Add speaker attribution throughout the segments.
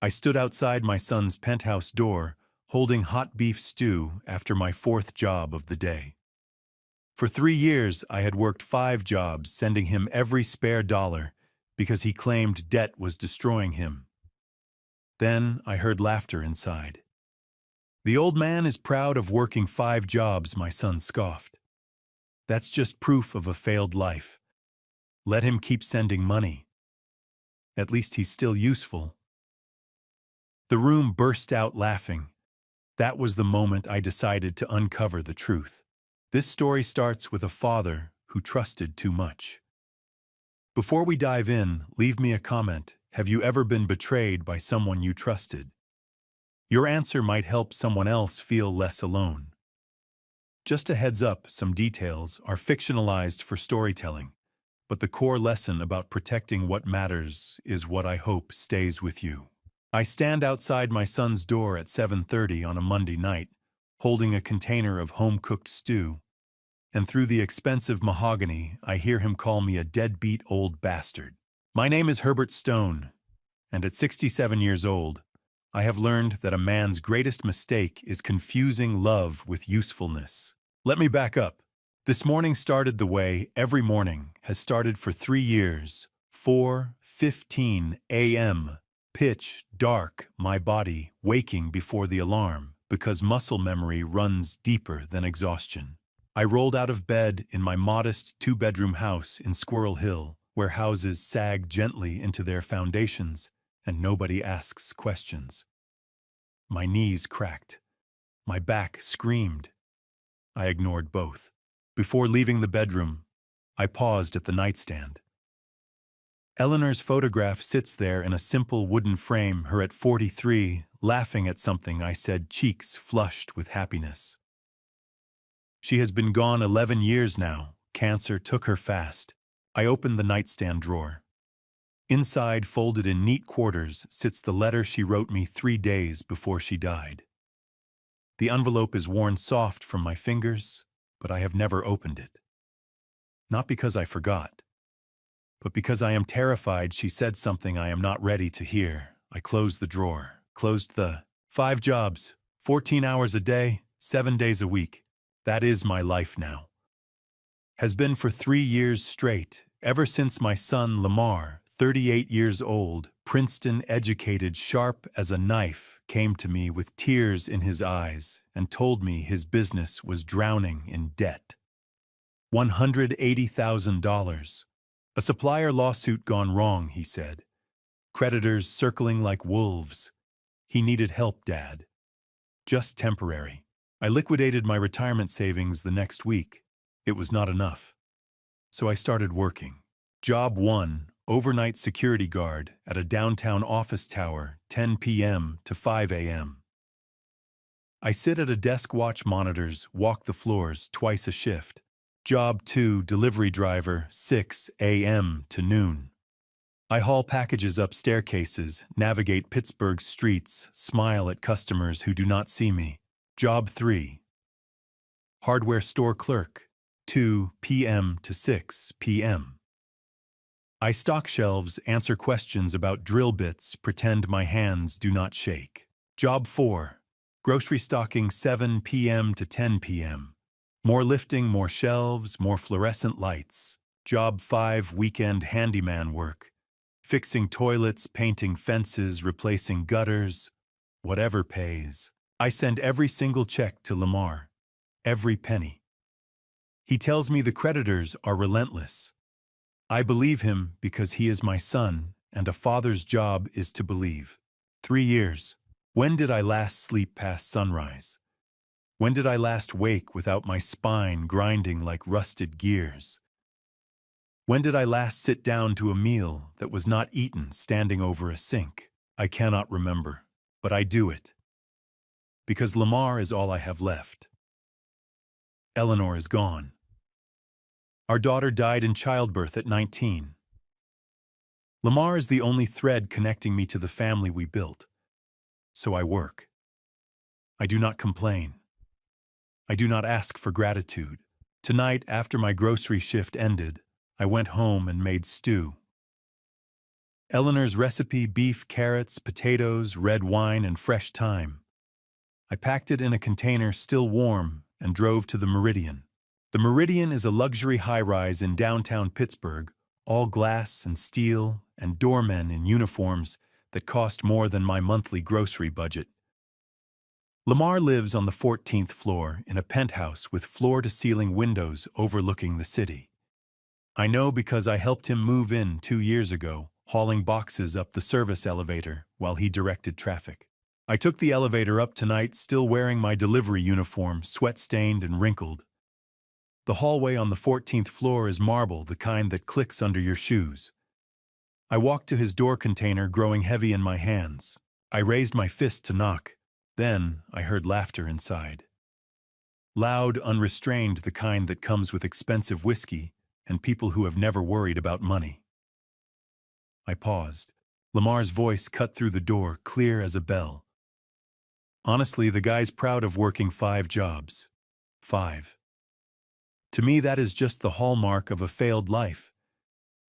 Speaker 1: I stood outside my son's penthouse door, holding hot beef stew after my fourth job of the day. For 3 years, I had worked 5 jobs, sending him every spare dollar because he claimed debt was destroying him. Then I heard laughter inside. "The old man is proud of working 5 jobs," my son scoffed. "That's just proof of a failed life. Let him keep sending money. At least he's still useful." The room burst out laughing. That was the moment I decided to uncover the truth. This story starts with a father who trusted too much. Before we dive in, leave me a comment. Have you ever been betrayed by someone you trusted? Your answer might help someone else feel less alone. Just a heads up, some details are fictionalized for storytelling, but the core lesson about protecting what matters is what I hope stays with you. I stand outside my son's door at 7:30 on a Monday night, holding a container of home-cooked stew, and through the expensive mahogany, I hear him call me a deadbeat old bastard. My name is Herbert Stone, and at 67 years old, I have learned that a man's greatest mistake is confusing love with usefulness. Let me back up. This morning started the way every morning has started for 3 years, 4:15 a.m., pitch dark, my body waking before the alarm because muscle memory runs deeper than exhaustion. I rolled out of bed in my modest 2-bedroom house in Squirrel Hill, where houses sag gently into their foundations and nobody asks questions. My knees cracked. My back screamed. I ignored both. Before leaving the bedroom, I paused at the nightstand. Eleanor's photograph sits there in a simple wooden frame, her at 43, laughing at something I said, cheeks flushed with happiness. She has been gone 11 years now. Cancer took her fast. I opened the nightstand drawer. Inside, folded in neat quarters, sits the letter she wrote me 3 days before she died. The envelope is worn soft from my fingers, but I have never opened it. Not because I forgot, but because I am terrified she said something I am not ready to hear. I closed the drawer, closed the 5 jobs, 14 hours a day, 7 days a week. That is my life now. Has been for 3 years straight, ever since my son Lamar, 38 years old, Princeton-educated, sharp as a knife, came to me with tears in his eyes and told me his business was drowning in debt. $180,000. A supplier lawsuit gone wrong, he said. Creditors circling like wolves. He needed help, Dad. Just temporary. I liquidated my retirement savings the next week. It was not enough. So I started working. Job 1, overnight security guard at a downtown office tower, 10 p.m. to 5 a.m. I sit at a desk, watch monitors, walk the floors twice a shift. Job 2, delivery driver, 6 a.m. to noon. I haul packages up staircases, navigate Pittsburgh's streets, smile at customers who do not see me. Job 3, hardware store clerk, 2 p.m. to 6 p.m. I stock shelves, answer questions about drill bits, pretend my hands do not shake. Job 4, grocery stocking, 7 p.m. to 10 p.m. More lifting, more shelves, more fluorescent lights. Job 5, weekend handyman work. Fixing toilets, painting fences, replacing gutters, whatever pays. I send every single check to Lamar, every penny. He tells me the creditors are relentless. I believe him because he is my son, and a father's job is to believe. 3 years. When did I last sleep past sunrise? When did I last wake without my spine grinding like rusted gears? When did I last sit down to a meal that was not eaten standing over a sink? I cannot remember, but I do it. Because Lamar is all I have left. Eleanor is gone. Our daughter died in childbirth at 19. Lamar is the only thread connecting me to the family we built. So I work. I do not complain. I do not ask for gratitude. Tonight, after my grocery shift ended, I went home and made stew. Eleanor's recipe: beef, carrots, potatoes, red wine, and fresh thyme. I packed it in a container still warm and drove to the Meridian. The Meridian is a luxury high-rise in downtown Pittsburgh, all glass and steel and doormen in uniforms that cost more than my monthly grocery budget. Lamar lives on the 14th floor in a penthouse with floor-to-ceiling windows overlooking the city. I know because I helped him move in 2 years ago, hauling boxes up the service elevator while he directed traffic. I took the elevator up tonight still wearing my delivery uniform, sweat-stained and wrinkled. The hallway on the 14th floor is marble, the kind that clicks under your shoes. I walked to his door container, growing heavy in my hands. I raised my fist to knock. Then I heard laughter inside. Loud, unrestrained, the kind that comes with expensive whiskey and people who have never worried about money. I paused. Lamar's voice cut through the door, clear as a bell. Honestly, the guy's proud of working 5 jobs. 5. To me, that is just the hallmark of a failed life.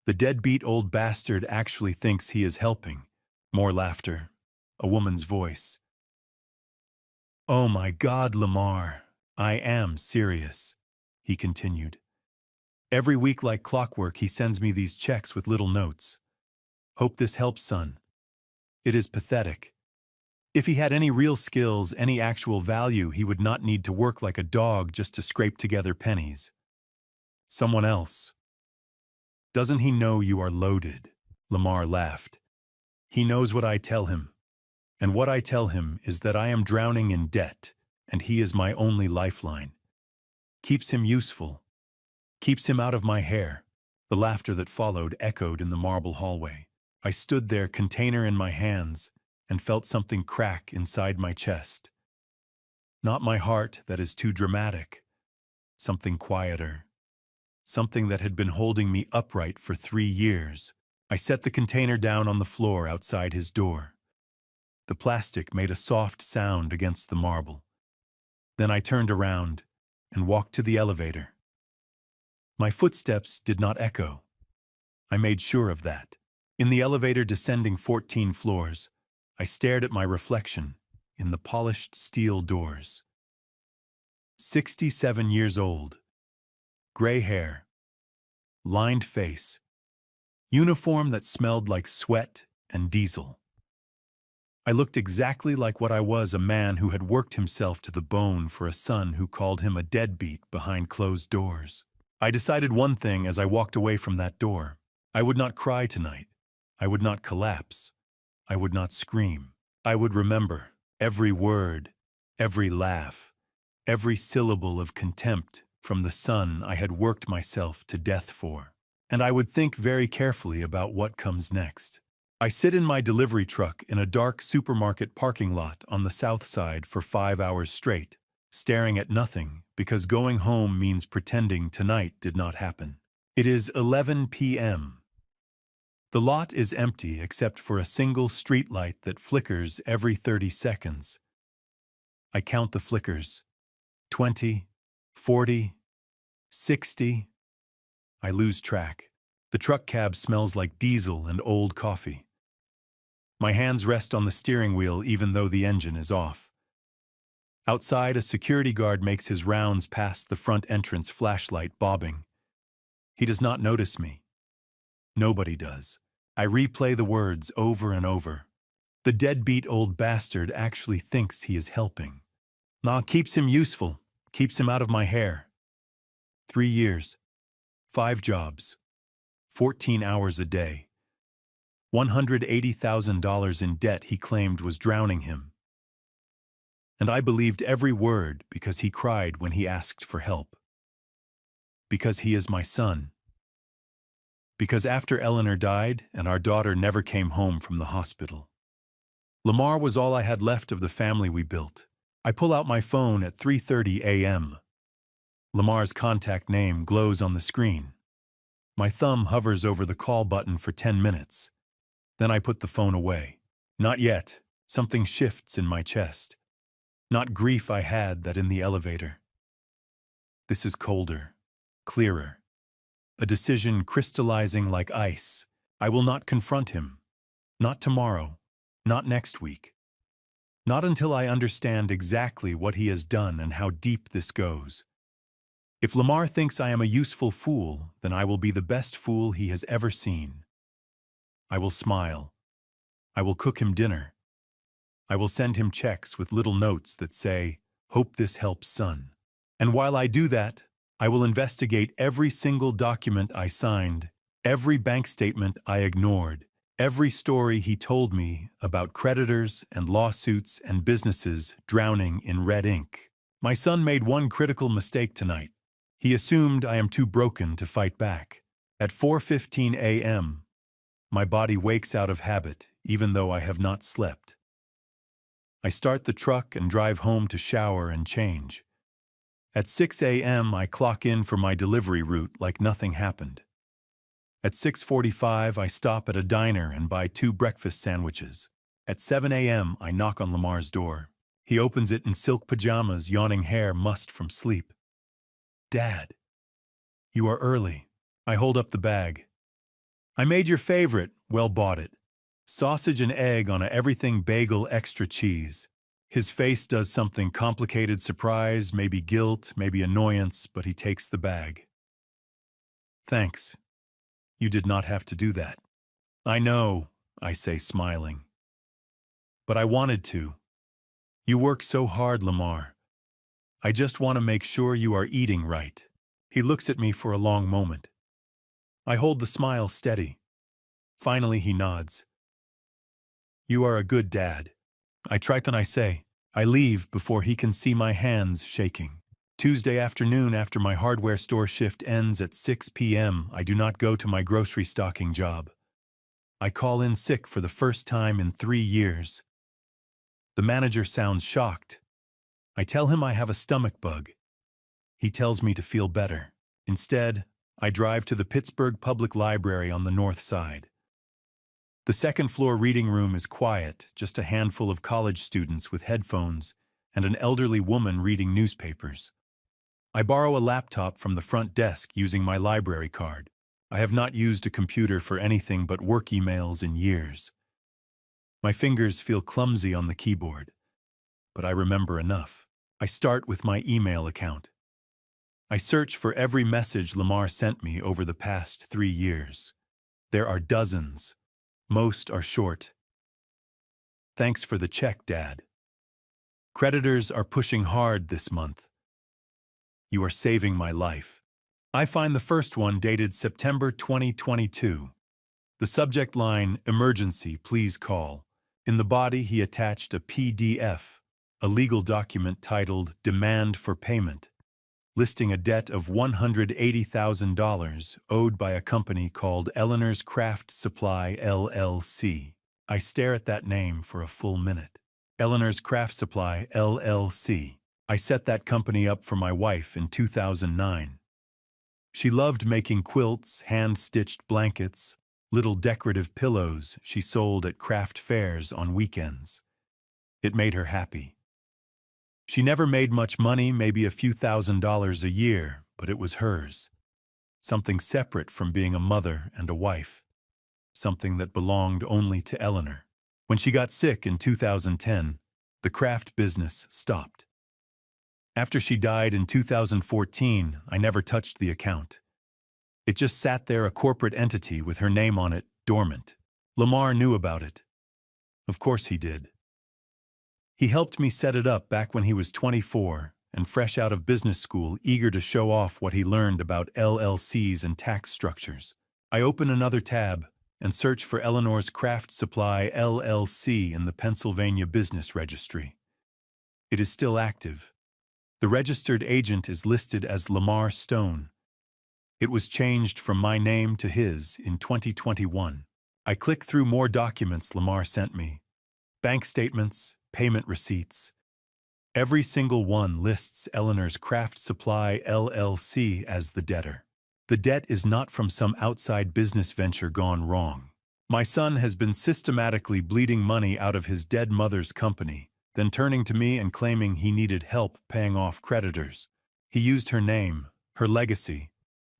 Speaker 1: The deadbeat old bastard actually thinks he is helping. More laughter. A woman's voice. "Oh my God, Lamar, I am serious," he continued. "Every week like clockwork he sends me these checks with little notes. Hope this helps, son." It is pathetic. If he had any real skills, any actual value, he would not need to work like a dog just to scrape together pennies. Someone else. "Doesn't he know you are loaded?" Lamar laughed. "He knows what I tell him. And what I tell him is that I am drowning in debt, and he is my only lifeline. Keeps him useful. Keeps him out of my hair." The laughter that followed echoed in the marble hallway. I stood there, container in my hands, and felt something crack inside my chest. Not my heart, that is too dramatic. Something quieter. Something that had been holding me upright for 3 years. I set the container down on the floor outside his door. The plastic made a soft sound against the marble. Then I turned around and walked to the elevator. My footsteps did not echo. I made sure of that. In the elevator descending 14 floors, I stared at my reflection in the polished steel doors. 67 years old. Gray hair. Lined face. Uniform that smelled like sweat and diesel. I looked exactly like what I was, a man who had worked himself to the bone for a son who called him a deadbeat behind closed doors. I decided one thing as I walked away from that door. I would not cry tonight. I would not collapse. I would not scream. I would remember every word, every laugh, every syllable of contempt from the son I had worked myself to death for. And I would think very carefully about what comes next. I sit in my delivery truck in a dark supermarket parking lot on the south side for 5 hours straight, staring at nothing because going home means pretending tonight did not happen. It is 11 p.m. The lot is empty except for a single streetlight that flickers every 30 seconds. I count the flickers. 20, 40, 60. I lose track. The truck cab smells like diesel and old coffee. My hands rest on the steering wheel even though the engine is off. Outside, a security guard makes his rounds past the front entrance, flashlight bobbing. He does not notice me. Nobody does. I replay the words over and over. The deadbeat old bastard actually thinks he is helping. Nah, keeps him useful, keeps him out of my hair. 3 years, 5 jobs, 14 hours a day. $180,000 in debt he claimed was drowning him. And I believed every word because he cried when he asked for help. Because he is my son. Because after Eleanor died and our daughter never came home from the hospital. Lamar was all I had left of the family we built. I pull out my phone at 3:30 a.m. Lamar's contact name glows on the screen. My thumb hovers over the call button for 10 minutes. Then I put the phone away. Not yet. Something shifts in my chest. Not grief I had that in the elevator. This is colder, clearer. A decision crystallizing like ice. I will not confront him. Not tomorrow. Not next week. Not until I understand exactly what he has done and how deep this goes. If Lamar thinks I am a useful fool, then I will be the best fool he has ever seen. I will smile. I will cook him dinner. I will send him checks with little notes that say, "Hope this helps, son." And while I do that, I will investigate every single document I signed, every bank statement I ignored, every story he told me about creditors and lawsuits and businesses drowning in red ink. My son made one critical mistake tonight. He assumed I am too broken to fight back. At 4:15 a.m., my body wakes out of habit, even though I have not slept. I start the truck and drive home to shower and change. At 6 a.m., I clock in for my delivery route like nothing happened. At 6:45, I stop at a diner and buy 2 breakfast sandwiches. At 7 a.m., I knock on Lamar's door. He opens it in silk pajamas, yawning hair mussed from sleep. "Dad, you are early." I hold up the bag. "I made your favorite, well bought it. Sausage and egg on a everything bagel extra cheese." His face does something complicated, surprise, maybe guilt, maybe annoyance, but he takes the bag. "Thanks. You did not have to do that." "I know," I say, smiling. "But I wanted to. You work so hard, Lamar. I just want to make sure you are eating right." He looks at me for a long moment. I hold the smile steady. Finally, he nods. "You are a good dad." I say. I leave before he can see my hands shaking. Tuesday afternoon, after my hardware store shift ends at 6 p.m., I do not go to my grocery stocking job. I call in sick for the first time in 3 years. The manager sounds shocked. I tell him I have a stomach bug. He tells me to feel better. Instead, I drive to the Pittsburgh Public Library on the north side. The second-floor reading room is quiet, just a handful of college students with headphones and an elderly woman reading newspapers. I borrow a laptop from the front desk using my library card. I have not used a computer for anything but work emails in years. My fingers feel clumsy on the keyboard, but I remember enough. I start with my email account. I search for every message Lamar sent me over the past 3 years. There are dozens. Most are short. "Thanks for the check, Dad. Creditors are pushing hard this month. You are saving my life." I find the first one dated September 2022. The subject line, "Emergency, please call." In the body, he attached a PDF, a legal document titled "Demand for Payment," listing a debt of $180,000 owed by a company called Eleanor's Craft Supply, LLC. I stare at that name for a full minute. Eleanor's Craft Supply, LLC. I set that company up for my wife in 2009. She loved making quilts, hand-stitched blankets, little decorative pillows she sold at craft fairs on weekends. It made her happy. She never made much money, maybe a few $1,000s a year, but it was hers. Something separate from being a mother and a wife. Something that belonged only to Eleanor. When she got sick in 2010, the craft business stopped. After she died in 2014, I never touched the account. It just sat there, a corporate entity with her name on it, dormant. Lamar knew about it. Of course he did. He helped me set it up back when he was 24 and fresh out of business school, eager to show off what he learned about LLCs and tax structures. I open another tab and search for Eleanor's Craft Supply, LLC in the Pennsylvania Business Registry. It is still active. The registered agent is listed as Lamar Stone. It was changed from my name to his in 2021. I click through more documents Lamar sent me. Bank statements, payment receipts. Every single one lists Eleanor's Craft Supply, LLC as the debtor. The debt is not from some outside business venture gone wrong. My son has been systematically bleeding money out of his dead mother's company, then turning to me and claiming he needed help paying off creditors. He used her name, her legacy,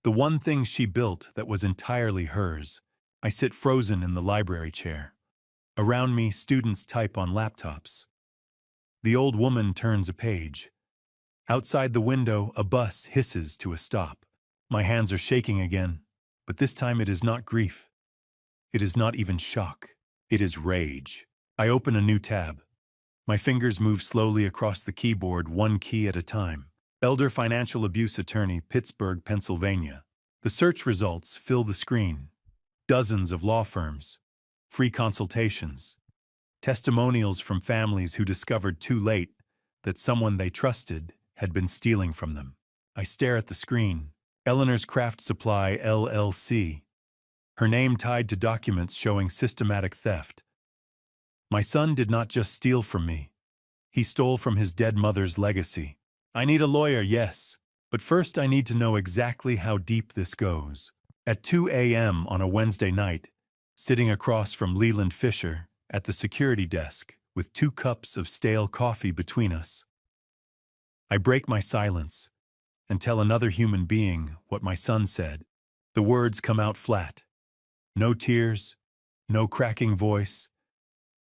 Speaker 1: the one thing she built that was entirely hers. I sit frozen in the library chair. Around me, students type on laptops. The old woman turns a page. Outside the window, a bus hisses to a stop. My hands are shaking again, but this time it is not grief. It is not even shock. It is rage. I open a new tab. My fingers move slowly across the keyboard, one key at a time. Elder financial abuse attorney, Pittsburgh, Pennsylvania. The search results fill the screen. Dozens of law firms. Free consultations. Testimonials from families who discovered too late that someone they trusted had been stealing from them. I stare at the screen. Eleanor's Craft Supply, LLC. Her name tied to documents showing systematic theft. My son did not just steal from me. He stole from his dead mother's legacy. I need a lawyer, yes, but first I need to know exactly how deep this goes. At 2 a.m. on a Wednesday night, sitting across from Leland Fisher at the security desk with 2 cups of stale coffee between us, I break my silence and tell another human being what my son said. The words come out flat. No tears, no cracking voice,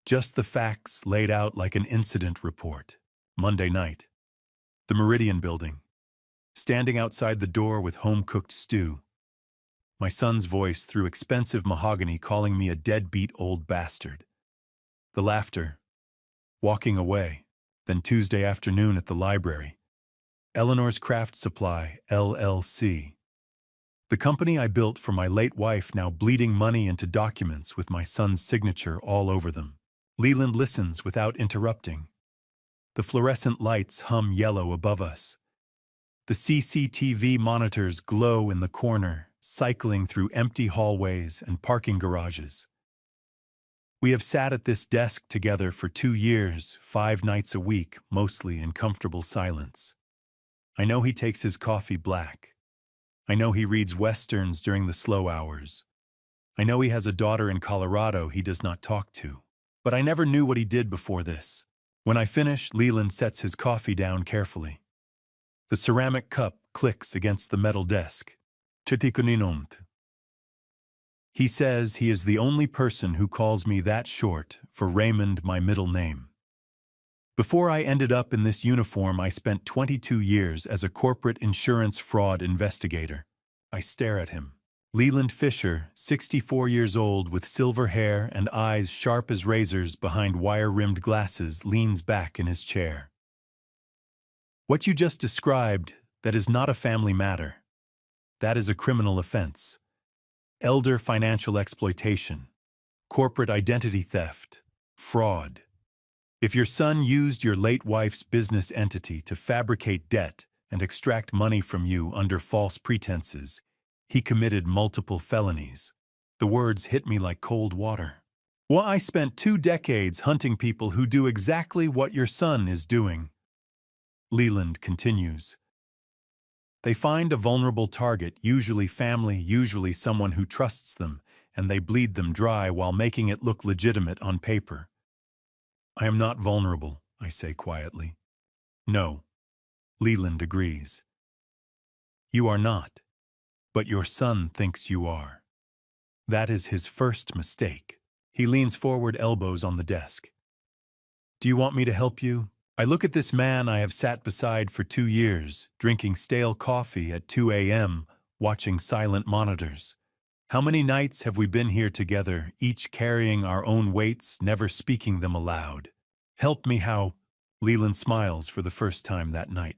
Speaker 1: just the facts laid out like an incident report. Monday night. The Meridian Building. Standing outside the door with home-cooked stew. My son's voice through expensive mahogany calling me a deadbeat old bastard. The laughter. Walking away. Then Tuesday afternoon at the library. Eleanor's Craft Supply, LLC. The company I built for my late wife now bleeding money into documents with my son's signature all over them. Leland listens without interrupting. The fluorescent lights hum yellow above us. The CCTV monitors glow in the corner, cycling through empty hallways and parking garages. We have sat at this desk together for 2 years, 5 nights a week, mostly in comfortable silence. I know he takes his coffee black. I know he reads westerns during the slow hours. I know he has a daughter in Colorado he does not talk to. But I never knew what he did before this. When I finish, Leland sets his coffee down carefully. The ceramic cup clicks against the metal desk. He says he is the only person who calls me that short for Raymond, my middle name. Before I ended up in this uniform, I spent 22 years as a corporate insurance fraud investigator. I stare at him. Leland Fisher, 64 years old with silver hair and eyes sharp as razors behind wire-rimmed glasses, leans back in his chair. What you just described, that is not a family matter. That is a criminal offense. Elder financial exploitation, corporate identity theft, fraud. If your son used your late wife's business entity to fabricate debt and extract money from you under false pretenses, he committed multiple felonies. The words hit me like cold water. Well, I spent 2 decades hunting people who do exactly what your son is doing. Leland continues. They find a vulnerable target, usually family, usually someone who trusts them, and they bleed them dry while making it look legitimate on paper. I am not vulnerable, I say quietly. No, Leland agrees. You are not, but your son thinks you are. That is his first mistake. He leans forward, elbows on the desk. Do you want me to help you? I look at this man I have sat beside for 2 years, drinking stale coffee at 2 a.m., watching silent monitors. How many nights have we been here together, each carrying our own weights, never speaking them aloud? Help me how? Leland smiles for the first time that night.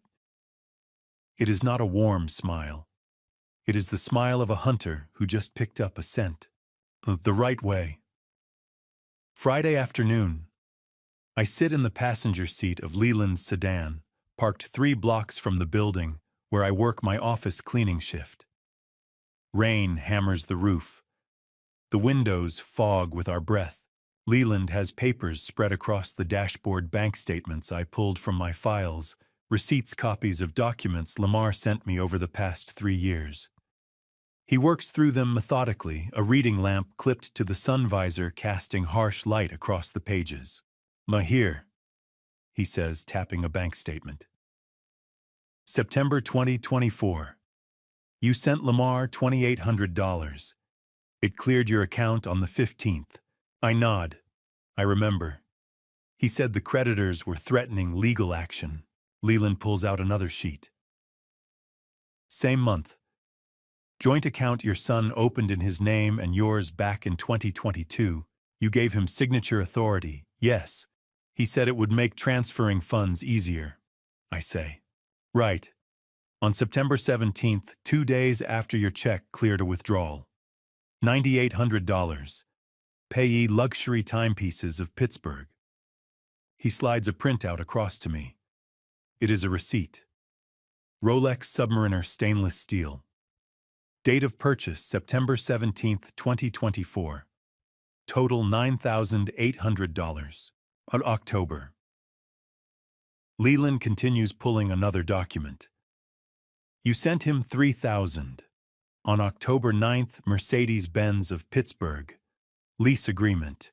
Speaker 1: It is not a warm smile. It is the smile of a hunter who just picked up a scent. The right way. Friday afternoon. I sit in the passenger seat of Leland's sedan, parked 3 blocks from the building where I work my office cleaning shift. Rain hammers the roof. The windows fog with our breath. Leland has papers spread across the dashboard, bank statements I pulled from my files, receipts, copies of documents Lamar sent me over the past 3 years. He works through them methodically, a reading lamp clipped to the sun visor casting harsh light across the pages. Here, he says, tapping a bank statement. September 2024. You sent Lamar $2,800. It cleared your account on the 15th. I nod. I remember. He said the creditors were threatening legal action. Leland pulls out another sheet. Same month. Joint account your son opened in his name and yours back in 2022. You gave him signature authority. Yes. He said it would make transferring funds easier. I say. Right. On September 17th, 2 days after your check cleared a withdrawal. $9,800. Payee luxury timepieces of Pittsburgh. He slides a printout across to me. It is a receipt. Rolex Submariner stainless steel. Date of purchase September 17th, 2024. Total $9,800. October. Leland continues pulling another document. You sent him $3,000. On October 9th, Mercedes-Benz of Pittsburgh. Lease agreement.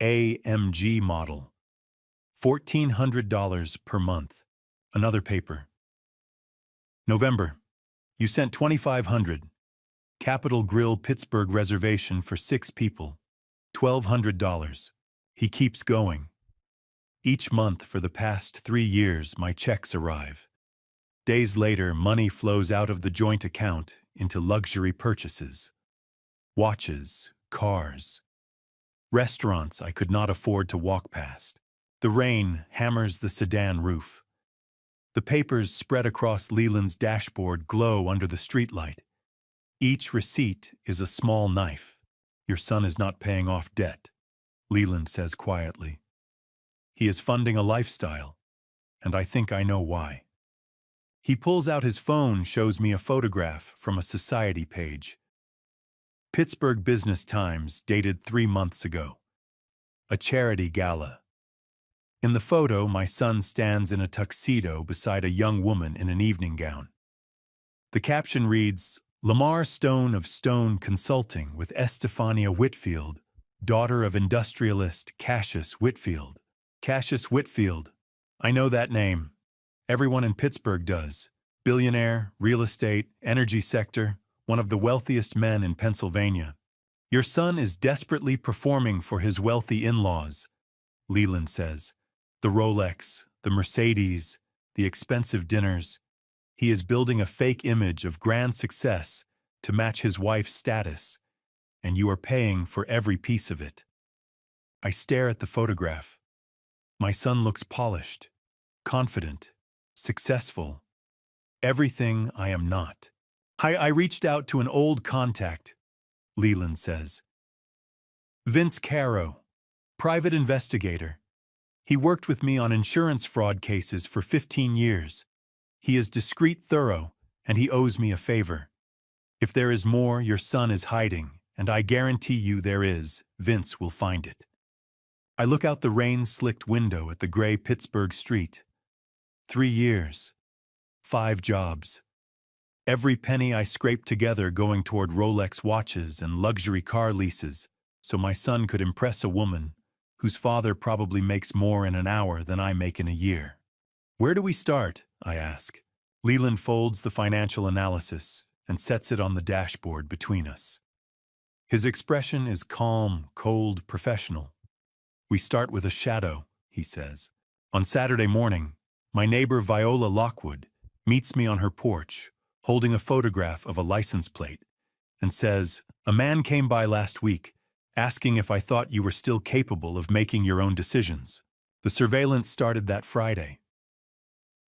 Speaker 1: AMG model. $1,400 per month. Another paper. November. You sent $2,500. Capitol Grill Pittsburgh reservation for 6 people. $1,200. He keeps going. Each month for the past 3 years, my checks arrive. Days later, money flows out of the joint account into luxury purchases. Watches, cars, restaurants I could not afford to walk past. The rain hammers the sedan roof. The papers spread across Leland's dashboard glow under the streetlight. Each receipt is a small knife. Your son is not paying off debt, Leland says quietly. He is funding a lifestyle, and I think I know why. He pulls out his phone, shows me a photograph from a society page. Pittsburgh Business Times, dated 3 months ago. A charity gala. In the photo, my son stands in a tuxedo beside a young woman in an evening gown. The caption reads, Lamar Stone of Stone Consulting with Estefania Whitfield, daughter of industrialist Cassius Whitfield. Cassius Whitfield. I know that name. Everyone in Pittsburgh does. Billionaire, real estate, energy sector, one of the wealthiest men in Pennsylvania. Your son is desperately performing for his wealthy in-laws, Leland says. The Rolex, the Mercedes, the expensive dinners. He is building a fake image of grand success to match his wife's status, and you are paying for every piece of it. I stare at the photograph. My son looks polished, confident, successful. Everything I am not. I reached out to an old contact, Leland says. Vince Caro, private investigator. He worked with me on insurance fraud cases for 15 years. He is discreet, thorough, and he owes me a favor. If there is more your son is hiding, and I guarantee you there is, Vince will find it. I look out the rain-slicked window at the gray Pittsburgh street. 3 years. 5 jobs. Every penny I scraped together going toward Rolex watches and luxury car leases so my son could impress a woman whose father probably makes more in an hour than I make in a year. Where do we start? I ask. Leland folds the financial analysis and sets it on the dashboard between us. His expression is calm, cold, professional. We start with a shadow, he says. On Saturday morning, my neighbor Viola Lockwood meets me on her porch, holding a photograph of a license plate, and says, "A man came by last week, asking if I thought you were still capable of making your own decisions. The surveillance started that Friday."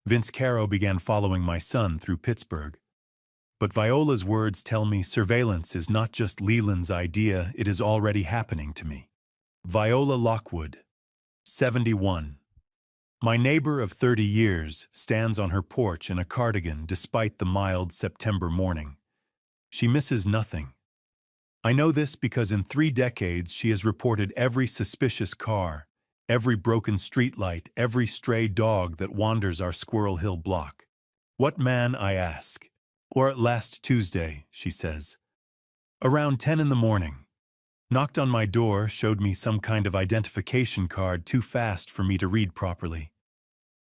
Speaker 1: Vince Caro began following my son through Pittsburgh. But Viola's words tell me surveillance is not just Leland's idea, it is already happening to me. Viola Lockwood, 71. My neighbor of 30 years stands on her porch in a cardigan despite the mild September morning. She misses nothing. I know this because in 3 decades she has reported every suspicious car, every broken streetlight, every stray dog that wanders our Squirrel Hill block. What man, I ask? Or last Tuesday, she says. Around 10 in the morning. Knocked on my door, showed me some kind of identification card too fast for me to read properly.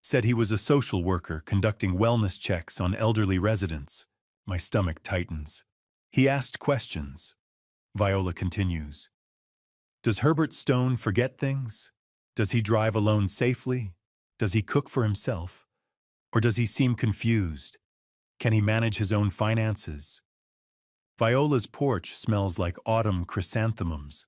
Speaker 1: Said he was a social worker conducting wellness checks on elderly residents. My stomach tightens. He asked questions. Viola continues. Does Herbert Stone forget things? Does he drive alone safely? Does he cook for himself? Or does he seem confused? Can he manage his own finances? Viola's porch smells like autumn chrysanthemums.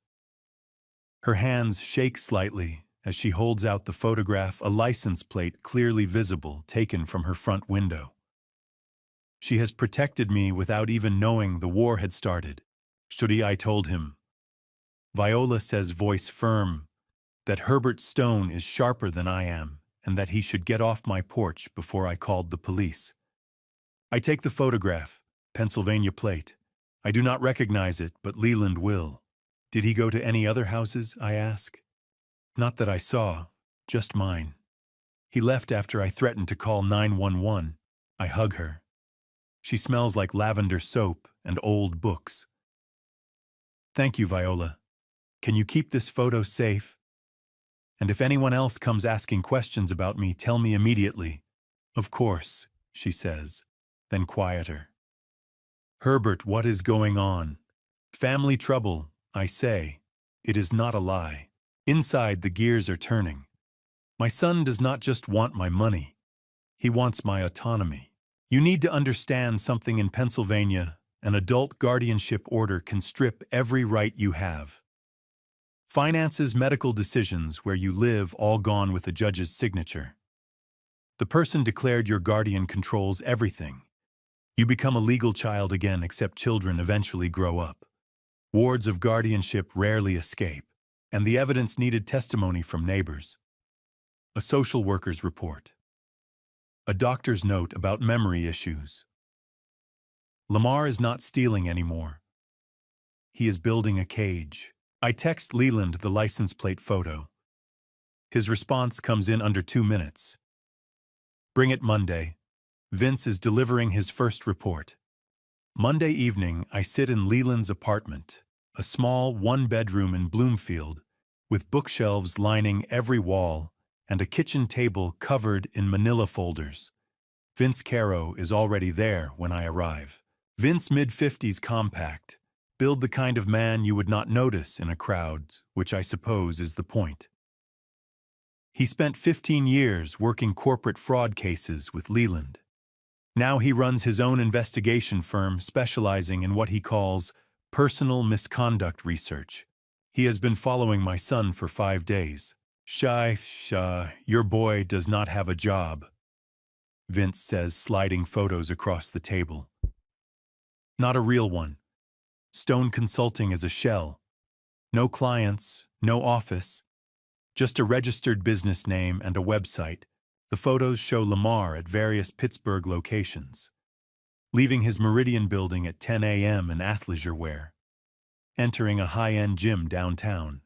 Speaker 1: Her hands shake slightly as she holds out the photograph, a license plate clearly visible, taken from her front window. She has protected me without even knowing the war had started. Shuri, I told him. Viola says, voice firm, that Herbert Stone is sharper than I am and that he should get off my porch before I called the police. I take the photograph, Pennsylvania plate. I do not recognize it, but Leland will. Did he go to any other houses, I ask? Not that I saw, just mine. He left after I threatened to call 911. I hug her. She smells like lavender soap and old books. Thank you, Viola. Can you keep this photo safe? And if anyone else comes asking questions about me, tell me immediately. Of course, she says, then quieter. Herbert, what is going on? Family trouble, I say. It is not a lie. Inside, the gears are turning. My son does not just want my money. He wants my autonomy. You need to understand something in Pennsylvania. An adult guardianship order can strip every right you have. Finances, medical decisions, where you live, all gone with the judge's signature. The person declared your guardian controls everything. You become a legal child again, except children eventually grow up. Wards of guardianship rarely escape, and the evidence needed testimony from neighbors. A social worker's report. A doctor's note about memory issues. Lamar is not stealing anymore. He is building a cage. I text Leland the license plate photo. His response comes in under 2 minutes. Bring it Monday. Vince is delivering his first report. Monday evening, I sit in Leland's apartment, a small one-bedroom in Bloomfield, with bookshelves lining every wall and a kitchen table covered in manila folders. Vince Caro is already there when I arrive. Vince, mid-50s, compact, build the kind of man you would not notice in a crowd, which I suppose is the point. He spent 15 years working corporate fraud cases with Leland. Now he runs his own investigation firm specializing in what he calls personal misconduct research. He has been following my son for 5 days. Shy, your boy does not have a job, Vince says, sliding photos across the table. Not a real one. Stone Consulting is a shell. No clients, no office, just a registered business name and a website. The photos show Lamar at various Pittsburgh locations. Leaving his Meridian building at 10 a.m. in athleisure wear. Entering a high-end gym downtown.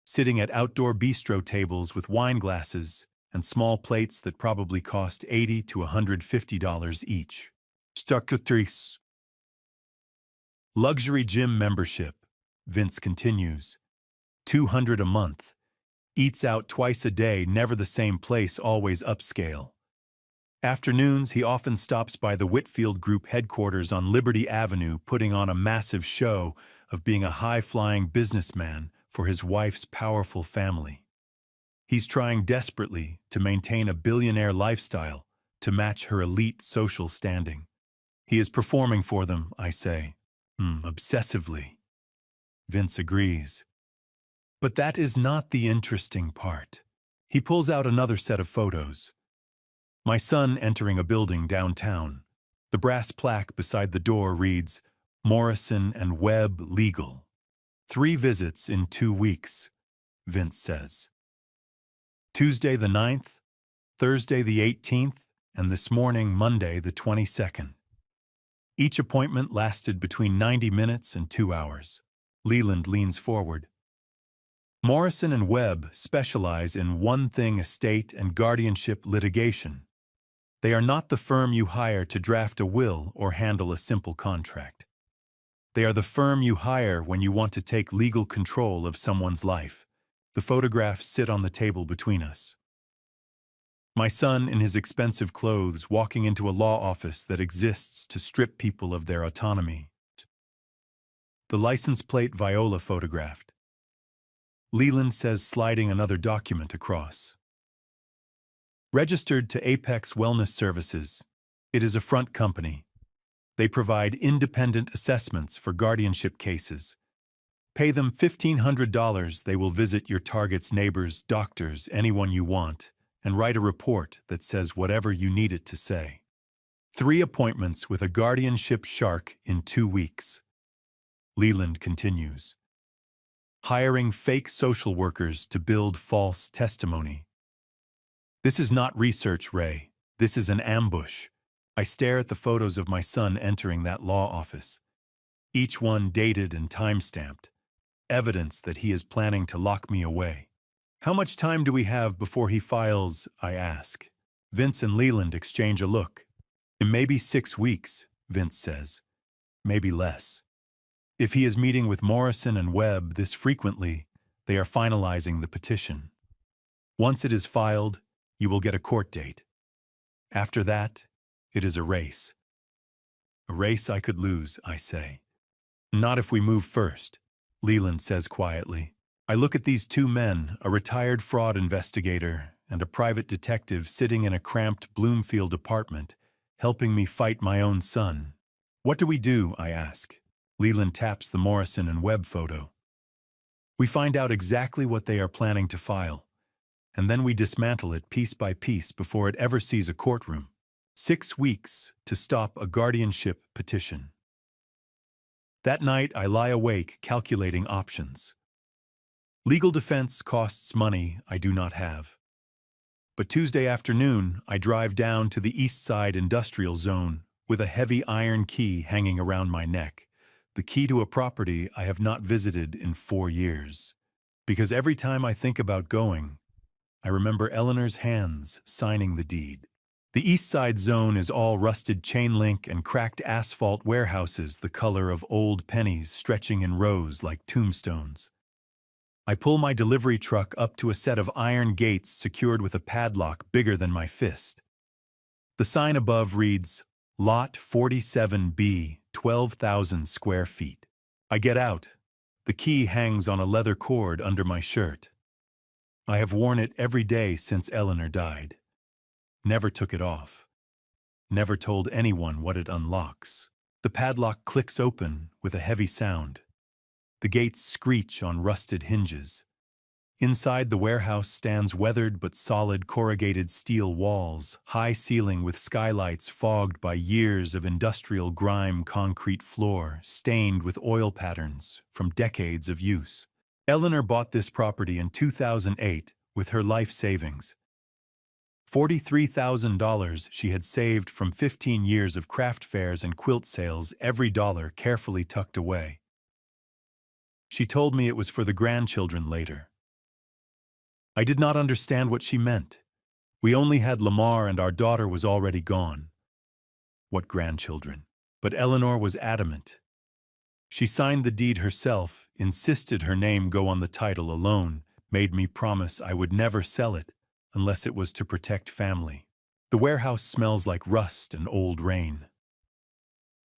Speaker 1: Sitting at outdoor bistro tables with wine glasses and small plates that probably cost $80 to $150 each. Charcuteries. Luxury gym membership, Vince continues. $200 a month. Eats out twice a day, never the same place, always upscale. Afternoons, he often stops by the Whitfield Group headquarters on Liberty Avenue, putting on a massive show of being a high-flying businessman for his wife's powerful family. He's trying desperately to maintain a billionaire lifestyle to match her elite social standing. He is performing for them, I say. Obsessively. Vince agrees. But that is not the interesting part. He pulls out another set of photos. My son entering a building downtown. The brass plaque beside the door reads, Morrison and Webb Legal. 3 visits in 2 weeks, Vince says. Tuesday the 9th, Thursday the 18th, and this morning, Monday the 22nd. Each appointment lasted between 90 minutes and 2 hours. Leland leans forward. Morrison and Webb specialize in one-thing estate and guardianship litigation. They are not the firm you hire to draft a will or handle a simple contract. They are the firm you hire when you want to take legal control of someone's life. The photographs sit on the table between us. My son in his expensive clothes walking into a law office that exists to strip people of their autonomy. The license plate Viola photographed. Leland says, sliding another document across. Registered to Apex Wellness Services. It is a front company. They provide independent assessments for guardianship cases. Pay them $1,500, they will visit your target's neighbors, doctors, anyone you want, and write a report that says whatever you need it to say. 3 appointments with a guardianship shark in 2 weeks. Leland continues. Hiring fake social workers to build false testimony. This is not research, Ray. This is an ambush. I stare at the photos of my son entering that law office. Each one dated and time-stamped. Evidence that he is planning to lock me away. How much time do we have before he files, I ask. Vince and Leland exchange a look. In maybe 6 weeks, Vince says. Maybe less. If he is meeting with Morrison and Webb this frequently, they are finalizing the petition. Once it is filed, you will get a court date. After that, it is a race. A race I could lose, I say. Not if we move first, Leland says quietly. I look at these 2 men, a retired fraud investigator and a private detective sitting in a cramped Bloomfield apartment, helping me fight my own son. What do we do, I ask. Leland taps the Morrison and Webb photo. We find out exactly what they are planning to file, and then we dismantle it piece by piece before it ever sees a courtroom. 6 weeks to stop a guardianship petition. That night, I lie awake calculating options. Legal defense costs money I do not have. But Tuesday afternoon, I drive down to the East Side Industrial Zone with a heavy iron key hanging around my neck, the key to a property I have not visited in 4 years. Because every time I think about going, I remember Eleanor's hands signing the deed. The East Side Zone is all rusted chain link and cracked asphalt warehouses the color of old pennies stretching in rows like tombstones. I pull my delivery truck up to a set of iron gates secured with a padlock bigger than my fist. The sign above reads, Lot 47B, 12,000 square feet. I get out. The key hangs on a leather cord under my shirt. I have worn it every day since Eleanor died. Never took it off. Never told anyone what it unlocks. The padlock clicks open with a heavy sound. The gates screech on rusted hinges. Inside the warehouse stands weathered but solid corrugated steel walls, high ceiling with skylights fogged by years of industrial grime, concrete floor, stained with oil patterns from decades of use. Eleanor bought this property in 2008 with her life savings. $43,000 she had saved from 15 years of craft fairs and quilt sales, every dollar carefully tucked away. She told me it was for the grandchildren later. I did not understand what she meant. We only had Lamar and our daughter was already gone. What grandchildren? But Eleanor was adamant. She signed the deed herself, insisted her name go on the title alone, made me promise I would never sell it unless it was to protect family. The warehouse smells like rust and old rain.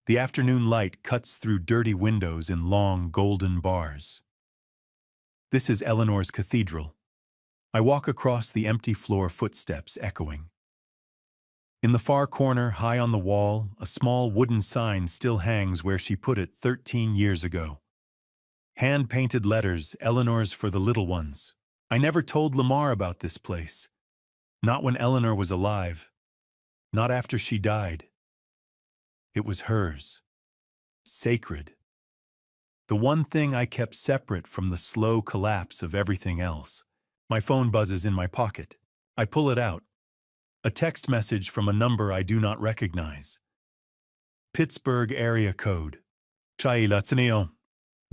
Speaker 1: The afternoon light cuts through dirty windows in long, golden bars. This is Eleanor's cathedral. I walk across the empty floor, footsteps echoing. In the far corner, high on the wall, a small wooden sign still hangs where she put it 13 years ago. Hand-painted letters, Eleanor's for the little ones. I never told Lamar about this place. Not when Eleanor was alive. Not after she died. It was hers. Sacred. The one thing I kept separate from the slow collapse of everything else. My phone buzzes in my pocket. I pull it out. A text message from a number I do not recognize. Pittsburgh area code.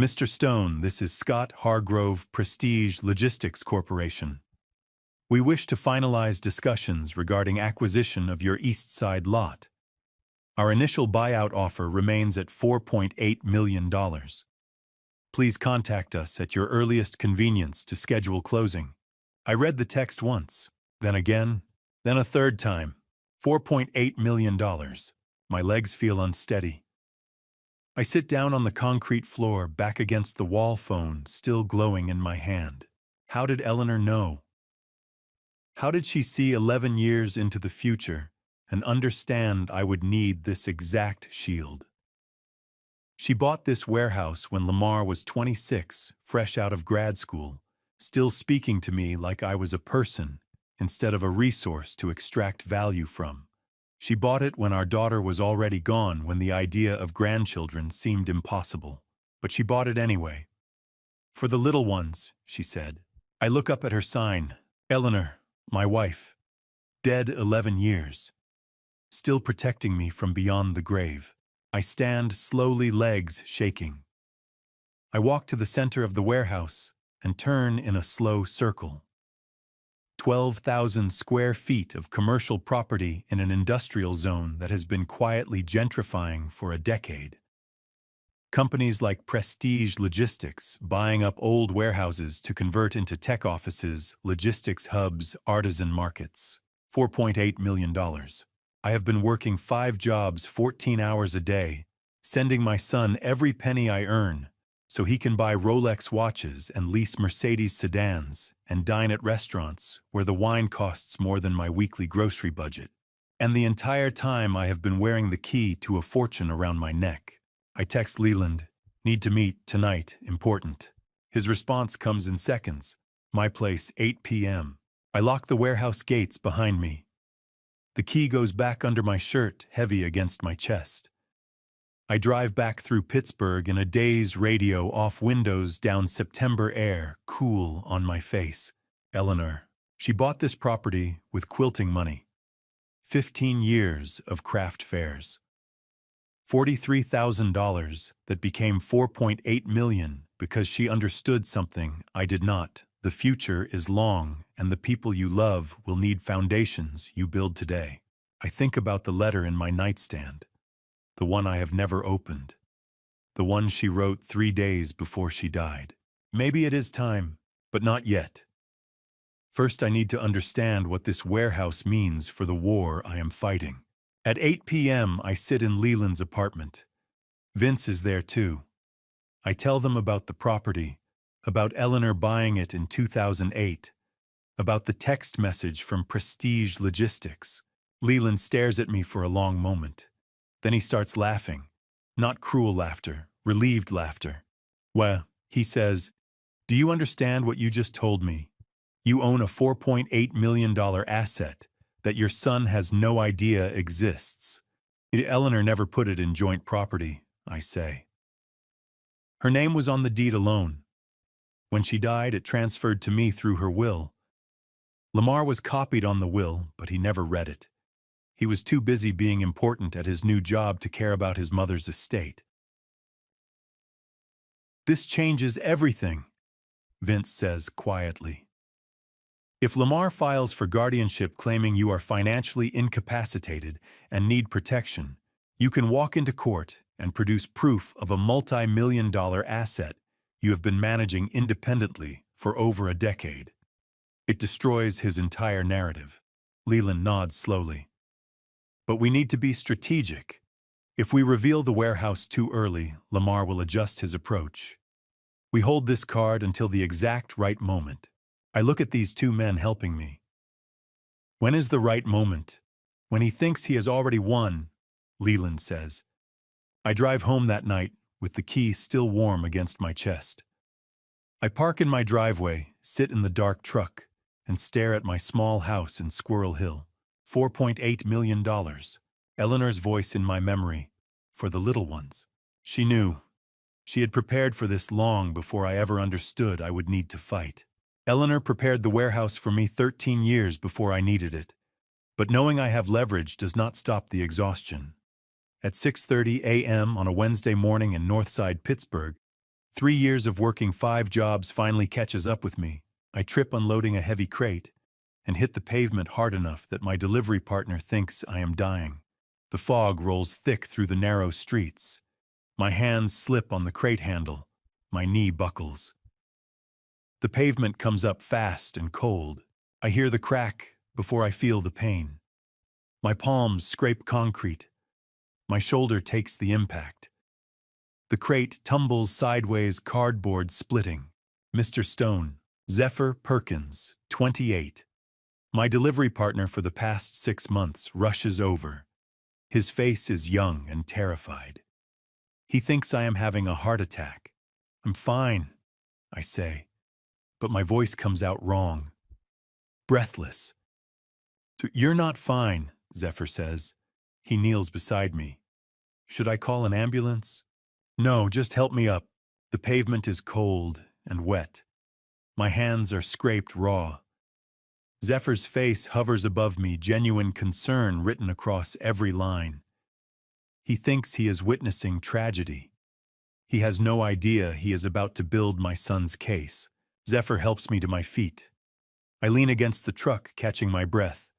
Speaker 1: Mr. Stone, this is Scott Hargrove Prestige Logistics Corporation. We wish to finalize discussions regarding acquisition of your East Side lot. Our initial buyout offer remains at $4.8 million. Please contact us at your earliest convenience to schedule closing. I read the text once, then again, then a third time. $4.8 million. My legs feel unsteady. I sit down on the concrete floor, back against the wall, phone still glowing in my hand. How did Eleanor know? How did she see 11 years into the future and understand I would need this exact shield? She bought this warehouse when Lamar was 26, fresh out of grad school, still speaking to me like I was a person instead of a resource to extract value from. She bought it when our daughter was already gone, when the idea of grandchildren seemed impossible. But she bought it anyway. For the little ones, she said. I look up at her sign, Eleanor, my wife, dead 11 years, still protecting me from beyond the grave. I stand slowly, legs shaking. I walk to the center of the warehouse and turn in a slow circle. 12,000 square feet of commercial property in an industrial zone that has been quietly gentrifying for a decade. Companies like Prestige Logistics buying up old warehouses to convert into tech offices, logistics hubs, artisan markets. $4.8 million. I have been working 5 jobs 14 hours a day, sending my son every penny I earn so he can buy Rolex watches and lease Mercedes sedans and dine at restaurants where the wine costs more than my weekly grocery budget. And the entire time I have been wearing the key to a fortune around my neck. I text Leland, need to meet, tonight, important. His response comes in seconds. My place, 8 p.m. I lock the warehouse gates behind me. The key goes back under my shirt, heavy against my chest. I drive back through Pittsburgh in a daze, radio off, windows down, September air, cool on my face. Eleanor. She bought this property with quilting money. 15 years of craft fairs. $43,000 that became $4.8 million because she understood something I did not. The future is long, and the people you love will need foundations you build today. I think about the letter in my nightstand, the one I have never opened, the one she wrote 3 days before she died. Maybe it is time, but not yet. First, I need to understand what this warehouse means for the war I am fighting. At 8 p.m., I sit in Leland's apartment. Vince is there too. I tell them about the property, about Eleanor buying it in 2008, about the text message from Prestige Logistics. Leland stares at me for a long moment. Then he starts laughing. Not cruel laughter, relieved laughter. Well, he says, do you understand what you just told me? You own a $4.8 million asset that your son has no idea exists. Eleanor never put it in joint property, I say. Her name was on the deed alone. When she died, it transferred to me through her will. Lamar was copied on the will, but he never read it. He was too busy being important at his new job to care about his mother's estate. This changes everything, Vince says quietly. If Lamar files for guardianship claiming you are financially incapacitated and need protection, you can walk into court and produce proof of a multi-million-dollar asset you have been managing independently for over a decade. It destroys his entire narrative. Leland nods slowly. But we need to be strategic. If we reveal the warehouse too early, Lamar will adjust his approach. We hold this card until the exact right moment. I look at these 2 men helping me. When is the right moment? When he thinks he has already won, Leland says. I drive home that night with the key still warm against my chest. I park in my driveway, sit in the dark truck, and stare at my small house in Squirrel Hill. $4.8 million. Eleanor's voice in my memory. For the little ones. She knew. She had prepared for this long before I ever understood I would need to fight. Eleanor prepared the warehouse for me 13 years before I needed it. But knowing I have leverage does not stop the exhaustion. At 6:30 a.m. on a Wednesday morning in Northside Pittsburgh, 3 years of working 5 jobs finally catches up with me. I trip unloading a heavy crate and hit the pavement hard enough that my delivery partner thinks I am dying. The fog rolls thick through the narrow streets. My hands slip on the crate handle. My knee buckles. The pavement comes up fast and cold. I hear the crack before I feel the pain. My palms scrape concrete. My shoulder takes the impact. The crate tumbles sideways, cardboard splitting. Mr. Stone, Zephyr Perkins, 28. My delivery partner for the past 6 months rushes over. His face is young and terrified. He thinks I am having a heart attack. I'm fine, I say, but my voice comes out wrong. Breathless. You're not fine, Zephyr says. He kneels beside me. Should I call an ambulance? No, just help me up. The pavement is cold and wet. My hands are scraped raw. Zephyr's face hovers above me, genuine concern written across every line. He thinks he is witnessing tragedy. He has no idea he is about to build my son's case. Zephyr helps me to my feet. I lean against the truck, catching my breath.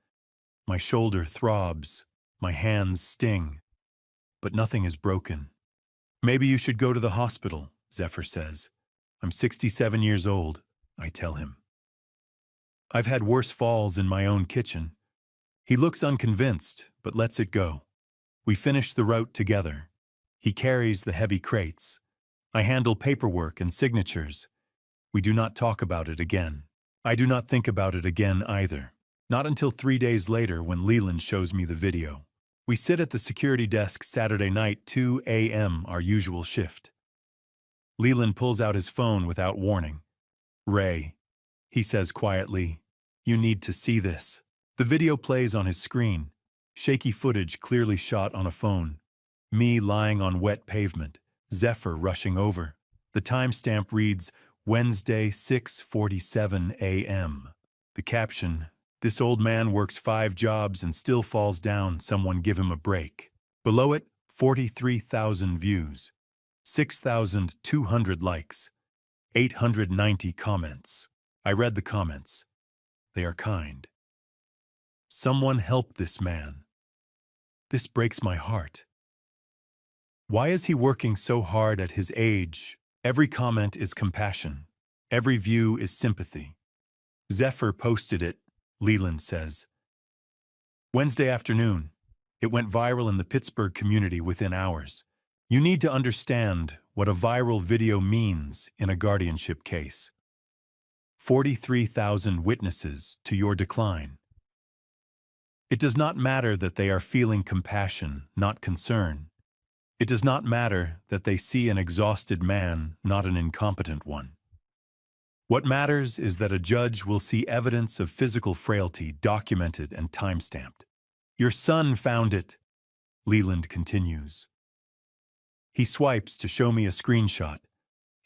Speaker 1: My shoulder throbs. My hands sting. But nothing is broken. Maybe you should go to the hospital, Zephyr says. I'm 67 years old, I tell him. I've had worse falls in my own kitchen. He looks unconvinced, but lets it go. We finish the route together. He carries the heavy crates. I handle paperwork and signatures. We do not talk about it again. I do not think about it again either. Not until 3 days later when Leland shows me the video. We sit at the security desk Saturday night, 2 a.m., our usual shift. Leland pulls out his phone without warning. Ray, he says quietly, you need to see this. The video plays on his screen. Shaky footage clearly shot on a phone. Me lying on wet pavement. Zephyr rushing over. The timestamp reads, Wednesday, 6:47 a.m. The caption, this old man works 5 jobs and still falls down, someone give him a break. Below it, 43,000 views, 6,200 likes, 890 comments. I read the comments. They are kind. Someone help this man. This breaks my heart. Why is he working so hard at his age? Every comment is compassion. Every view is sympathy. Zephyr posted it, Leland says. Wednesday afternoon. It went viral in the Pittsburgh community within hours. You need to understand what a viral video means in a guardianship case. 43,000 witnesses to your decline. It does not matter that they are feeling compassion, not concern. It does not matter that they see an exhausted man, not an incompetent one. What matters is that a judge will see evidence of physical frailty documented and timestamped. Your son found it, Leland continues. He swipes to show me a screenshot,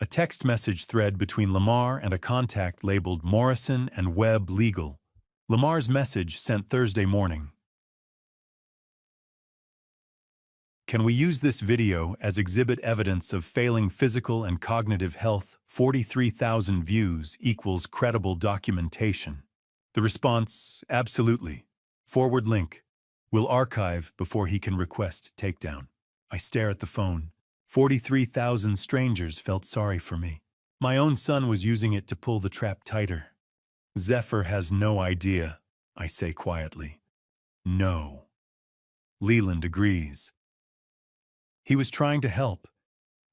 Speaker 1: a text message thread between Lamar and a contact labeled Morrison and Webb Legal. Lamar's message sent Thursday morning. Can we use this video as exhibit evidence of failing physical and cognitive health? 43,000 views equals credible documentation. The response, absolutely. Forward link. Will archive before he can request takedown. I stare at the phone. 43,000 strangers felt sorry for me. My own son was using it to pull the trap tighter. Zephyr has no idea, I say quietly. No. Leland agrees. He was trying to help.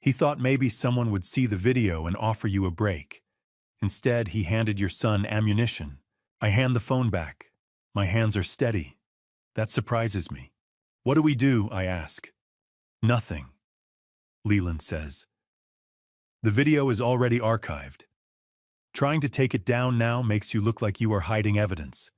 Speaker 1: He thought maybe someone would see the video and offer you a break. Instead, he handed your son ammunition. I hand the phone back. My hands are steady. That surprises me. What do we do? I ask. Nothing, Leland says. The video is already archived. Trying to take it down now makes you look like you are hiding evidence.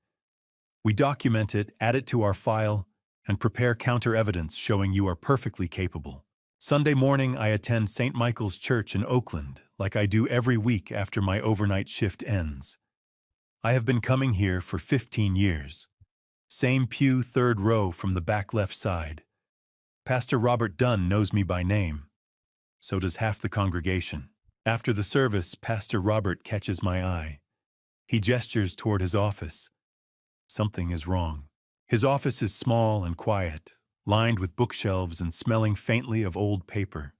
Speaker 1: We document it, add it to our file, and prepare counter-evidence showing you are perfectly capable. Sunday morning, I attend St. Michael's Church in Oakland, like I do every week after my overnight shift ends. I have been coming here for 15 years. Same pew, 3rd row from the back left side. Pastor Robert Dunn knows me by name. So does half the congregation. After the service, Pastor Robert catches my eye. He gestures toward his office. Something is wrong. His office is small and quiet, lined with bookshelves and smelling faintly of old paper.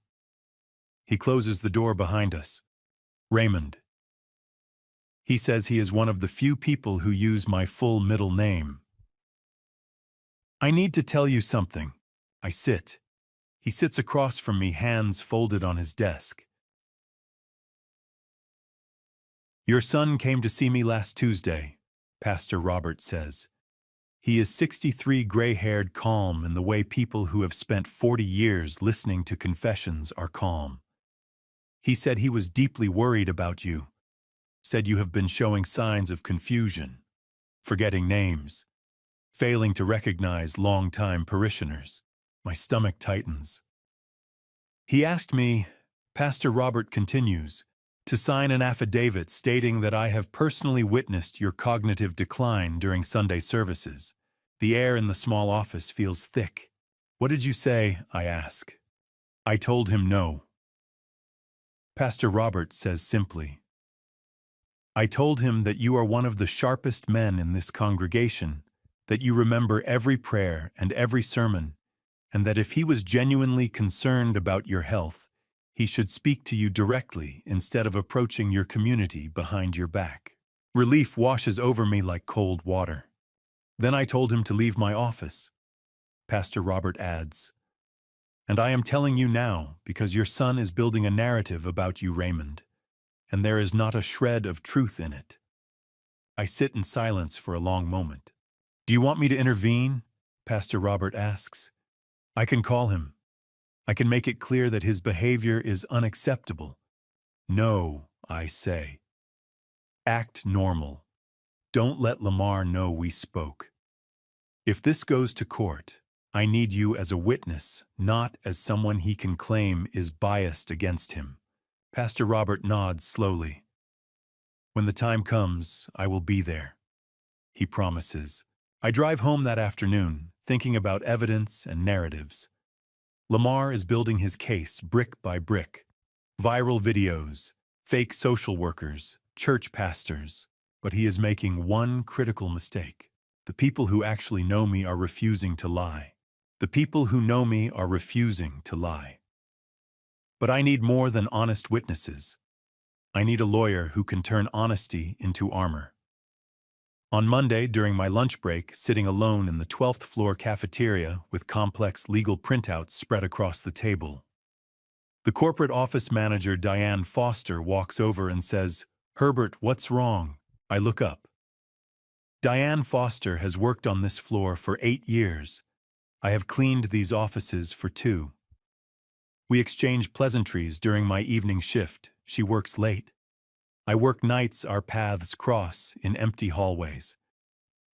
Speaker 1: He closes the door behind us. Raymond. He says he is one of the few people who use my full middle name. I need to tell you something. I sit. He sits across from me, hands folded on his desk. Your son came to see me last Tuesday, Pastor Robert says. He is 63, gray-haired, calm in the way people who have spent 40 years listening to confessions are calm. He said he was deeply worried about you, said you have been showing signs of confusion, forgetting names, failing to recognize long-time parishioners. My stomach tightens. He asked me, Pastor Robert continues, to sign an affidavit stating that I have personally witnessed your cognitive decline during Sunday services. The air in the small office feels thick. What did you say? I ask. I told him no. Pastor Robert says simply, I told him that you are one of the sharpest men in this congregation, that you remember every prayer and every sermon, and that if he was genuinely concerned about your health, he should speak to you directly instead of approaching your community behind your back. Relief washes over me like cold water. Then I told him to leave my office. Pastor Robert adds, and I am telling you now because your son is building a narrative about you, Raymond, and there is not a shred of truth in it. I sit in silence for a long moment. Do you want me to intervene? Pastor Robert asks. I can call him. I can make it clear that his behavior is unacceptable. No, I say. Act normal. Don't let Lamar know we spoke. If this goes to court, I need you as a witness, not as someone he can claim is biased against him. Pastor Robert nods slowly. When the time comes, I will be there, he promises. I drive home that afternoon, thinking about evidence and narratives. Lamar is building his case brick by brick. Viral videos, fake social workers, church pastors. But he is making one critical mistake. The people who actually know me are refusing to lie. The people who know me are refusing to lie. But I need more than honest witnesses. I need a lawyer who can turn honesty into armor. On Monday, during my lunch break, sitting alone in the 12th floor cafeteria with complex legal printouts spread across the table, the corporate office manager, Diane Foster, walks over and says, Herbert, what's wrong? I look up. Diane Foster has worked on this floor for 8 years. I have cleaned these offices for 2. We exchange pleasantries during my evening shift. She works late. I work nights, our paths cross in empty hallways.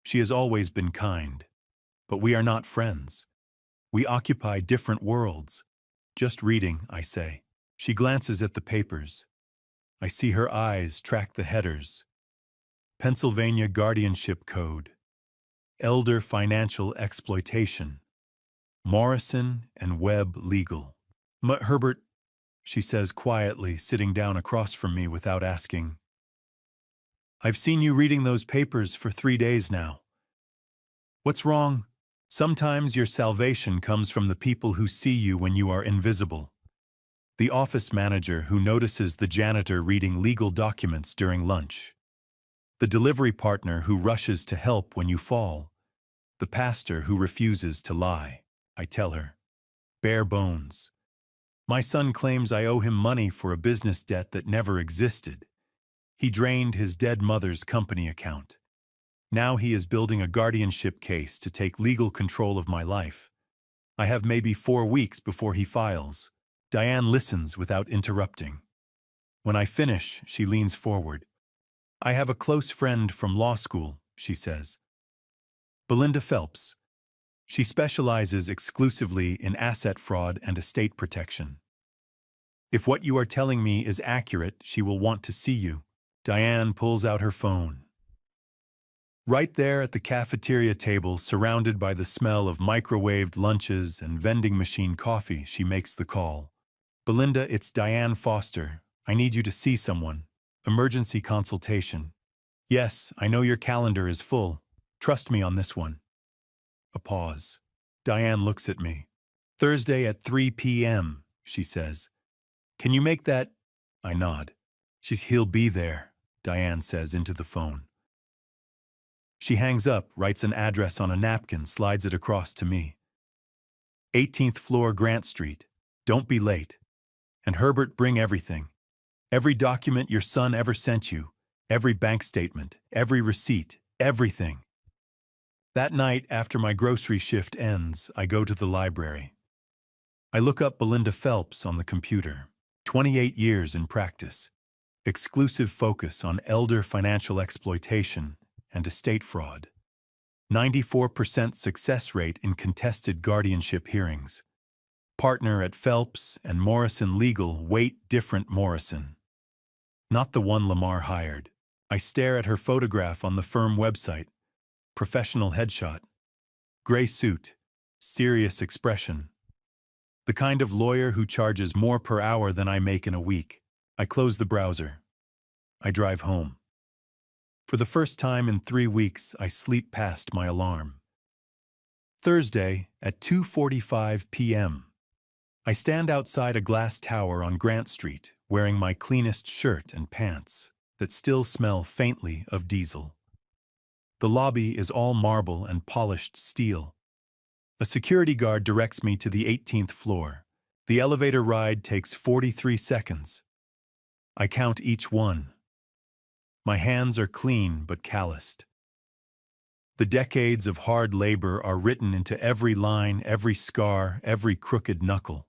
Speaker 1: She has always been kind, but we are not friends. We occupy different worlds. Just reading, I say. She glances at the papers. I see her eyes track the headers. Pennsylvania Guardianship Code, Elder Financial Exploitation, Morrison and Webb Legal. Herbert, she says quietly, sitting down across from me without asking. I've seen you reading those papers for 3 days now. What's wrong? Sometimes your salvation comes from the people who see you when you are invisible. The office manager who notices the janitor reading legal documents during lunch. The delivery partner who rushes to help when you fall. The pastor who refuses to lie. I tell her. Bare bones. My son claims I owe him money for a business debt that never existed. He drained his dead mother's company account. Now he is building a guardianship case to take legal control of my life. I have maybe 4 weeks before he files. Diane listens without interrupting. When I finish, she leans forward. I have a close friend from law school, she says. Belinda Phelps. She specializes exclusively in asset fraud and estate protection. If what you are telling me is accurate, she will want to see you. Diane pulls out her phone. Right there at the cafeteria table, surrounded by the smell of microwaved lunches and vending machine coffee, she makes the call. Belinda, it's Diane Foster. I need you to see someone. Emergency consultation. Yes, I know your calendar is full. Trust me on this one. A pause. Diane looks at me. Thursday at 3 p.m., she says. Can you make that? I nod. He'll be there, Diane says into the phone. She hangs up, writes an address on a napkin, slides it across to me. 18th floor Grant Street. Don't be late. And Herbert, bring everything. Every document your son ever sent you. Every bank statement, every receipt, everything. That night, after my grocery shift ends, I go to the library. I look up Belinda Phelps on the computer. 28 years in practice. Exclusive focus on elder financial exploitation and estate fraud. 94% success rate in contested guardianship hearings. Partner at Phelps and Morrison Legal, Wait Different Morrison. Not the one Lamar hired. I stare at her photograph on the firm website. Professional headshot. Gray suit. Serious expression. The kind of lawyer who charges more per hour than I make in a week. I close the browser. I drive home. For the first time in 3 weeks, I sleep past my alarm. Thursday at 2:45 p.m. I stand outside a glass tower on Grant Street, wearing my cleanest shirt and pants that still smell faintly of diesel. The lobby is all marble and polished steel. A security guard directs me to the 18th floor. The elevator ride takes 43 seconds. I count each one. My hands are clean but calloused. The decades of hard labor are written into every line, every scar, every crooked knuckle.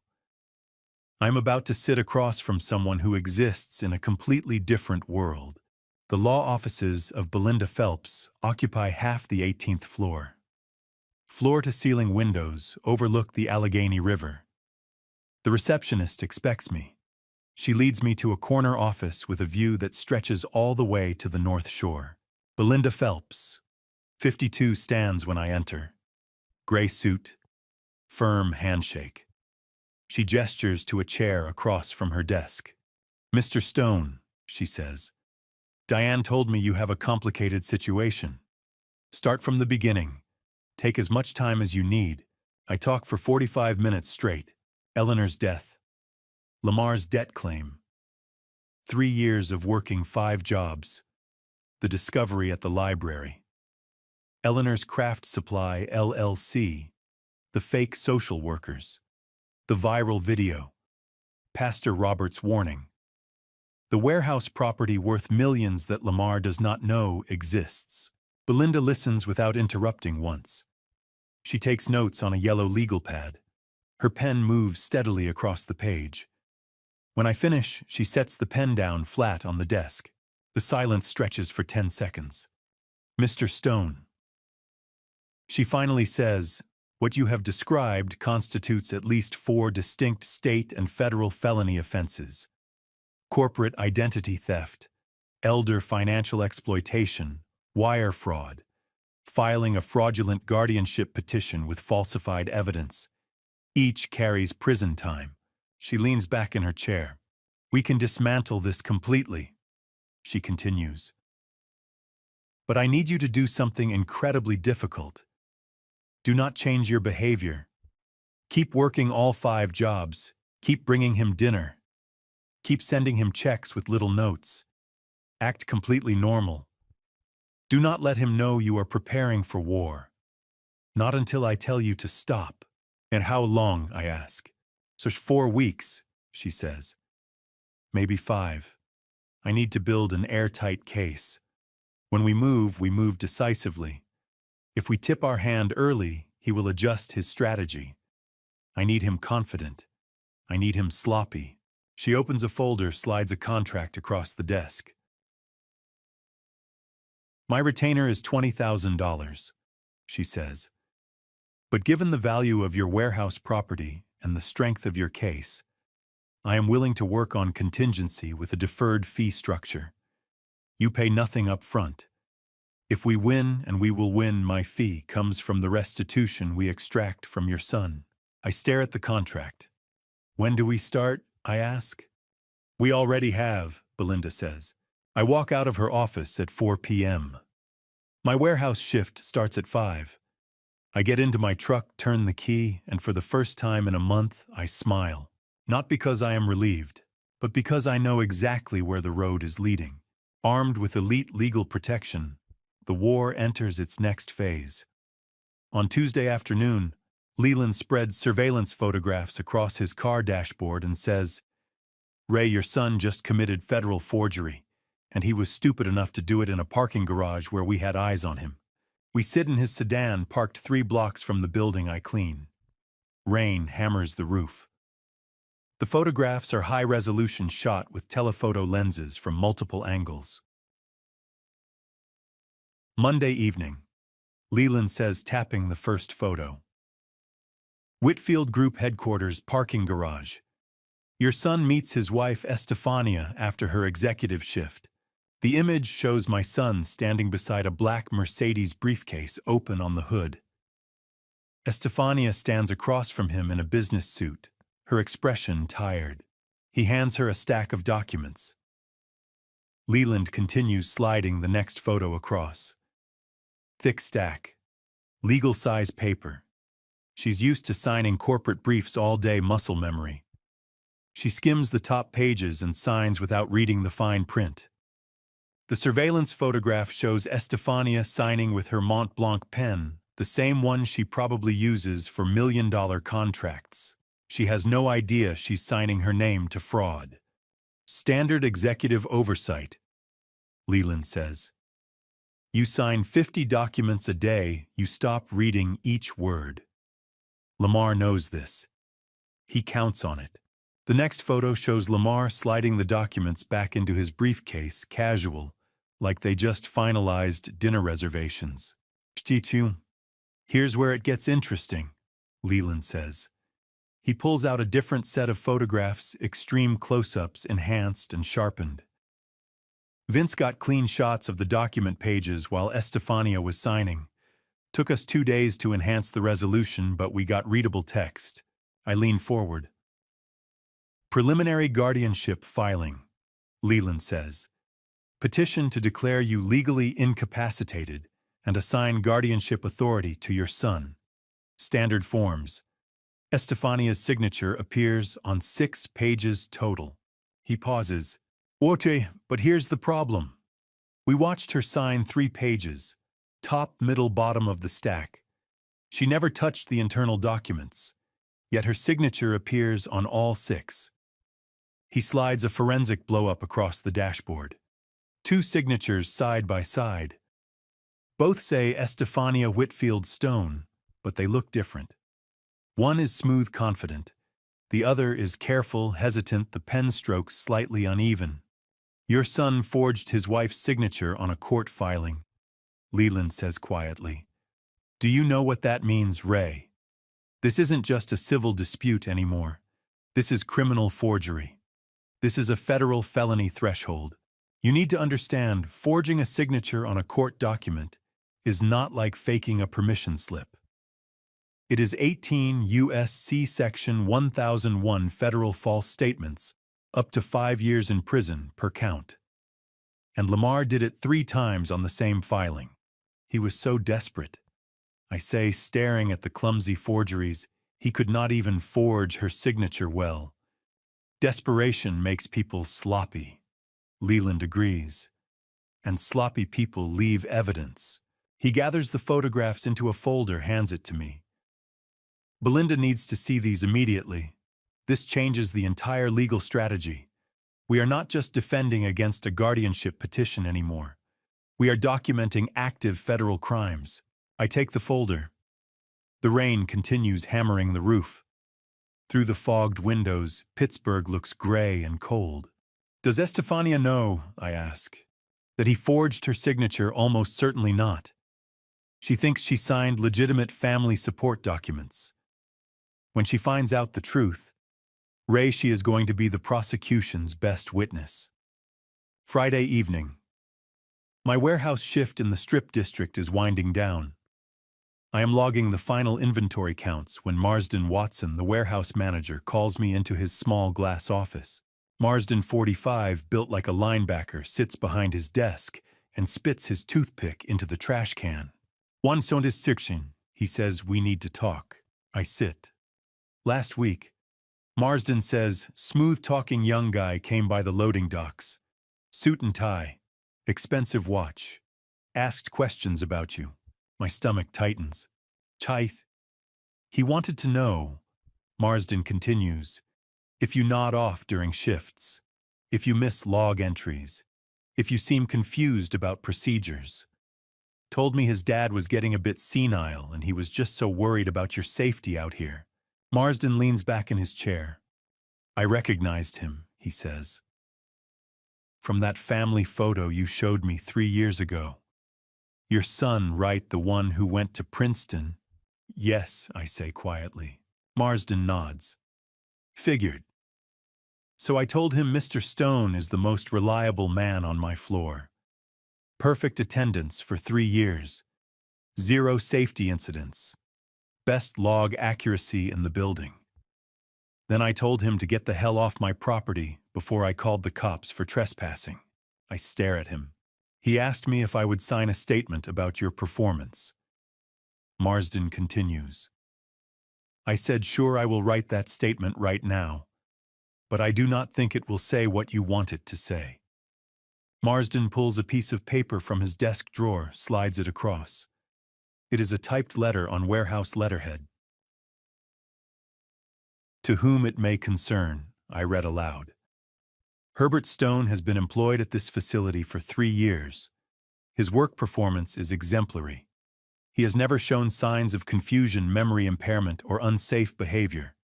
Speaker 1: I'm about to sit across from someone who exists in a completely different world. The law offices of Belinda Phelps occupy half the 18th floor. Floor-to-ceiling windows overlook the Allegheny River. The receptionist expects me. She leads me to a corner office with a view that stretches all the way to the North Shore. Belinda Phelps. 52 stands when I enter. Gray suit. Firm handshake. She gestures to a chair across from her desk. "Mr. Stone," she says, "Diane told me you have a complicated situation. Start from the beginning. Take as much time as you need. I talk for 45 minutes straight. Eleanor's death. Lamar's debt claim. 3 years of working 5 jobs. The discovery at the library. Eleanor's Craft Supply, LLC. The fake social workers. The viral video. Pastor Robert's warning. The warehouse property worth millions that Lamar does not know exists." Belinda listens without interrupting once. She takes notes on a yellow legal pad. Her pen moves steadily across the page. When I finish, she sets the pen down flat on the desk. The silence stretches for 10 seconds. "Mr. Stone." She finally says, "What you have described constitutes at least 4 distinct state and federal felony offenses. Corporate identity theft, elder financial exploitation, wire fraud, filing a fraudulent guardianship petition with falsified evidence. Each carries prison time." She leans back in her chair. "We can dismantle this completely," she continues. "But I need you to do something incredibly difficult. Do not change your behavior. Keep working all 5 jobs. Keep bringing him dinner. Keep sending him checks with little notes. Act completely normal. Do not let him know you are preparing for war. Not until I tell you to stop." "And how long?" I ask. "So 4 weeks," she says. "Maybe 5. I need to build an airtight case. When we move decisively. If we tip our hand early, he will adjust his strategy. I need him confident. I need him sloppy." She opens a folder, slides a contract across the desk. "My retainer is $20,000, she says. "But given the value of your warehouse property and the strength of your case, I am willing to work on contingency with a deferred fee structure. You pay nothing up front. If we win, and we will win, my fee comes from the restitution we extract from your son." I stare at the contract. "When do we start?" I ask. "We already have," Belinda says. I walk out of her office at 4 p.m. My warehouse shift starts at 5. I get into my truck, turn the key, and for the first time in a month, I smile. Not because I am relieved, but because I know exactly where the road is leading. Armed with elite legal protection, the war enters its next phase. On Tuesday afternoon, Leland spreads surveillance photographs across his car dashboard and says, "Ray, your son just committed federal forgery. and he was stupid enough to do it in a parking garage where we had eyes on him. We sit in his sedan parked 3 blocks from the building I clean. Rain hammers the roof. The photographs are high-resolution shot with telephoto lenses from multiple angles. Monday evening. Leland says, tapping the first photo. Whitfield Group Headquarters parking garage. Your son meets his wife Estefania after her executive shift. The image shows my son standing beside a black Mercedes briefcase open on the hood. Estefania stands across from him in a business suit, her expression tired. He hands her a stack of documents. Leland continues sliding the next photo across. Thick stack. Legal-size paper. She's used to signing corporate briefs all day, muscle memory. She skims the top pages and signs without reading the fine print. The surveillance photograph shows Estefania signing with her Mont Blanc pen, the same one she probably uses for million-dollar contracts. She has no idea she's signing her name to fraud. Standard executive oversight, Leland says. You sign 50 documents a day, you stop reading each word. Lamar knows this. He counts on it. The next photo shows Lamar sliding the documents back into his briefcase, casual, like they just finalized dinner reservations. Here's where it gets interesting, Leland says. He pulls out a different set of photographs, extreme close-ups, enhanced and sharpened. Vince got clean shots of the document pages while Estefania was signing. Took us 2 days to enhance the resolution, but we got readable text. I lean forward. Preliminary guardianship filing, Leland says. Petition to declare you legally incapacitated and assign guardianship authority to your son. Standard forms. Estefania's signature appears on 6 pages total. He pauses. Orte, but here's the problem. We watched her sign 3 pages, top, middle, bottom of the stack. She never touched the internal documents, yet her signature appears on all 6. He slides a forensic blow-up across the dashboard. 2 signatures side by side. Both say Estefania Whitfield Stone, but they look different. One is smooth, confident. The other is careful, hesitant, the pen strokes slightly uneven. Your son forged his wife's signature on a court filing, Leland says quietly. Do you know what that means, Ray? This isn't just a civil dispute anymore. This is criminal forgery. This is a federal felony threshold. You need to understand, forging a signature on a court document is not like faking a permission slip. It is 18 U.S.C. Section 1001 federal false statements, up to 5 years in prison per count. And Lamar did it 3 times on the same filing. He was so desperate. I say, staring at the clumsy forgeries, he could not even forge her signature well. Desperation makes people sloppy. Leland agrees. And sloppy people leave evidence. He gathers the photographs into a folder, hands it to me. Belinda needs to see these immediately. This changes the entire legal strategy. We are not just defending against a guardianship petition anymore. We are documenting active federal crimes. I take the folder. The rain continues hammering the roof. Through the fogged windows, Pittsburgh looks gray and cold. Does Estefania know, I ask, that he forged her signature? Almost certainly not. She thinks she signed legitimate family support documents. When she finds out the truth, Ray, she is going to be the prosecution's best witness. Friday evening. My warehouse shift in the Strip District is winding down. I am logging the final inventory counts when Marsden Watson, the warehouse manager, calls me into his small glass office. Marsden, 45, built like a linebacker, sits behind his desk and spits his toothpick into the trash can. One son is section, he says, we need to talk. I sit. Last week, Marsden says, smooth-talking young guy came by the loading docks. Suit and tie. Expensive watch. Asked questions about you. My stomach tightens. Chith. He wanted to know, Marsden continues, if you nod off during shifts, if you miss log entries, If you seem confused about procedures. Told me his dad was getting a bit senile and he was just so worried about your safety out here. Marsden leans back in his chair. I recognized him, he says. From that family photo you showed me 3 years ago. Your son, right, the one who went to Princeton? Yes, I say quietly. Marsden nods. Figured. So I told him Mr. Stone is the most reliable man on my floor. Perfect attendance for 3 years. 0 safety incidents. Best log accuracy in the building. Then I told him to get the hell off my property before I called the cops for trespassing. I stare at him. He asked me if I would sign a statement about your performance. Marsden continues. I said, sure, I will write that statement right now, but I do not think it will say what you want it to say. Marsden pulls a piece of paper from his desk drawer, slides it across. It is a typed letter on warehouse letterhead. To whom it may concern, I read aloud. Herbert Stone has been employed at this facility for 3 years. His work performance is exemplary. He has never shown signs of confusion, memory impairment, or unsafe behavior.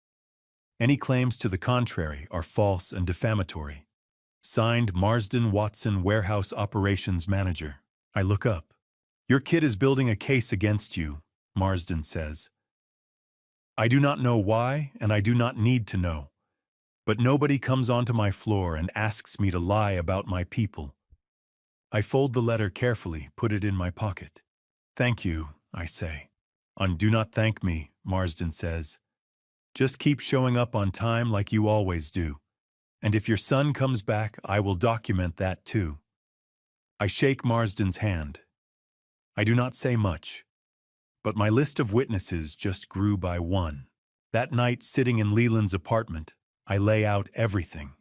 Speaker 1: Any claims to the contrary are false and defamatory. Signed, Marsden Watson, Warehouse Operations Manager. I look up. Your kid is building a case against you, Marsden says. I do not know why, and I do not need to know. But nobody comes onto my floor and asks me to lie about my people. I fold the letter carefully, put it in my pocket. Thank you, I say. Do not thank me, Marsden says. Just keep showing up on time like you always do. And if your son comes back, I will document that too. I shake Marsden's hand. I do not say much, but my list of witnesses just grew by 1. That night, sitting in Leland's apartment, I lay out everything.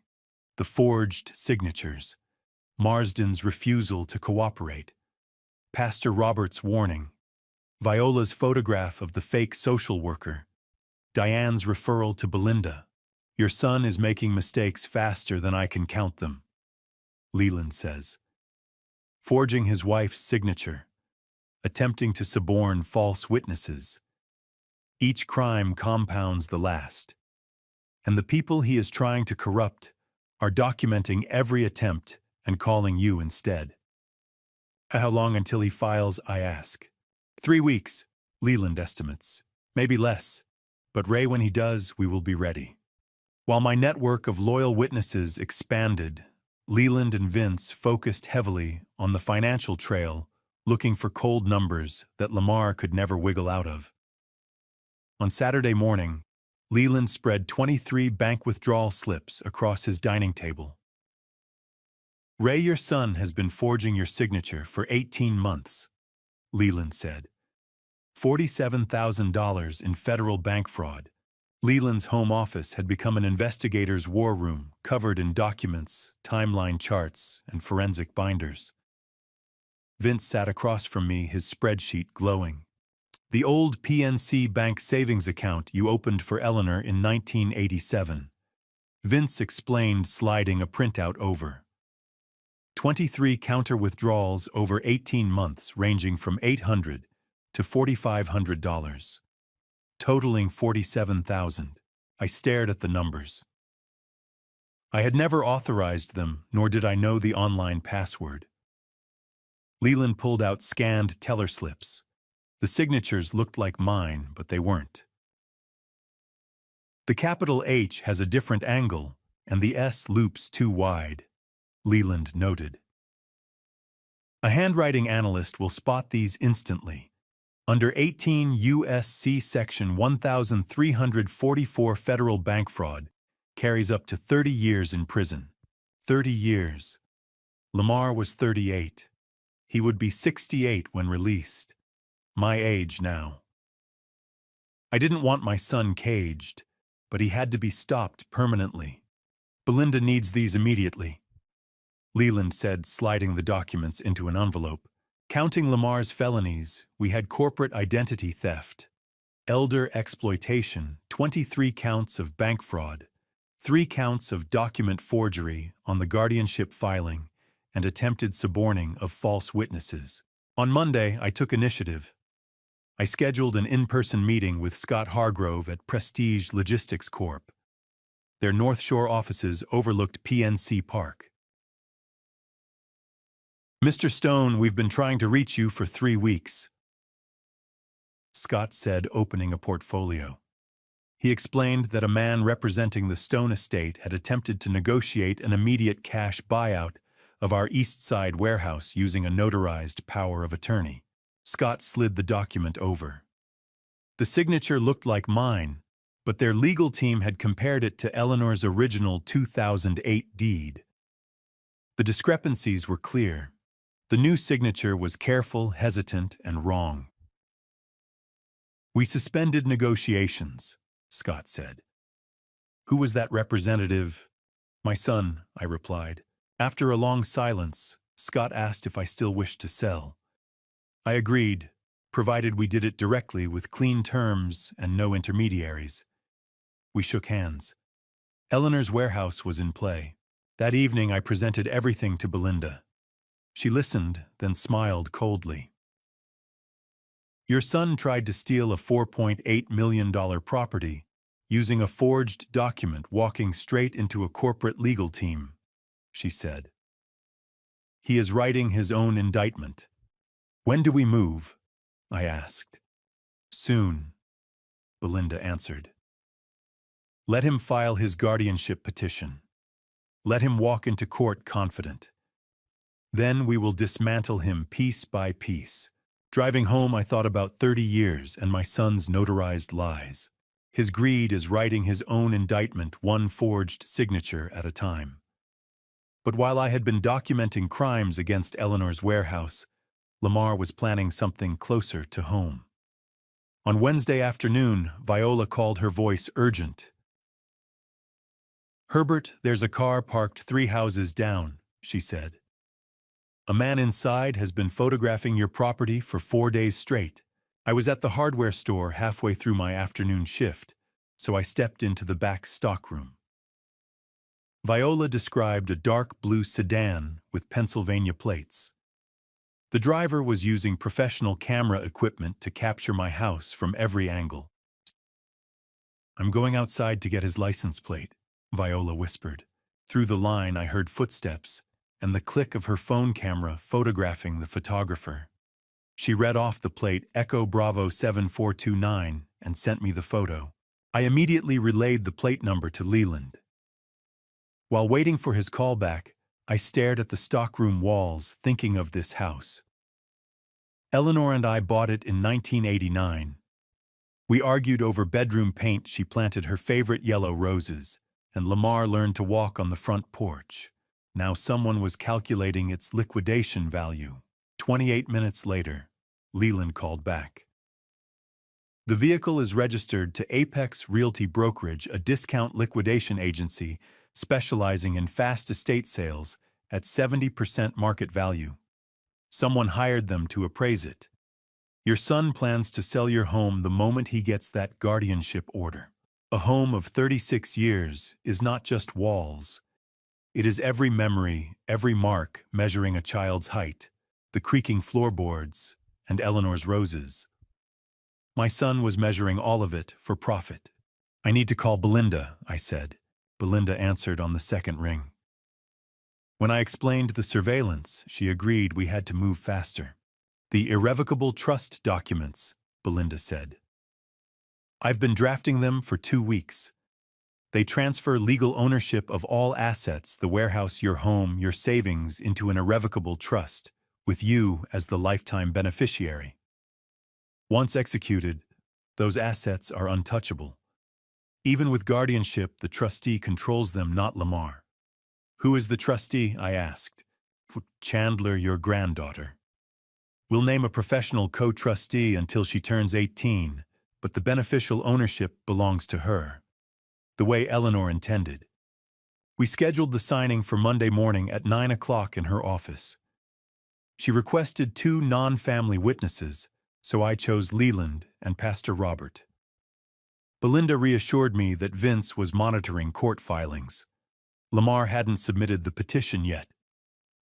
Speaker 1: The forged signatures, Marsden's refusal to cooperate, Pastor Robert's warning, Viola's photograph of the fake social worker, Diane's referral to Belinda. Your son is making mistakes faster than I can count them, Leland says. Forging his wife's signature, attempting to suborn false witnesses. Each crime compounds the last. And the people he is trying to corrupt are documenting every attempt and calling you instead. How long until he files, I ask. 3 weeks, Leland estimates. Maybe less. But Ray, when he does, we will be ready. While my network of loyal witnesses expanded, Leland and Vince focused heavily on the financial trail, looking for cold numbers that Lamar could never wiggle out of. On Saturday morning, Leland spread 23 bank withdrawal slips across his dining table. Ray, your son has been forging your signature for 18 months, Leland said. $47,000 in federal bank fraud. Leland's home office had become an investigator's war room, covered in documents, timeline charts, and forensic binders. Vince sat across from me, his spreadsheet glowing. The old PNC bank savings account you opened for Eleanor in 1987. Vince explained, sliding a printout over. 23 counter withdrawals over 18 months, ranging from $800 to $4,500, totaling $47,000. I stared at the numbers. I had never authorized them, nor did I know the online password. Leland pulled out scanned teller slips. The signatures looked like mine, but they weren't. The capital H has a different angle, and the S loops too wide, Leland noted. A handwriting analyst will spot these instantly. Under 18 U.S.C. Section 1344, federal bank fraud carries up to 30 years in prison. 30 years. Lamar was 38. He would be 68 when released. My age now. I didn't want my son caged, but he had to be stopped permanently. Belinda needs these immediately, Leland said, sliding the documents into an envelope. Counting Lamar's felonies, we had corporate identity theft, elder exploitation, 23 counts of bank fraud, 3 counts of document forgery on the guardianship filing, and attempted suborning of false witnesses. On Monday, I took initiative. I scheduled an in-person meeting with Scott Hargrove at Prestige Logistics Corp. Their North Shore offices overlooked PNC Park. "Mr. Stone, we've been trying to reach you for 3 weeks," Scott said, opening a portfolio. He explained that a man representing the Stone estate had attempted to negotiate an immediate cash buyout of our East Side warehouse using a notarized power of attorney. Scott slid the document over. The signature looked like mine, but their legal team had compared it to Eleanor's original 2008 deed. The discrepancies were clear. The new signature was careful, hesitant, and wrong. "We suspended negotiations," Scott said. "Who was that representative?" "My son," I replied. After a long silence, Scott asked if I still wished to sell. I agreed, provided we did it directly with clean terms and no intermediaries. We shook hands. Eleanor's warehouse was in play. That evening I presented everything to Belinda. She listened, then smiled coldly. "Your son tried to steal a $4.8 million property using a forged document walking straight into a corporate legal team," she said. "He is writing his own indictment." "When do we move?" I asked. "Soon," Belinda answered. "Let him file his guardianship petition. Let him walk into court confident. Then we will dismantle him piece by piece." Driving home, I thought about 30 years and my son's notarized lies. His greed is writing his own indictment, one forged signature at a time. But while I had been documenting crimes against Eleanor's warehouse, Lamar was planning something closer to home. On Wednesday afternoon, Viola called, her voice urgent. "Herbert, there's a car parked 3 houses down," she said. "A man inside has been photographing your property for 4 days straight." I was at the hardware store halfway through my afternoon shift, so I stepped into the back stockroom. Viola described a dark blue sedan with Pennsylvania plates. The driver was using professional camera equipment to capture my house from every angle. "I'm going outside to get his license plate," Viola whispered. Through the line I heard footsteps and the click of her phone camera photographing the photographer. She read off the plate Echo Bravo 7429 and sent me the photo. I immediately relayed the plate number to Leland. While waiting for his call back, I stared at the stockroom walls, thinking of this house. Eleanor and I bought it in 1989. We argued over bedroom paint. She planted her favorite yellow roses, and Lamar learned to walk on the front porch. Now someone was calculating its liquidation value. 28 minutes later, Leland called back. "The vehicle is registered to Apex Realty Brokerage, a discount liquidation agency specializing in fast estate sales at 70% market value. Someone hired them to appraise it. Your son plans to sell your home the moment he gets that guardianship order. A home of 36 years is not just walls. It is every memory, every mark measuring a child's height, the creaking floorboards, and Eleanor's roses. My son was measuring all of it for profit. "I need to call Belinda," I said. Belinda answered on the second ring. When I explained the surveillance, she agreed we had to move faster. "The irrevocable trust documents," Belinda said. "I've been drafting them for 2 weeks. They transfer legal ownership of all assets, the warehouse, your home, your savings, into an irrevocable trust, with you as the lifetime beneficiary. Once executed, those assets are untouchable. Even with guardianship, the trustee controls them, not Lamar." "Who is the trustee?" I asked. "Chandler, your granddaughter. We'll name a professional co-trustee until she turns 18, but the beneficial ownership belongs to her, the way Eleanor intended." We scheduled the signing for Monday morning at 9 o'clock in her office. She requested 2 non-family witnesses, so I chose Leland and Pastor Robert. Belinda reassured me that Vince was monitoring court filings. Lamar hadn't submitted the petition yet.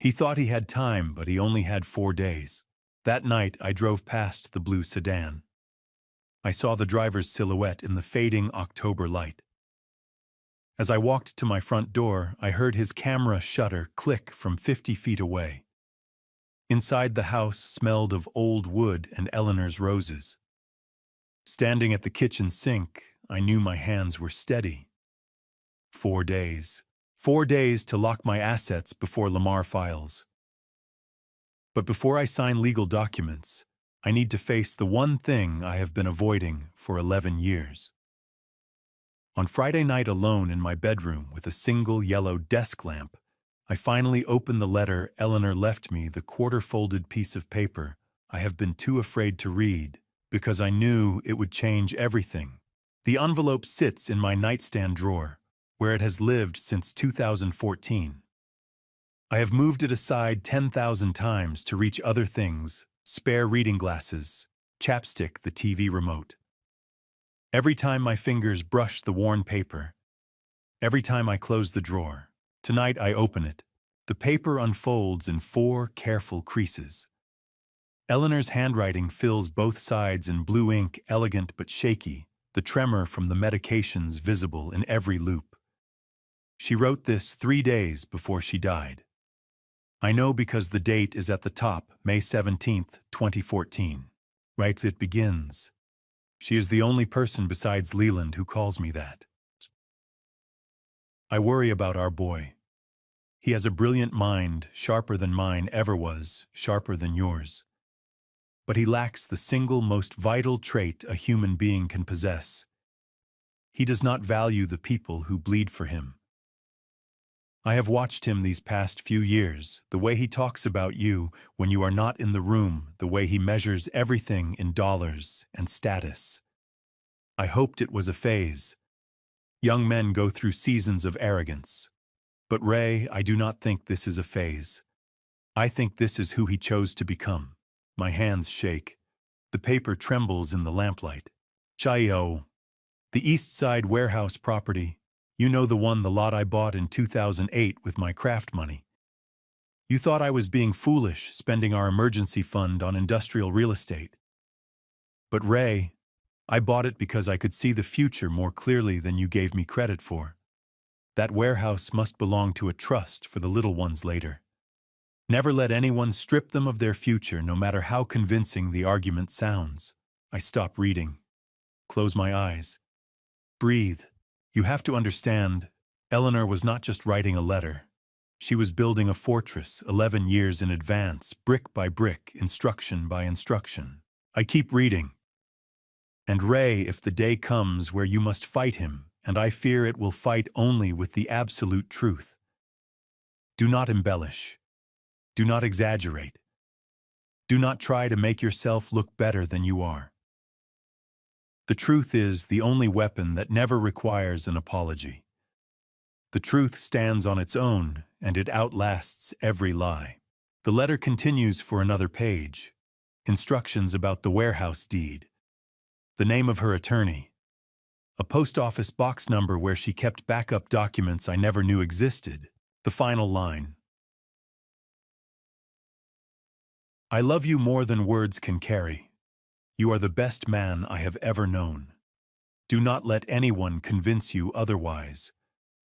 Speaker 1: He thought he had time, but he only had 4 days. That night, I drove past the blue sedan. I saw the driver's silhouette in the fading October light. As I walked to my front door, I heard his camera shutter click from 50 feet away. Inside the house smelled of old wood and Eleanor's roses. Standing at the kitchen sink, I knew my hands were steady. 4 days. 4 days to lock my assets before Lamar files. But before I sign legal documents, I need to face the one thing I have been avoiding for 11 years. On Friday night, alone in my bedroom with a single yellow desk lamp, I finally opened the letter Eleanor left me, the quarter-folded piece of paper I have been too afraid to read because I knew it would change everything. The envelope sits in my nightstand drawer, where it has lived since 2014. I have moved it aside 10,000 times to reach other things: spare reading glasses, chapstick, the TV remote. Every time my fingers brush the worn paper, every time I close the drawer, tonight I open it. The paper unfolds in 4 careful creases. Eleanor's handwriting fills both sides in blue ink, elegant but shaky, the tremor from the medications visible in every loop. She wrote this 3 days before she died. I know because the date is at the top, May 17th, 2014. Writes it begins. She is the only person besides Leland who calls me that. I worry about our boy. He has a brilliant mind, sharper than mine ever was, sharper than yours. But he lacks the single most vital trait a human being can possess. He does not value the people who bleed for him. I have watched him these past few years, the way he talks about you when you are not in the room, the way he measures everything in dollars and status. I hoped it was a phase. Young men go through seasons of arrogance. But Ray, I do not think this is a phase. I think this is who he chose to become. My hands shake. The paper trembles in the lamplight. Chayo. The East Side warehouse property. You know, the one, the lot I bought in 2008 with my craft money. You thought I was being foolish, spending our emergency fund on industrial real estate. But Ray, I bought it because I could see the future more clearly than you gave me credit for. That warehouse must belong to a trust for the little ones later. Never let anyone strip them of their future, no matter how convincing the argument sounds. I stop reading. Close my eyes. Breathe. You have to understand, Eleanor was not just writing a letter. She was building a fortress 11 years in advance, brick by brick, instruction by instruction. I keep reading. And Ray, if the day comes where you must fight him, and I fear it will fight only with the absolute truth. Do not embellish. Do not exaggerate. Do not try to make yourself look better than you are. The truth is the only weapon that never requires an apology. The truth stands on its own, and it outlasts every lie. The letter continues for another page. Instructions about the warehouse deed. The name of her attorney. A post office box number where she kept backup documents I never knew existed. The final line. I love you more than words can carry. You are the best man I have ever known. Do not let anyone convince you otherwise.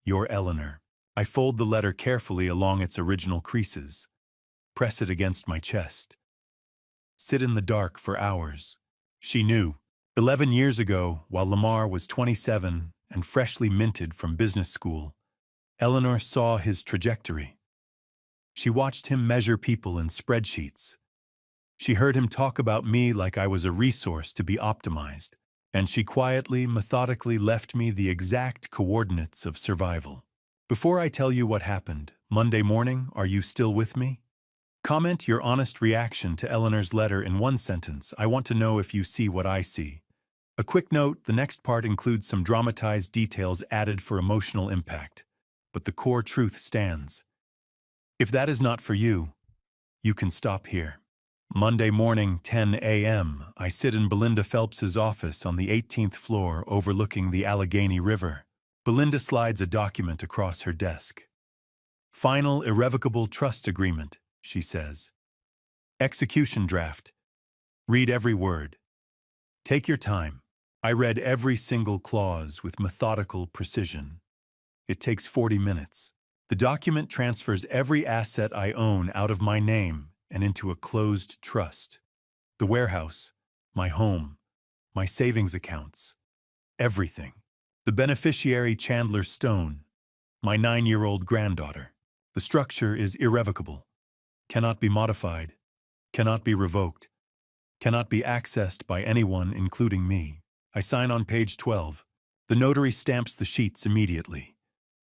Speaker 1: Your Eleanor. I fold the letter carefully along its original creases. Press it against my chest. Sit in the dark for hours. She knew. 11 years ago, while Lamar was 27 and freshly minted from business school, Eleanor saw his trajectory. She watched him measure people in spreadsheets. She heard him talk about me like I was a resource to be optimized, and she quietly, methodically left me the exact coordinates of survival. Before I tell you what happened, Monday morning, are you still with me? Comment your honest reaction to Eleanor's letter in one sentence. I want to know if you see what I see. A quick note, the next part includes some dramatized details added for emotional impact, but the core truth stands. If that is not for you, you can stop here. Monday morning, 10 a.m., I sit in Belinda Phelps's office on the 18th floor overlooking the Allegheny River. Belinda slides a document across her desk. Final irrevocable trust agreement, she says. Execution draft. Read every word. Take your time. I read every single clause with methodical precision. It takes 40 minutes. The document transfers every asset I own out of my name and into a closed trust. The warehouse, my home, my savings accounts, everything. The beneficiary Chandler Stone, my 9-year-old granddaughter. The structure is irrevocable, cannot be modified, cannot be revoked, cannot be accessed by anyone including me. I sign on page 12. The notary stamps the sheets immediately.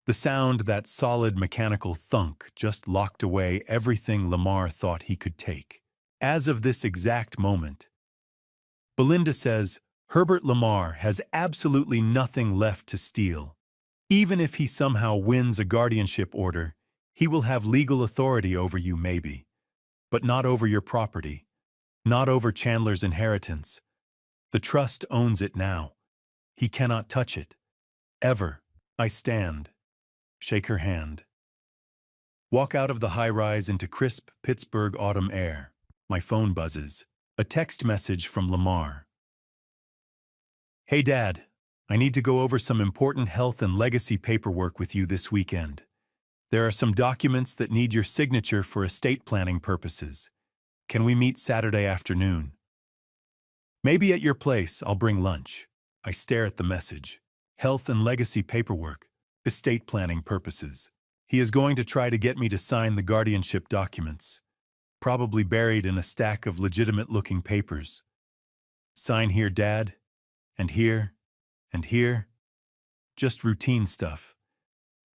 Speaker 1: The sound, that solid mechanical thunk, just locked away everything Lamar thought he could take. As of this exact moment, Belinda says Herbert Lamar has absolutely nothing left to steal. Even if he somehow wins a guardianship order, he will have legal authority over you maybe, but not over your property, not over Chandler's inheritance. The trust owns it now. He cannot touch it. Ever. I stand. Shake her hand. Walk out of the high-rise into crisp Pittsburgh autumn air. My phone buzzes. A text message from Lamar. Hey Dad, I need to go over some important health and legacy paperwork with you this weekend. There are some documents that need your signature for estate planning purposes. Can we meet Saturday afternoon? Maybe at your place, I'll bring lunch. I stare at the message. Health and legacy paperwork. Estate planning purposes. He is going to try to get me to sign the guardianship documents, probably buried in a stack of legitimate-looking papers. Sign here, Dad, and here, and here. Just routine stuff.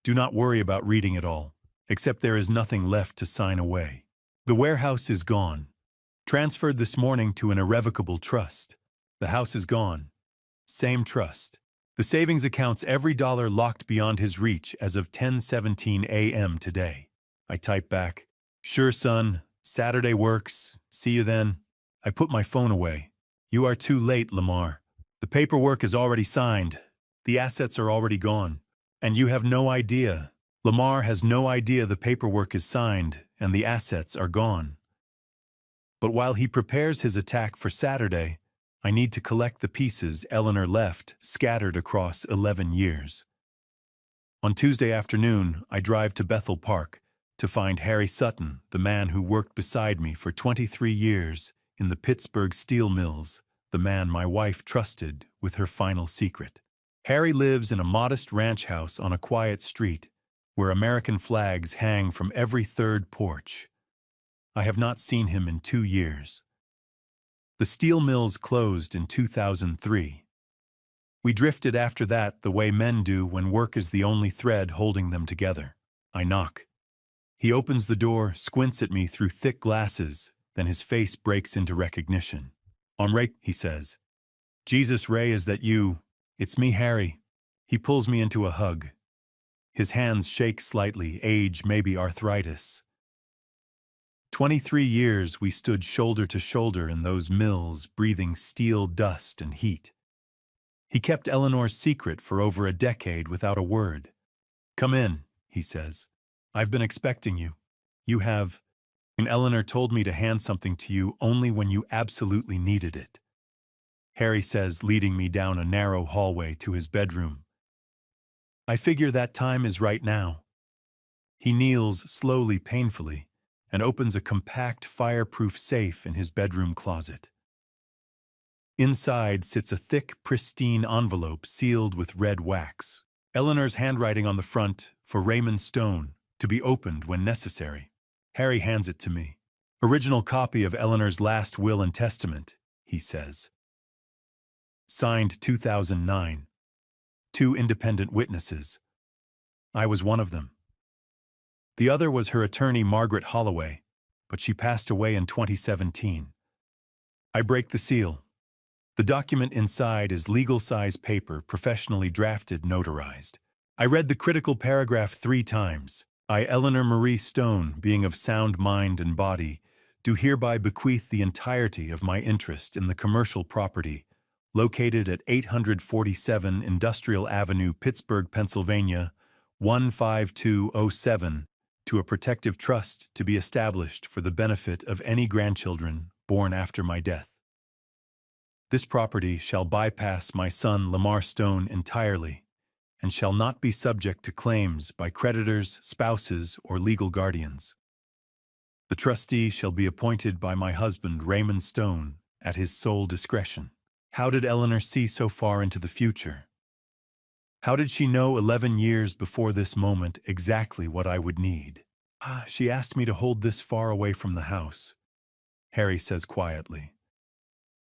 Speaker 1: Do not worry about reading it all, except there is nothing left to sign away. The warehouse is gone. Transferred this morning to an irrevocable trust. The house is gone. Same trust. The savings account's every dollar locked beyond his reach as of 10:17 a.m. today. I type back, sure son, Saturday works, see you then. I put my phone away. You are too late, Lamar. The paperwork is already signed. The assets are already gone. And you have no idea. Lamar has no idea the paperwork is signed and the assets are gone. But while he prepares his attack for Saturday, I need to collect the pieces Eleanor left scattered across 11 years. On Tuesday afternoon, I drive to Bethel Park to find Harry Sutton, the man who worked beside me for 23 years in the Pittsburgh steel mills, the man my wife trusted with her final secret. Harry lives in a modest ranch house on a quiet street where American flags hang from every third porch. I have not seen him in 2 years. The steel mills closed in 2003. We drifted after that the way men do when work is the only thread holding them together. I knock. He opens the door, squints at me through thick glasses, then his face breaks into recognition. Ray, he says. Jesus, Ray, is that you? It's me, Harry. He pulls me into a hug. His hands shake slightly, age, maybe arthritis. 23 years we stood shoulder to shoulder in those mills, breathing steel dust and heat. He kept Eleanor's secret for over a decade without a word. Come in, he says. I've been expecting you. You have. And Eleanor told me to hand something to you only when you absolutely needed it. Harry says, leading me down a narrow hallway to his bedroom. I figure that time is right now. He kneels slowly, painfully, and opens a compact, fireproof safe in his bedroom closet. Inside sits a thick, pristine envelope sealed with red wax. Eleanor's handwriting on the front for Raymond Stone, to be opened when necessary. Harry hands it to me. Original copy of Eleanor's last will and testament, he says. Signed 2009. 2 independent witnesses. I was one of them. The other was her attorney, Margaret Holloway, but she passed away in 2017. I break the seal. The document inside is legal-size paper, professionally drafted, notarized. I read the critical paragraph 3 times. I, Eleanor Marie Stone, being of sound mind and body, do hereby bequeath the entirety of my interest in the commercial property located at 847 Industrial Avenue, Pittsburgh, Pennsylvania, 15207, to a protective trust to be established for the benefit of any grandchildren born after my death. This property shall bypass my son Lamar Stone entirely and shall not be subject to claims by creditors, spouses, or legal guardians. The trustee shall be appointed by my husband Raymond Stone at his sole discretion. How did Eleanor see so far into the future? How did she know 11 years before this moment exactly what I would need? She asked me to hold this far away from the house, Harry says quietly.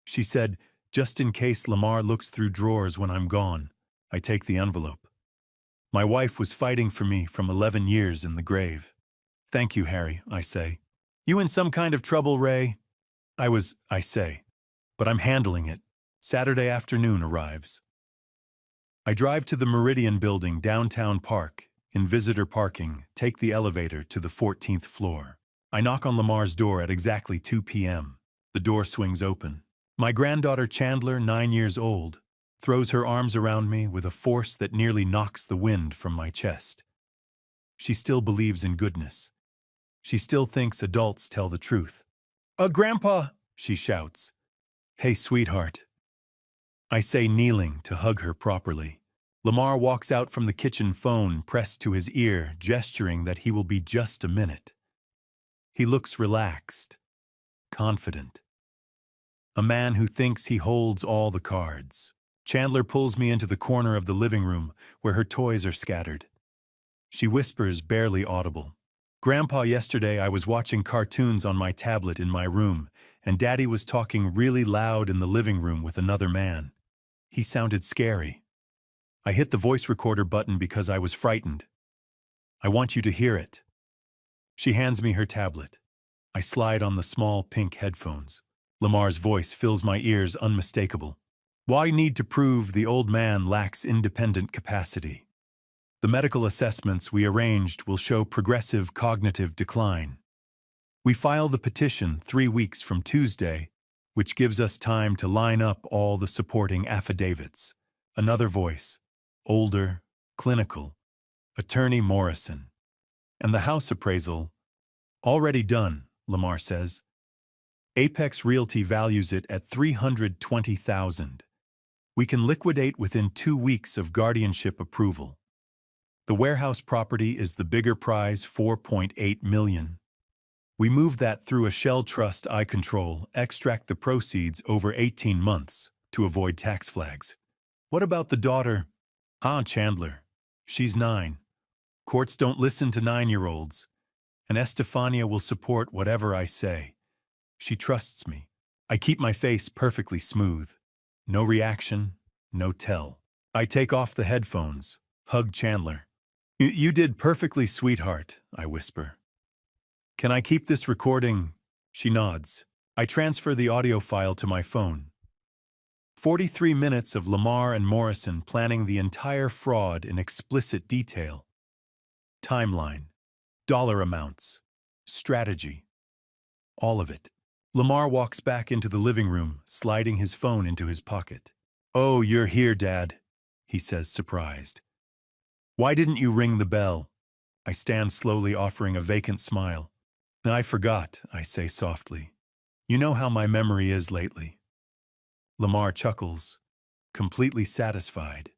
Speaker 1: She said, just in case Lamar looks through drawers when I'm gone, I take the envelope. My wife was fighting for me from 11 years in the grave. Thank you, Harry, I say. You in some kind of trouble, Ray? I say. But I'm handling it. Saturday afternoon arrives. I drive to the Meridian Building downtown Park, in visitor parking, take the elevator to the 14th floor. I knock on Lamar's door at exactly 2 p.m. The door swings open. My granddaughter Chandler, 9 years old, throws her arms around me with a force that nearly knocks the wind from my chest. She still believes in goodness. She still thinks adults tell the truth. Grandpa, she shouts. Hey, sweetheart. I say, kneeling to hug her properly. Lamar walks out from the kitchen phone pressed to his ear, gesturing that he will be just a minute. He looks relaxed, confident. A man who thinks he holds all the cards. Chandler pulls me into the corner of the living room where her toys are scattered. She whispers, barely audible. Grandpa, yesterday I was watching cartoons on my tablet in my room, and Daddy was talking really loud in the living room with another man. He sounded scary. I hit the voice recorder button because I was frightened. I want you to hear it. She hands me her tablet. I slide on the small pink headphones. Lamar's voice fills my ears unmistakable. Why need to prove the old man lacks independent capacity? The medical assessments we arranged will show progressive cognitive decline. We file the petition 3 weeks from Tuesday, which gives us time to line up all the supporting affidavits. Another voice, older, clinical, Attorney Morrison. And the house appraisal, already done, Lamar says. Apex Realty values it at $320,000. We can liquidate within 2 weeks of guardianship approval. The warehouse property is the bigger prize, $4.8 million. We move that through a shell trust I control, extract the proceeds over 18 months to avoid tax flags. What about the daughter? Chandler. She's 9. Courts don't listen to 9-year-olds. And Estefania will support whatever I say. She trusts me. I keep my face perfectly smooth. No reaction, no tell. I take off the headphones, hug Chandler. You did perfectly, sweetheart, I whisper. Can I keep this recording? She nods. I transfer the audio file to my phone. 43 minutes of Lamar and Morrison planning the entire fraud in explicit detail. Timeline, dollar amounts, strategy, all of it. Lamar walks back into the living room, sliding his phone into his pocket. Oh, you're here, Dad, he says, surprised. Why didn't you ring the bell? I stand slowly, offering a vacant smile. I forgot, I say softly. You know how my memory is lately. Lamar chuckles, completely satisfied.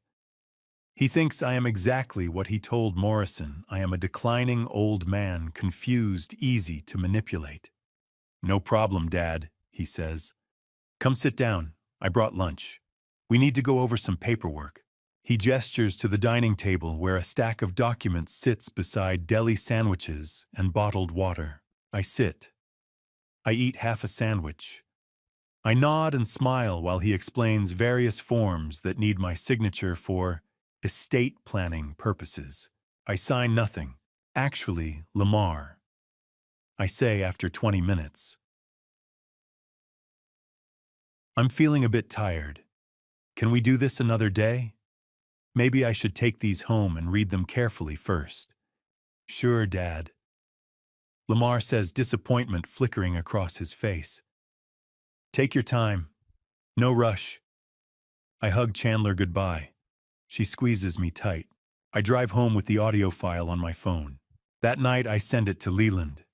Speaker 1: He thinks I am exactly what he told Morrison. I am a declining old man, confused, easy to manipulate. No problem, Dad, he says. Come sit down. I brought lunch. We need to go over some paperwork. He gestures to the dining table where a stack of documents sits beside deli sandwiches and bottled water. I sit. I eat half a sandwich. I nod and smile while he explains various forms that need my signature for estate planning purposes. I sign nothing. Actually, Lamar. I say after 20 minutes. I'm feeling a bit tired. Can we do this another day? Maybe I should take these home and read them carefully first. Sure, Dad. Lamar says, disappointment flickering across his face. Take your time. No rush. I hug Chandler goodbye. She squeezes me tight. I drive home with the audio file on my phone. That night I send it to Leland,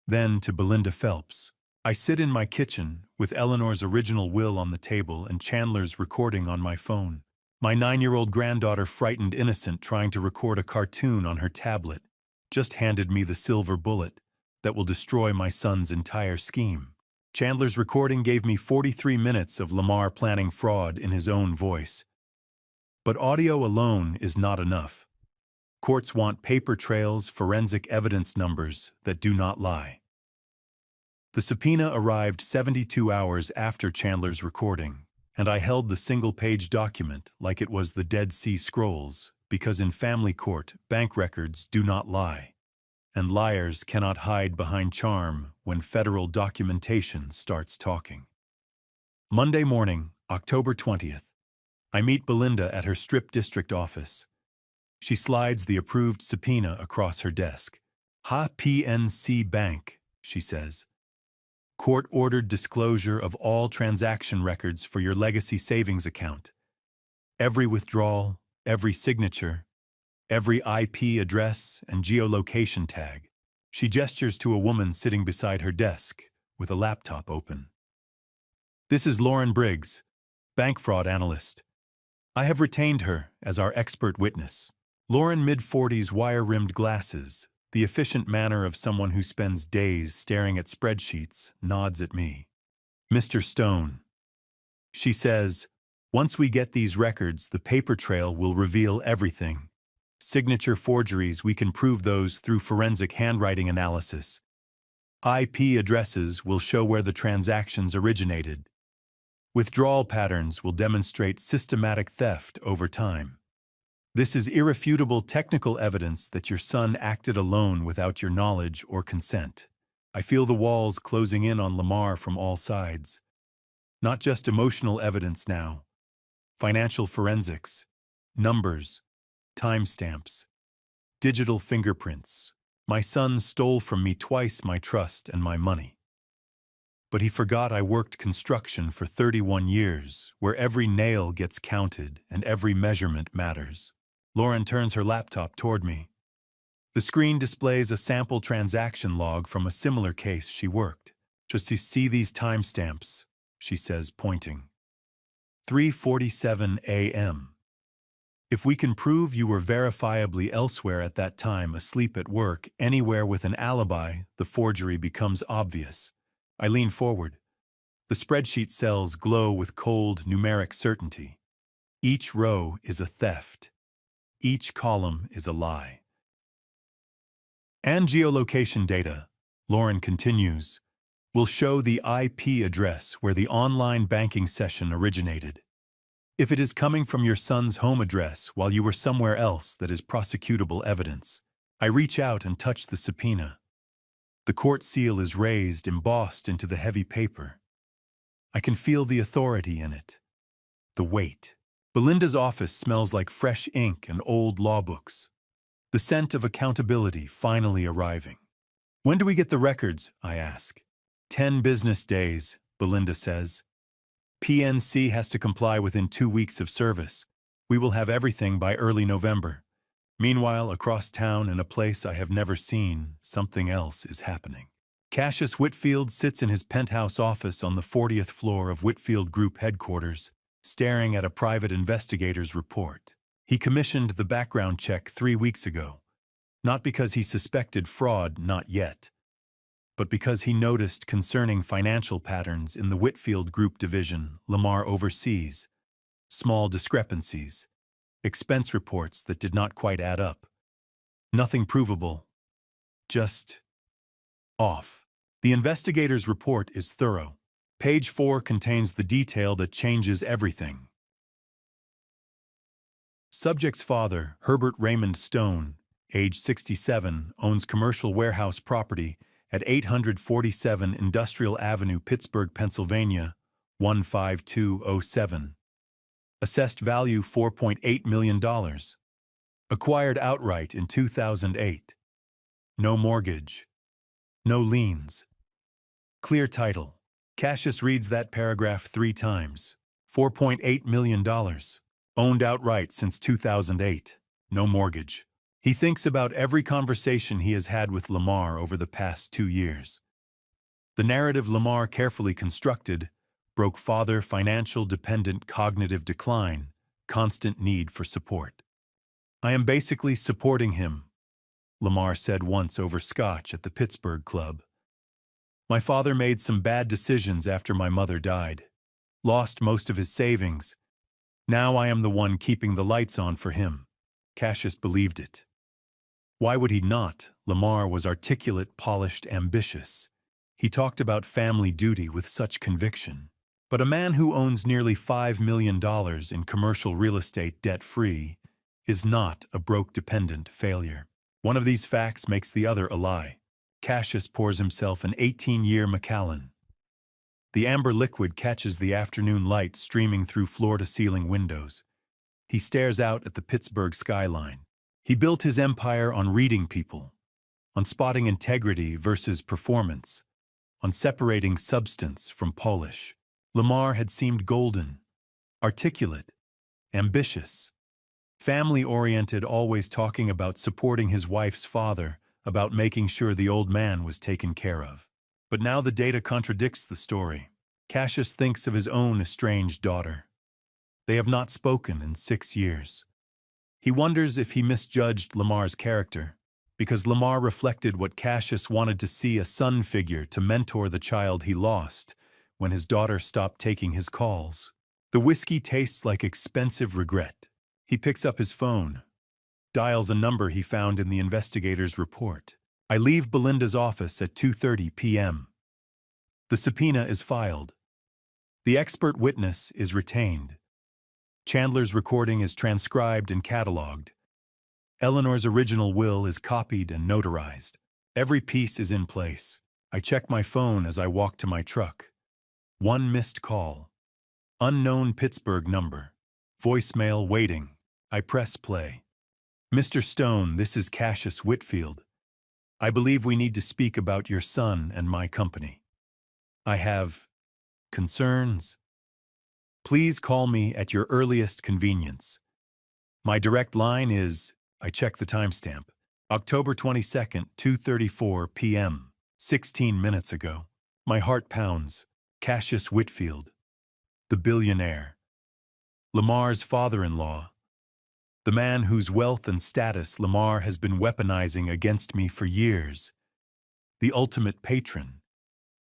Speaker 1: then to Belinda Phelps. I sit in my kitchen with Eleanor's original will on the table and Chandler's recording on my phone. My 9-year-old granddaughter, frightened innocent, trying to record a cartoon on her tablet, just handed me the silver bullet that will destroy my son's entire scheme. Chandler's recording gave me 43 minutes of Lamar planning fraud in his own voice. But audio alone is not enough. Courts want paper trails, forensic evidence numbers that do not lie. The subpoena arrived 72 hours after Chandler's recording, and I held the single-page document like it was the Dead Sea Scrolls, because in family court, bank records do not lie, and liars cannot hide behind charm when federal documentation starts talking. Monday morning, October 20th. I meet Belinda at her Strip District office. She slides the approved subpoena across her desk. "Ha PNC Bank," she says. "Court-ordered disclosure of all transaction records for your legacy savings account. Every withdrawal, every signature, every IP address and geolocation tag." She gestures to a woman sitting beside her desk with a laptop open. "This is Lauren Briggs, bank fraud analyst. I have retained her as our expert witness." Lauren, mid-40s, wire-rimmed glasses, the efficient manner of someone who spends days staring at spreadsheets, nods at me. "Mr. Stone," she says, "once we get these records, the paper trail will reveal everything. Signature forgeries, we can prove those through forensic handwriting analysis. IP addresses will show where the transactions originated. Withdrawal patterns will demonstrate systematic theft over time. This is irrefutable technical evidence that your son acted alone without your knowledge or consent." I feel the walls closing in on Lamar from all sides. Not just emotional evidence now. Financial forensics, numbers, timestamps, digital fingerprints. My son stole from me twice my trust and my money. But he forgot I worked construction for 31 years, where every nail gets counted and every measurement matters. Lauren turns her laptop toward me. The screen displays a sample transaction log from a similar case she worked. "Just to see these timestamps," she says, pointing. 3:47 a.m. "If we can prove you were verifiably elsewhere at that time, asleep at work, anywhere with an alibi, the forgery becomes obvious." I lean forward. The spreadsheet cells glow with cold, numeric certainty. Each row is a theft. Each column is a lie. "And geolocation data," Lauren continues, "will show the IP address where the online banking session originated. If it is coming from your son's home address while you were somewhere else, that is prosecutable evidence." I reach out and touch the subpoena. The court seal is raised, embossed into the heavy paper. I can feel the authority in it. The weight. Belinda's office smells like fresh ink and old law books. The scent of accountability finally arriving. "When do we get the records?" I ask. 10 business days, Belinda says. "PNC has to comply within 2 weeks of service. We will have everything by early November." Meanwhile, across town, in a place I have never seen, something else is happening. Cassius Whitfield sits in his penthouse office on the 40th floor of Whitfield Group headquarters, staring at a private investigator's report. He commissioned the background check 3 weeks ago, not because he suspected fraud, not yet, but because he noticed concerning financial patterns in the Whitfield Group division Lamar oversees, small discrepancies, expense reports that did not quite add up. Nothing provable, just off. The investigator's report is thorough. Page 4 contains the detail that changes everything. Subject's father, Herbert Raymond Stone, age 67, owns commercial warehouse property at 847 Industrial Avenue, Pittsburgh, Pennsylvania, 15207. Assessed value $4.8 million. Acquired outright in 2008. No mortgage. No liens. Clear title. Cassius reads that paragraph 3 times. $4.8 million. Owned outright since 2008. No mortgage. He thinks about every conversation he has had with Lamar over the past 2 years. The narrative Lamar carefully constructed: broke father, financial dependent, cognitive decline, constant need for support. I am basically supporting him, Lamar said once over scotch at the Pittsburgh club. My father made some bad decisions after my mother died. Lost most of his savings. Now I am the one keeping the lights on for him. Cassius believed it. Why would he not? Lamar was articulate, polished, ambitious. He talked about family duty with such conviction. But a man who owns nearly $5 million in commercial real estate debt-free is not a broke dependent failure. One of these facts makes the other a lie. Cassius pours himself an 18-year Macallan. The amber liquid catches the afternoon light streaming through floor-to-ceiling windows. He stares out at the Pittsburgh skyline. He built his empire on reading people, on spotting integrity versus performance, on separating substance from polish. Lamar had seemed golden, articulate, ambitious, family-oriented, always talking about supporting his wife's father, about making sure the old man was taken care of. But now the data contradicts the story. Cassius thinks of his own estranged daughter. They have not spoken in 6 years. He wonders if he misjudged Lamar's character, because Lamar reflected what Cassius wanted to see: a son figure to mentor the child he lost when his daughter stopped taking his calls. The whiskey tastes like expensive regret. He picks up his phone, dials a number he found in the investigator's report. I leave Belinda's office at 2:30 p.m. The subpoena is filed. The expert witness is retained. Chandler's recording is transcribed and cataloged. Eleanor's original will is copied and notarized. Every piece is in place. I check my phone as I walk to my truck. One missed call. Unknown Pittsburgh number. Voicemail waiting. I press play. Mr. Stone, this is Cassius Whitfield. I believe we need to speak about your son and my company. I have concerns. Please call me at your earliest convenience. My direct line is, I check the timestamp, October 22nd, 2:34 p.m., 16 minutes ago. My heart pounds. Cassius Whitfield, the billionaire. Lamar's father-in-law. The man whose wealth and status Lamar has been weaponizing against me for years. The ultimate patron.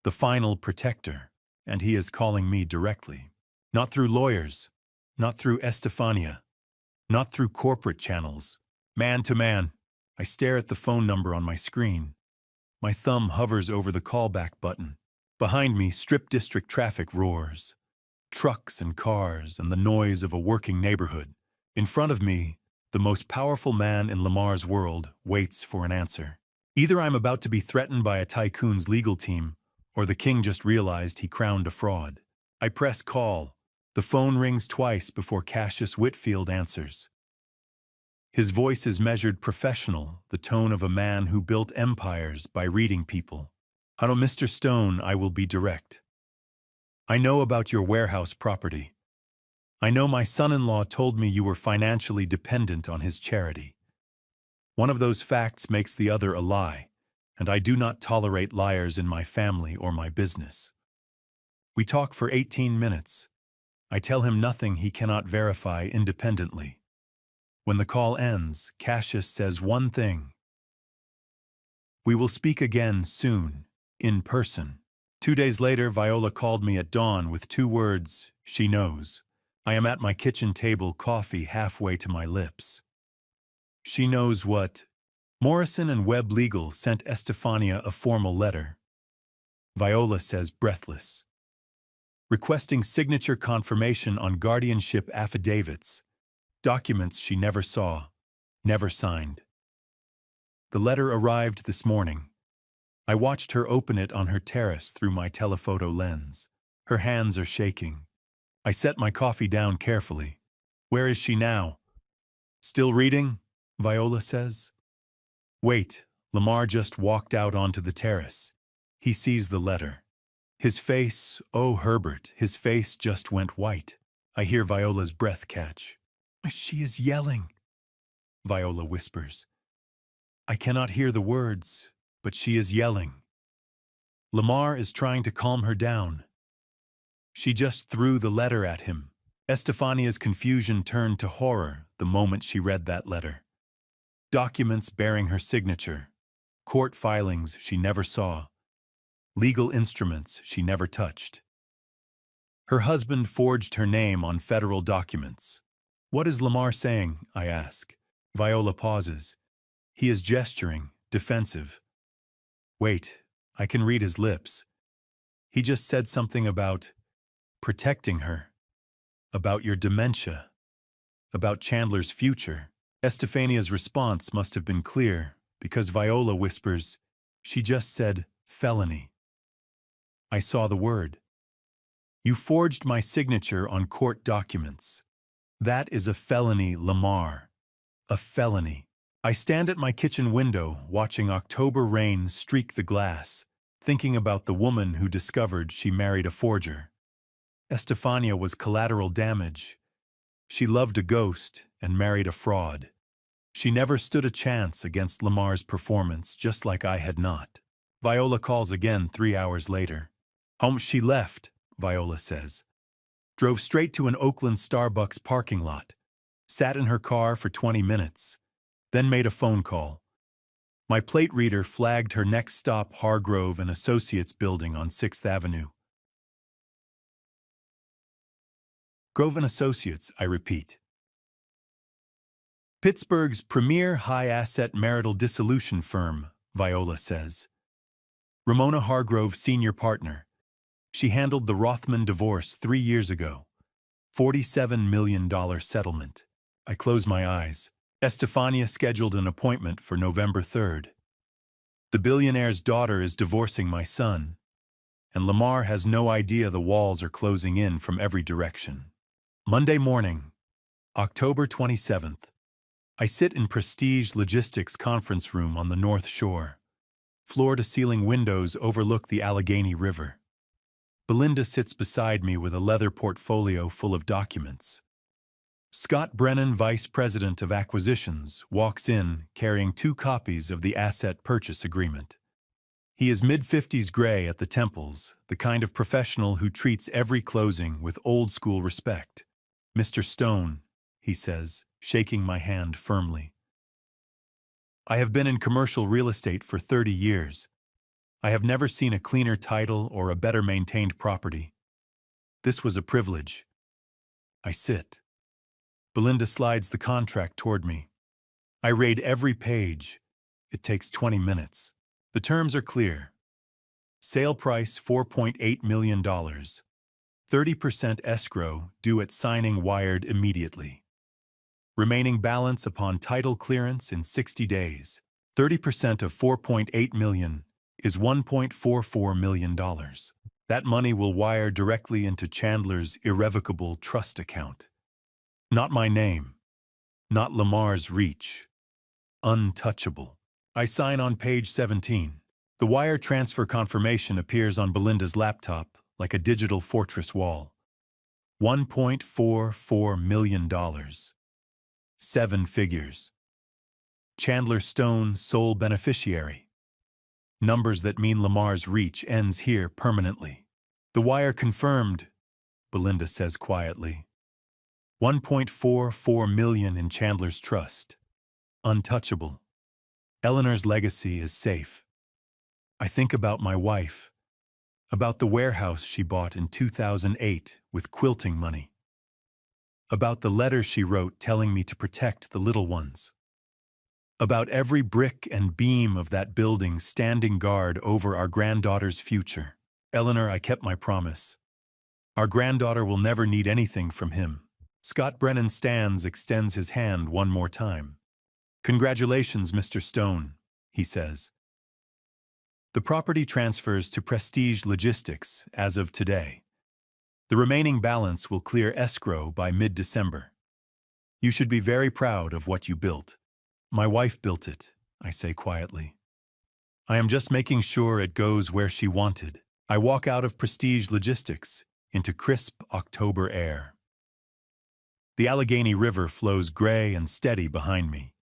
Speaker 1: The final protector. And he is calling me directly. Not through lawyers. Not through Estefania. Not through corporate channels. Man to man. I stare at the phone number on my screen. My thumb hovers over the callback button. Behind me, Strip District traffic roars. Trucks and cars and the noise of a working neighborhood. In front of me, the most powerful man in Lamar's world waits for an answer. Either I'm about to be threatened by a tycoon's legal team, or the king just realized he crowned a fraud. I press call. The phone rings twice before Cassius Whitfield answers. His voice is measured professional, the tone of a man who built empires by reading people. Hello, Mr. Stone, I will be direct. I know about your warehouse property. I know my son-in-law told me you were financially dependent on his charity. One of those facts makes the other a lie, and I do not tolerate liars in my family or my business. We talk for 18 minutes. I tell him nothing he cannot verify independently. When the call ends, Cassius says one thing. We will speak again soon, in person. 2 days later, Viola called me at dawn with 2 words: she knows. I am at my kitchen table, coffee halfway to my lips. She knows what? Morrison and Webb Legal sent Estefania a formal letter. Viola says, breathless. Requesting signature confirmation on guardianship affidavits, documents she never saw, never signed. The letter arrived this morning. I watched her open it on her terrace through my telephoto lens. Her hands are shaking. I set my coffee down carefully. Where is she now? Still reading? Viola says. Wait, Lamar just walked out onto the terrace. He sees the letter. His face, oh Herbert, his face just went white. I hear Viola's breath catch. She is yelling, Viola whispers. I cannot hear the words, but she is yelling. Lamar is trying to calm her down. She just threw the letter at him. Estefania's confusion turned to horror the moment she read that letter. Documents bearing her signature, court filings she never saw, legal instruments she never touched. Her husband forged her name on federal documents. What is Lamar saying? I ask. Viola pauses. He is gesturing, defensive. Wait, I can read his lips. He just said something about protecting her, about your dementia, about Chandler's future. Estefania's response must have been clear, because Viola whispers, she just said felony. I saw the word. You forged my signature on court documents. That is a felony, Lamar. A felony. I stand at my kitchen window, watching October rain streak the glass, thinking about the woman who discovered she married a forger. Estefania was collateral damage. She loved a ghost and married a fraud. She never stood a chance against Lamar's performance, just like I had not. Viola calls again 3 hours later. Home she left, Viola says. Drove straight to an Oakland Starbucks parking lot. Sat in her car for 20 minutes. Then made a phone call. My plate reader flagged her next stop Hargrove and Associates building on 6th Avenue. Grove and Associates, I repeat. Pittsburgh's premier high-asset marital dissolution firm, Viola says. Ramona Hargrove, senior partner. She handled the Rothman divorce 3 years ago. $47 million settlement. I close my eyes. Estefania scheduled an appointment for November 3rd. The billionaire's daughter is divorcing my son, and Lamar has no idea the walls are closing in from every direction. Monday morning, October 27th. I sit in Prestige Logistics conference room on the North Shore. Floor-to-ceiling windows overlook the Allegheny River. Belinda sits beside me with a leather portfolio full of documents. Scott Brennan, Vice President of Acquisitions, walks in carrying 2 copies of the asset purchase agreement. He is mid-50s gray at the temples, the kind of professional who treats every closing with old-school respect. Mr. Stone, he says, shaking my hand firmly. I have been in commercial real estate for 30 years. I have never seen a cleaner title or a better maintained property. This was a privilege. I sit. Belinda slides the contract toward me. I read every page. It takes 20 minutes. The terms are clear. Sale price $4.8 million. 30% escrow due at signing wired immediately. Remaining balance upon title clearance in 60 days. 30% of $4.8 million is $1.44 million. That money will wire directly into Chandler's irrevocable trust account. Not my name. Not Lamar's reach. Untouchable. I sign on page 17. The wire transfer confirmation appears on Belinda's laptop like a digital fortress wall. $1.44 million. 7 figures. Chandler Stone, sole beneficiary. Numbers that mean Lamar's reach ends here permanently. The wire confirmed, Belinda says quietly. $1.44 million in Chandler's trust. Untouchable. Eleanor's legacy is safe. I think about my wife, about the warehouse she bought in 2008 with quilting money, about the letters she wrote telling me to protect the little ones, about every brick and beam of that building standing guard over our granddaughter's future. Eleanor, I kept my promise. Our granddaughter will never need anything from him. Scott Brennan extends his hand one more time. Congratulations, Mr. Stone, he says. The property transfers to Prestige Logistics as of today. The remaining balance will clear escrow by mid-December. You should be very proud of what you built. My wife built it, I say quietly. I am just making sure it goes where she wanted. I walk out of Prestige Logistics into crisp October air. The Allegheny River flows gray and steady behind me.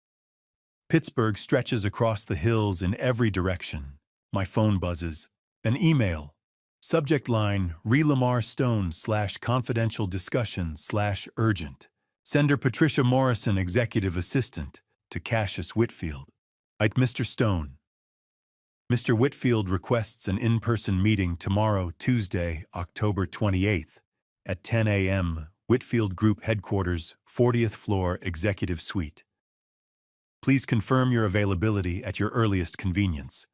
Speaker 1: Pittsburgh stretches across the hills in every direction. My phone buzzes. An email. Subject line, Lamar Stone / confidential discussion / urgent. Sender Patricia Morrison, executive assistant, to Cassius Whitfield. Mr. Stone. Mr. Whitfield requests an in-person meeting tomorrow, Tuesday, October 28th, at 10 a.m., Whitfield Group Headquarters, 40th floor, Executive Suite. Please confirm your availability at your earliest convenience.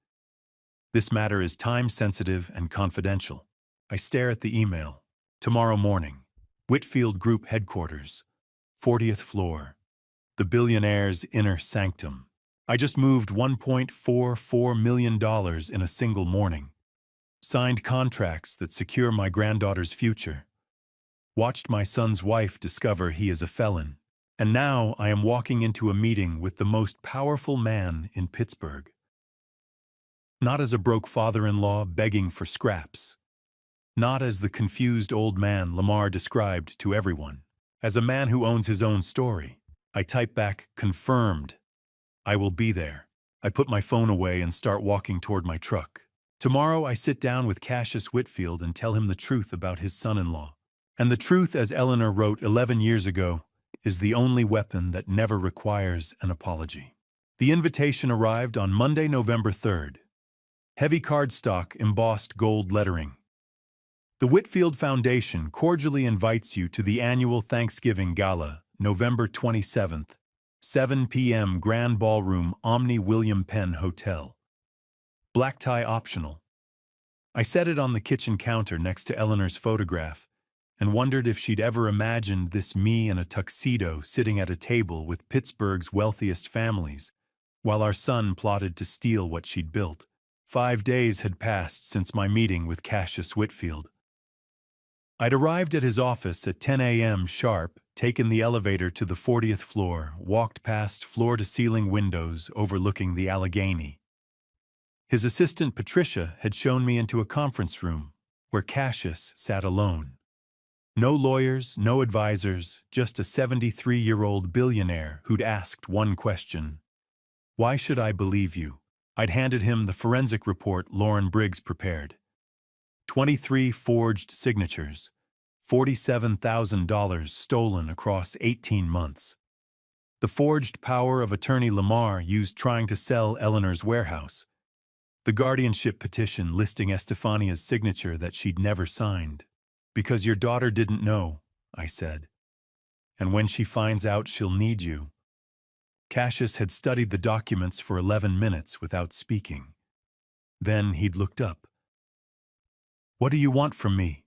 Speaker 1: This matter is time-sensitive and confidential. I stare at the email. Tomorrow morning, Whitfield Group Headquarters, 40th floor, the billionaire's inner sanctum. I just moved $1.44 million in a single morning. Signed contracts that secure my granddaughter's future. Watched my son's wife discover he is a felon. And now I am walking into a meeting with the most powerful man in Pittsburgh. Not as a broke father-in-law begging for scraps. Not as the confused old man Lamar described to everyone. As a man who owns his own story. I type back, confirmed. I will be there. I put my phone away and start walking toward my truck. Tomorrow I sit down with Cassius Whitfield and tell him the truth about his son-in-law. And the truth, as Eleanor wrote 11 years ago, is the only weapon that never requires an apology. The invitation arrived on Monday, November 3rd. Heavy cardstock, embossed gold lettering. The Whitfield Foundation cordially invites you to the annual Thanksgiving Gala, November 27th, 7 p.m. Grand Ballroom, Omni William Penn Hotel. Black tie optional. I set it on the kitchen counter next to Eleanor's photograph and wondered if she'd ever imagined this me in a tuxedo sitting at a table with Pittsburgh's wealthiest families, while our son plotted to steal what she'd built. 5 days had passed since my meeting with Cassius Whitfield. I'd arrived at his office at 10 a.m. sharp, taken the elevator to the 40th floor, walked past floor-to-ceiling windows overlooking the Allegheny. His assistant Patricia had shown me into a conference room where Cassius sat alone. No lawyers, no advisors, just a 73-year-old billionaire who'd asked one question. Why should I believe you? I'd handed him the forensic report Lauren Briggs prepared. 23 forged signatures, $47,000 stolen across 18 months. The forged power of attorney Lamar used trying to sell Eleanor's warehouse. The guardianship petition listing Estefania's signature that she'd never signed. Because your daughter didn't know, I said. And when she finds out, she'll need you. Cassius had studied the documents for 11 minutes without speaking. Then he'd looked up. What do you want from me?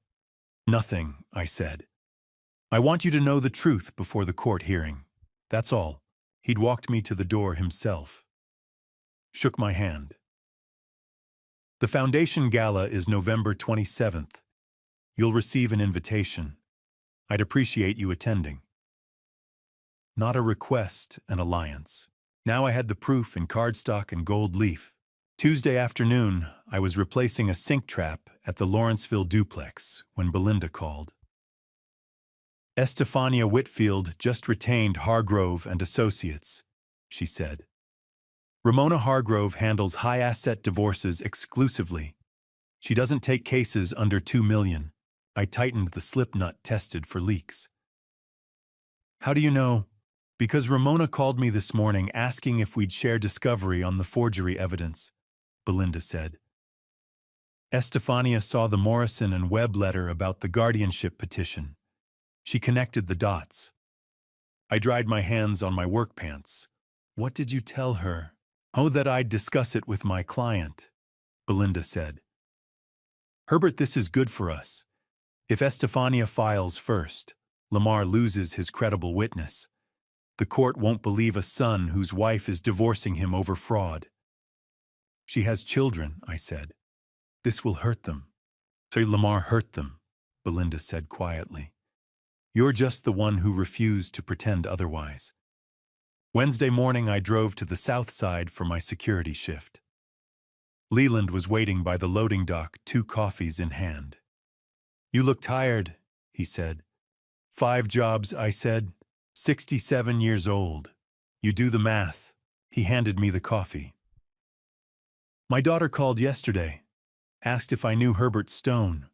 Speaker 1: Nothing, I said. I want you to know the truth before the court hearing. That's all. He'd walked me to the door himself. Shook my hand. The Foundation Gala is November 27th. You'll receive an invitation. I'd appreciate you attending. Not a request, an alliance. Now I had the proof in cardstock and gold leaf. Tuesday afternoon, I was replacing a sink trap at the Lawrenceville duplex when Belinda called. Estefania Whitfield just retained Hargrove and Associates, she said. Ramona Hargrove handles high-asset divorces exclusively. She doesn't take cases under $2 million. I tightened the slip nut tested for leaks. How do you know? Because Ramona called me this morning asking if we'd share discovery on the forgery evidence, Belinda said. Estefania saw the Morrison and Webb letter about the guardianship petition. She connected the dots. I dried my hands on my work pants. What did you tell her? Oh, that I'd discuss it with my client, Belinda said. Herbert, this is good for us. If Estefania files first, Lamar loses his credible witness. The court won't believe a son whose wife is divorcing him over fraud. She has children, I said. This will hurt them. So Lamar hurt them, Belinda said quietly. You're just the one who refused to pretend otherwise. Wednesday morning, I drove to the south side for my security shift. Leland was waiting by the loading dock, 2 coffees in hand. You look tired, he said. 5 jobs, I said. 67 years old. You do the math. He handed me the coffee. My daughter called yesterday, asked if I knew Herbert Stone.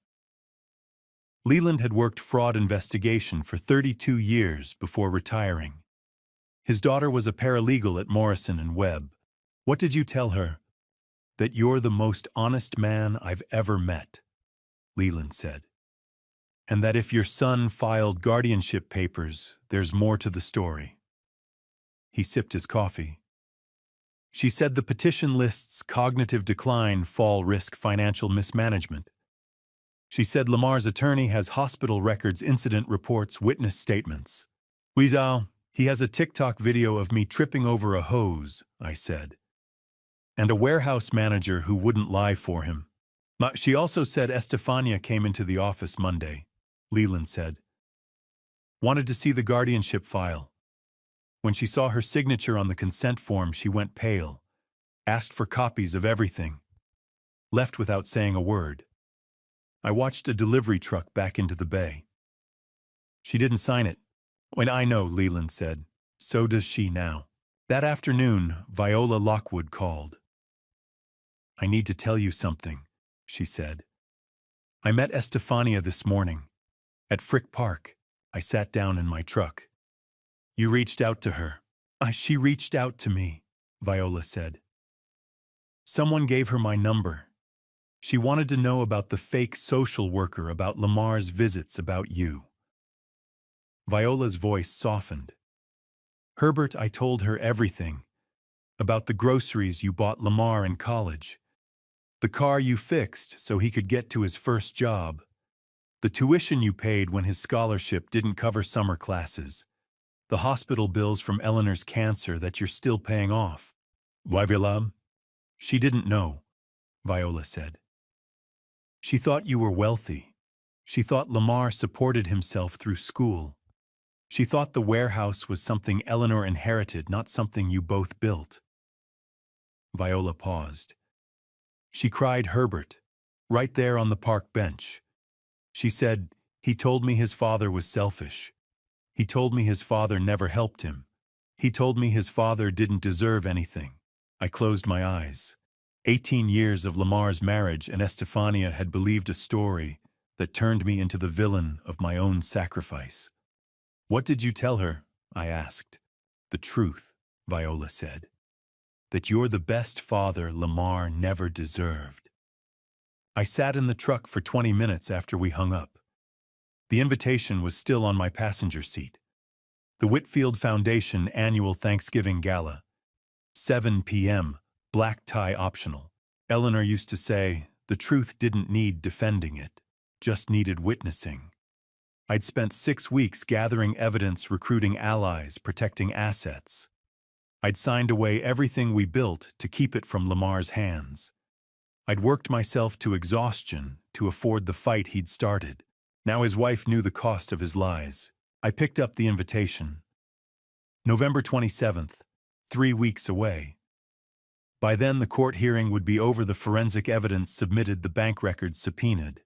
Speaker 1: Leland had worked fraud investigation for 32 years before retiring. His daughter was a paralegal at Morrison and Webb. What did you tell her? That you're the most honest man I've ever met, Leland said. And that if your son filed guardianship papers, there's more to the story. He sipped his coffee. She said the petition lists cognitive decline, fall risk, financial mismanagement. She said Lamar's attorney has hospital records, incident reports, witness statements. Weezal, he has a TikTok video of me tripping over a hose, I said. And a warehouse manager who wouldn't lie for him. She also said Estefania came into the office Monday, Leland said. Wanted to see the guardianship file. When she saw her signature on the consent form, she went pale, asked for copies of everything, left without saying a word. I watched a delivery truck back into the bay. She didn't sign it. When I know, Leland said. So does she now. That afternoon, Viola Lockwood called. I need to tell you something, she said. I met Estefania this morning. At Frick Park. I sat down in my truck. You reached out to her. She reached out to me, Viola said. Someone gave her my number. She wanted to know about the fake social worker, about Lamar's visits, about you. Viola's voice softened. Herbert, I told her everything. About the groceries you bought Lamar in college. The car you fixed so he could get to his first job. The tuition you paid when his scholarship didn't cover summer classes. The hospital bills from Eleanor's cancer that you're still paying off. Viola? She didn't know, Viola said. She thought you were wealthy. She thought Lamar supported himself through school. She thought the warehouse was something Eleanor inherited, not something you both built. Viola paused. She cried Herbert, right there on the park bench. She said, he told me his father was selfish. He told me his father never helped him. He told me his father didn't deserve anything. I closed my eyes. 18 years of Lamar's marriage, and Estefania had believed a story that turned me into the villain of my own sacrifice. What did you tell her? I asked. The truth, Viola said. That you're the best father Lamar never deserved. I sat in the truck for 20 minutes after we hung up. The invitation was still on my passenger seat. The Whitfield Foundation Annual Thanksgiving Gala. 7 p.m., black tie optional. Eleanor used to say, the truth didn't need defending it, just needed witnessing. I'd spent 6 weeks gathering evidence, recruiting allies, protecting assets. I'd signed away everything we built to keep it from Lamar's hands. I'd worked myself to exhaustion to afford the fight he'd started. Now his wife knew the cost of his lies. I picked up the invitation. November 27th, 3 weeks away. By then the court hearing would be over, the forensic evidence submitted, the bank records subpoenaed.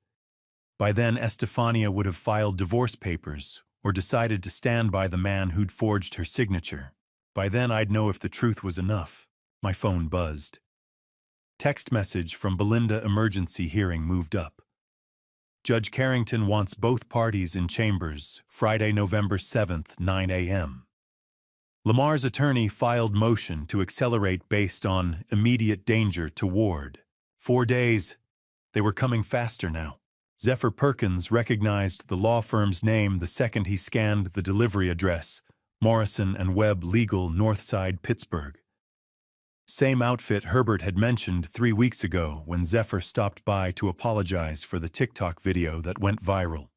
Speaker 1: By then Estefania would have filed divorce papers or decided to stand by the man who'd forged her signature. By then I'd know if the truth was enough. My phone buzzed. Text message from Belinda, emergency hearing moved up. Judge Carrington wants both parties in chambers, Friday, November 7th, 9 a.m. Lamar's attorney filed motion to accelerate based on immediate danger to Ward. 4 days. They were coming faster now. Zephyr Perkins recognized the law firm's name the second he scanned the delivery address, Morrison and Webb Legal, Northside, Pittsburgh. Same outfit Herbert had mentioned 3 weeks ago when Zephyr stopped by to apologize for the TikTok video that went viral.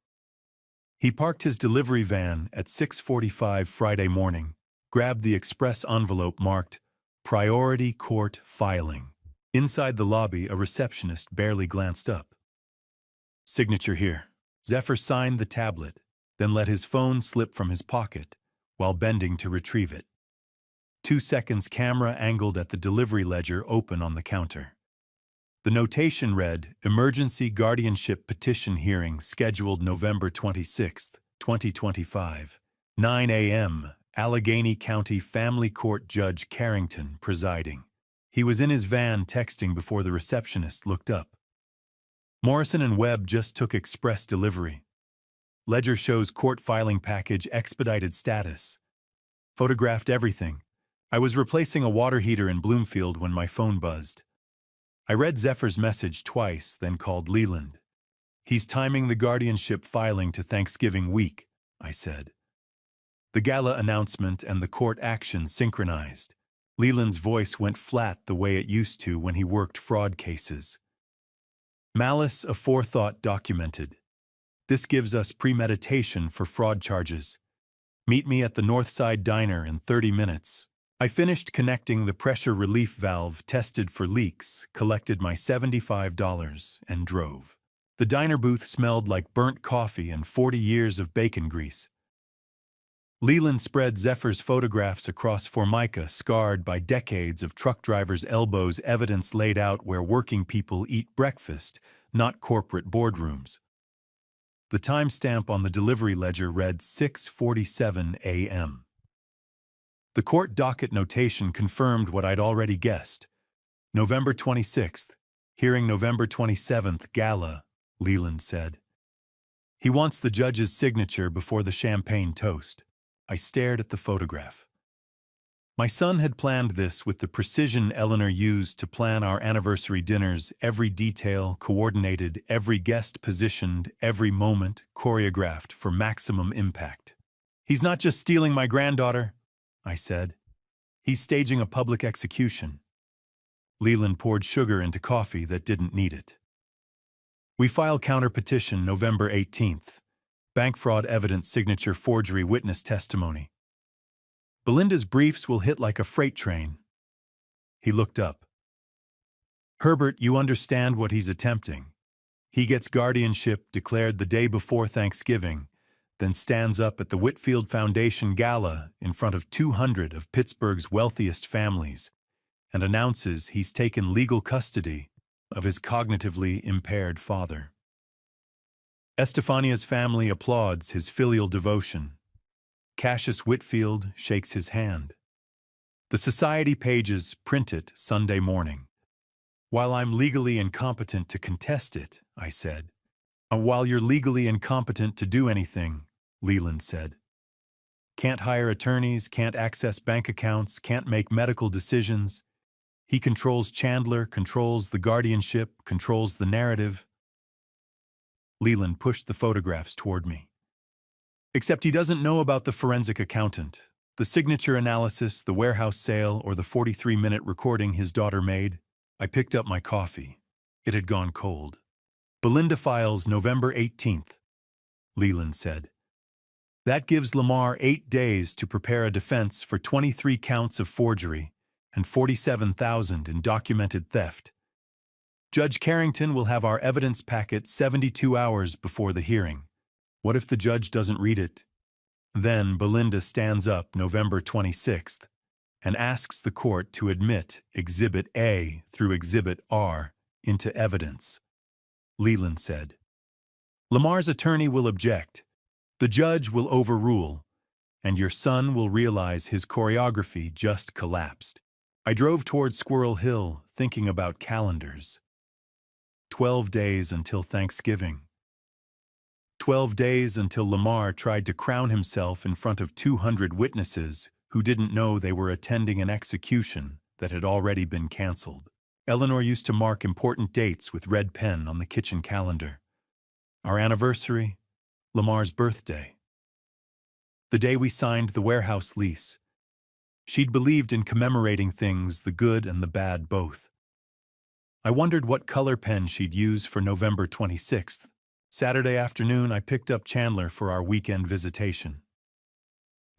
Speaker 1: He parked his delivery van at 6:45 Friday morning, grabbed the express envelope marked Priority Court Filing. Inside the lobby, a receptionist barely glanced up. Signature here. Zephyr signed the tablet, then let his phone slip from his pocket while bending to retrieve it. 2 seconds, camera angled at the delivery ledger open on the counter. The notation read, Emergency Guardianship Petition Hearing scheduled November 26, 2025, 9 a.m., Allegheny County Family Court Judge Carrington presiding. He was in his van texting before the receptionist looked up. Morrison and Webb just took express delivery. Ledger shows court filing package expedited status. Photographed everything. I was replacing a water heater in Bloomfield when my phone buzzed. I read Zephyr's message twice, then called Leland. He's timing the guardianship filing to Thanksgiving week, I said. The gala announcement and the court action synchronized. Leland's voice went flat the way it used to when he worked fraud cases. Malice aforethought documented. This gives us premeditation for fraud charges. Meet me at the Northside Diner in 30 minutes. I finished connecting the pressure relief valve, tested for leaks, collected my $75, and drove. The diner booth smelled like burnt coffee and 40 years of bacon grease. Leland spread Zephyr's photographs across Formica, scarred by decades of truck drivers' elbows, evidence laid out where working people eat breakfast, not corporate boardrooms. The timestamp on the delivery ledger read 6:47 a.m. The court docket notation confirmed what I'd already guessed. November 26th, hearing November 27th, gala, Leland said. He wants the judge's signature before the champagne toast. I stared at the photograph. My son had planned this with the precision Eleanor used to plan our anniversary dinners, every detail coordinated, every guest positioned, every moment choreographed for maximum impact. He's not just stealing my granddaughter, I said. He's staging a public execution. Leland poured sugar into coffee that didn't need it. We file counter-petition November 18th. Bank fraud evidence signature forgery witness testimony. Belinda's briefs will hit like a freight train. He looked up. Herbert, you understand what he's attempting. He gets guardianship declared the day before Thanksgiving, then stands up at the Whitfield Foundation Gala in front of 200 of Pittsburgh's wealthiest families and announces he's taken legal custody of his cognitively impaired father. Estefania's family applauds his filial devotion. Cassius Whitfield shakes his hand. The society pages print it Sunday morning. While I'm legally incompetent to contest it, I said. While you're legally incompetent to do anything, Leland said. Can't hire attorneys, can't access bank accounts, can't make medical decisions. He controls Chandler, controls the guardianship, controls the narrative. Leland pushed the photographs toward me. Except he doesn't know about the forensic accountant, the signature analysis, the warehouse sale, or the 43-minute recording his daughter made. I picked up my coffee. It had gone cold. Belinda files November 18th, Leland said. That gives Lamar 8 days to prepare a defense for 23 counts of forgery and $47,000 in documented theft. Judge Carrington will have our evidence packet 72 hours before the hearing. What if the judge doesn't read it? Then Belinda stands up November 26th and asks the court to admit Exhibit A through Exhibit R into evidence. Leland said. Lamar's attorney will object. The judge will overrule, and your son will realize his choreography just collapsed. I drove toward Squirrel Hill, thinking about calendars. 12 days until Thanksgiving. 12 days until Lamar tried to crown himself in front of 200 witnesses who didn't know they were attending an execution that had already been canceled. Eleanor used to mark important dates with red pen on the kitchen calendar. Our anniversary, Lamar's birthday. The day we signed the warehouse lease. She'd believed in commemorating things, the good and the bad both. I wondered what color pen she'd use for November 26th. Saturday afternoon, I picked up Chandler for our weekend visitation.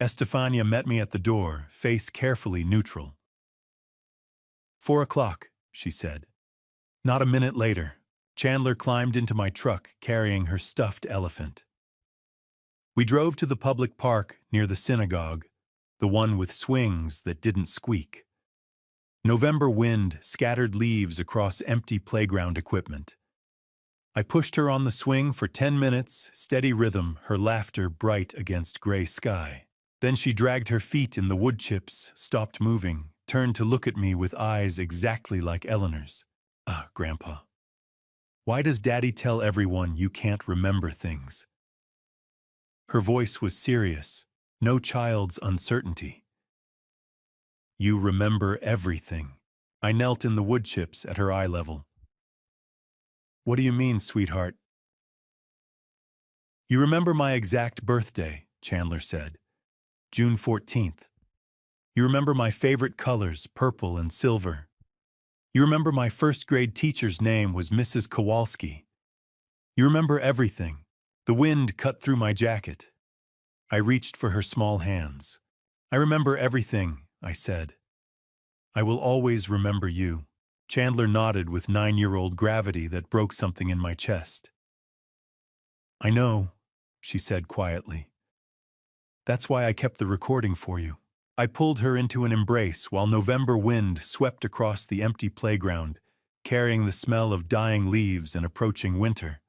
Speaker 1: Estefania met me at the door, face carefully neutral. 4 o'clock, she said. Not a minute later, Chandler climbed into my truck carrying her stuffed elephant. We drove to the public park near the synagogue, the one with swings that didn't squeak. November wind scattered leaves across empty playground equipment. I pushed her on the swing for 10 minutes, steady rhythm, her laughter bright against gray sky. Then she dragged her feet in the wood chips, stopped moving, turned to look at me with eyes exactly like Eleanor's. Grandpa. Why does Daddy tell everyone you can't remember things? Her voice was serious, no child's uncertainty. You remember everything. I knelt in the wood chips at her eye level. What do you mean, sweetheart? You remember my exact birthday, Chandler said. June 14th. You remember my favorite colors, purple and silver. You remember my first grade teacher's name was Mrs. Kowalski. You remember everything. The wind cut through my jacket. I reached for her small hands. I remember everything, I said. I will always remember you. Chandler nodded with 9-year-old gravity that broke something in my chest. I know, she said quietly. That's why I kept the recording for you. I pulled her into an embrace while November wind swept across the empty playground, carrying the smell of dying leaves and approaching winter.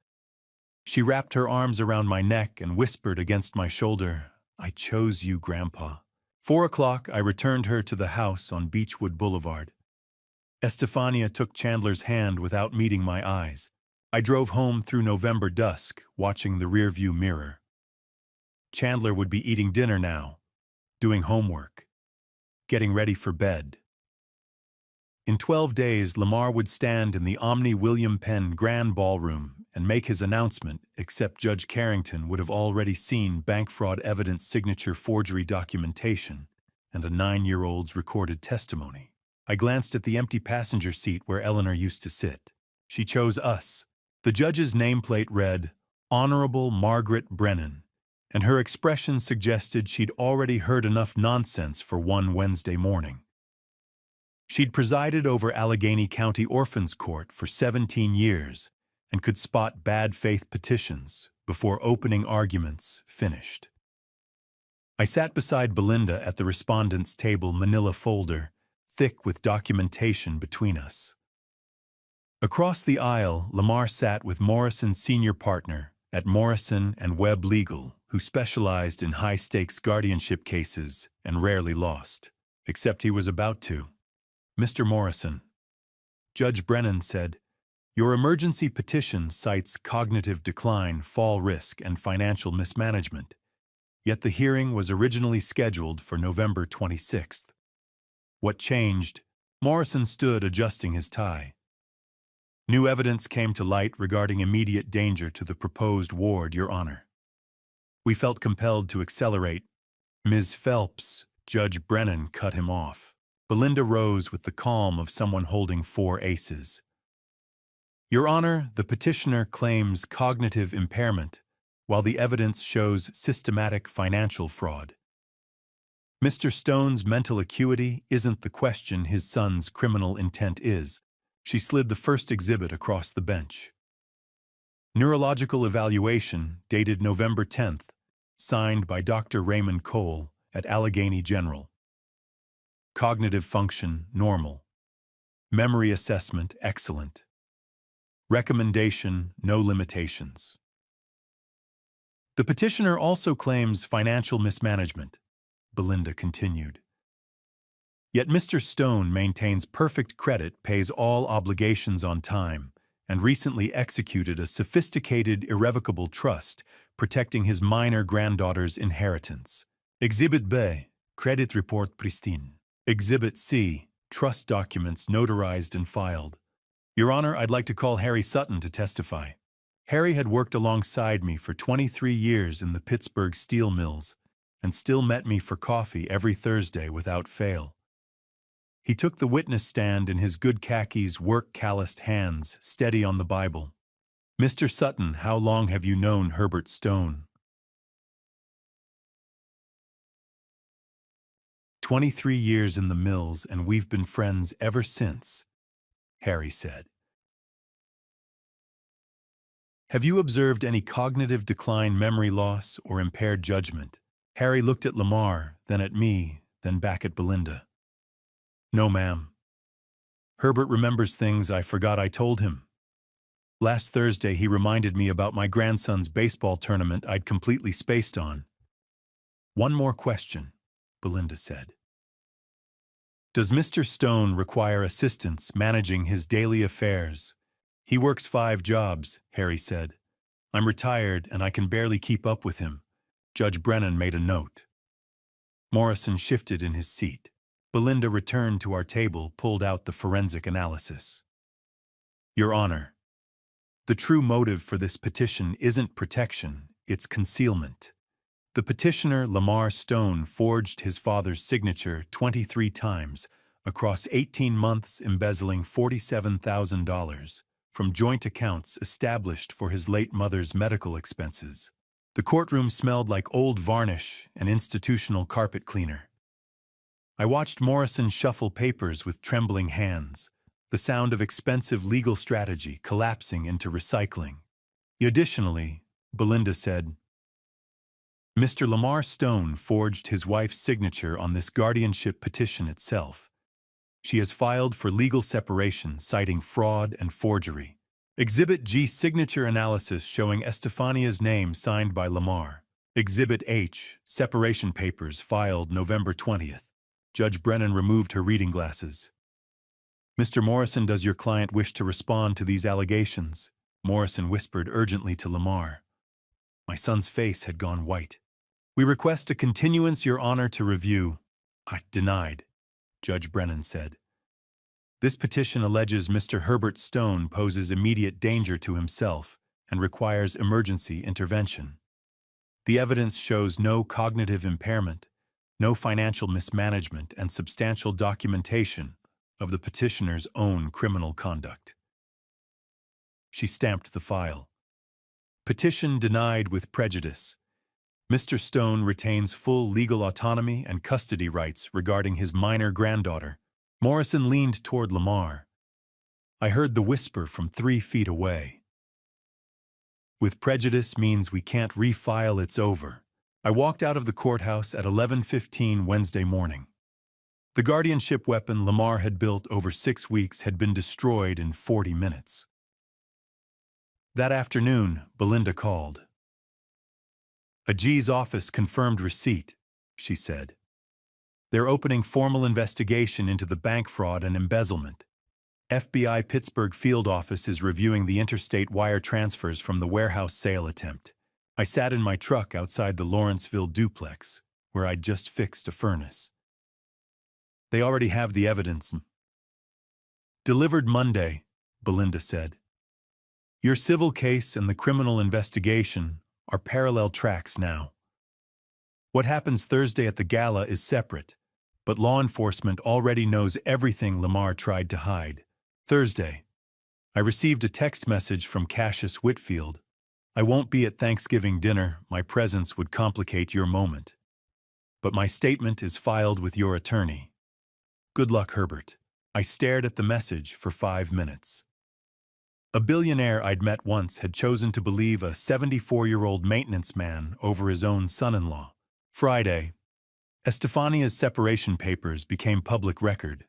Speaker 1: She wrapped her arms around my neck and whispered against my shoulder, I chose you, Grandpa. 4 o'clock, I returned her to the house on Beechwood Boulevard. Estefania took Chandler's hand without meeting my eyes. I drove home through November dusk, watching the rearview mirror. Chandler would be eating dinner now, doing homework, getting ready for bed. In 12 days, Lamar would stand in the Omni William Penn Grand Ballroom and make his announcement, except Judge Carrington would have already seen bank fraud evidence signature forgery documentation and a 9-year-old's recorded testimony. I glanced at the empty passenger seat where Eleanor used to sit. She chose us. The judge's nameplate read, Honorable Margaret Brennan, and her expression suggested she'd already heard enough nonsense for one Wednesday morning. She'd presided over Allegheny County Orphans Court for 17 years and could spot bad faith petitions before opening arguments finished. I sat beside Belinda at the respondent's table manila folder, thick with documentation between us. Across the aisle, Lamar sat with Morrison's senior partner at Morrison and Webb Legal, who specialized in high-stakes guardianship cases and rarely lost, except he was about to. Mr. Morrison, Judge Brennan said, your emergency petition cites cognitive decline, fall risk, and financial mismanagement, yet the hearing was originally scheduled for November 26th. What changed? Morrison stood adjusting his tie. New evidence came to light regarding immediate danger to the proposed ward, Your Honor. We felt compelled to accelerate. Ms. Phelps, Judge Brennan cut him off. Belinda rose with the calm of someone holding 4 aces. Your Honor, the petitioner claims cognitive impairment, while the evidence shows systematic financial fraud. Mr. Stone's mental acuity isn't the question, his son's criminal intent is. She slid the first exhibit across the bench. Neurological evaluation, dated November 10th, signed by Dr. Raymond Cole at Allegheny General. Cognitive function, normal. Memory assessment, excellent. Recommendation, no limitations. The petitioner also claims financial mismanagement, Belinda continued. Yet Mr. Stone maintains perfect credit, pays all obligations on time, and recently executed a sophisticated irrevocable trust protecting his minor granddaughter's inheritance. Exhibit B, credit report pristine. Exhibit C, trust documents notarized and filed. Your Honor, I'd like to call Harry Sutton to testify. Harry had worked alongside me for 23 years in the Pittsburgh steel mills and still met me for coffee every Thursday without fail. He took the witness stand in his good khakis, work-calloused hands, steady on the Bible. Mr. Sutton, how long have you known Herbert Stone? 23 years in the mills, and we've been friends ever since, Harry said. Have you observed any cognitive decline, memory loss, or impaired judgment? Harry looked at Lamar, then at me, then back at Belinda. No, ma'am. Herbert remembers things I forgot I told him. Last Thursday, he reminded me about my grandson's baseball tournament I'd completely spaced on. One more question, Belinda said. Does Mr. Stone require assistance managing his daily affairs? He works 5 jobs, Harry said. I'm retired and I can barely keep up with him. Judge Brennan made a note. Morrison shifted in his seat. Belinda returned to our table, pulled out the forensic analysis. Your Honor, the true motive for this petition isn't protection, it's concealment. The petitioner, Lamar Stone, forged his father's signature 23 times across 18 months, embezzling $47,000 from joint accounts established for his late mother's medical expenses. The courtroom smelled like old varnish and institutional carpet cleaner. I watched Morrison shuffle papers with trembling hands, the sound of expensive legal strategy collapsing into recycling. Additionally, Belinda said, Mr. Lamar Stone forged his wife's signature on this guardianship petition itself. She has filed for legal separation, citing fraud and forgery. Exhibit G, signature analysis showing Estefania's name signed by Lamar. Exhibit H, separation papers filed November 20th. Judge Brennan removed her reading glasses. Mr. Morrison, does your client wish to respond to these allegations? Morrison whispered urgently to Lamar. My son's face had gone white. We request a continuance, Your Honor, to review. Denied, Judge Brennan said. This petition alleges Mr. Herbert Stone poses immediate danger to himself and requires emergency intervention. The evidence shows no cognitive impairment, no financial mismanagement, and substantial documentation of the petitioner's own criminal conduct. She stamped the file. Petition denied with prejudice. Mr. Stone retains full legal autonomy and custody rights regarding his minor granddaughter. Morrison leaned toward Lamar. I heard the whisper from 3 feet away. With prejudice means we can't refile, it's over. I walked out of the courthouse at 11:15 Wednesday morning. The guardianship weapon Lamar had built over 6 weeks had been destroyed in 40 minutes. That afternoon, Belinda called. A G's office confirmed receipt, she said. They're opening formal investigation into the bank fraud and embezzlement. FBI Pittsburgh field office is reviewing the interstate wire transfers from the warehouse sale attempt. I sat in my truck outside the Lawrenceville duplex, where I'd just fixed a furnace. They already have the evidence. Delivered Monday, Belinda said. Your civil case and the criminal investigation are parallel tracks now. What happens Thursday at the gala is separate, but law enforcement already knows everything Lamar tried to hide. Thursday, I received a text message from Cassius Whitfield. I won't be at Thanksgiving dinner. My presence would complicate your moment. But my statement is filed with your attorney. Good luck, Herbert. I stared at the message for 5 minutes. A billionaire I'd met once had chosen to believe a 74-year-old maintenance man over his own son-in-law. Friday, Estefania's separation papers became public record.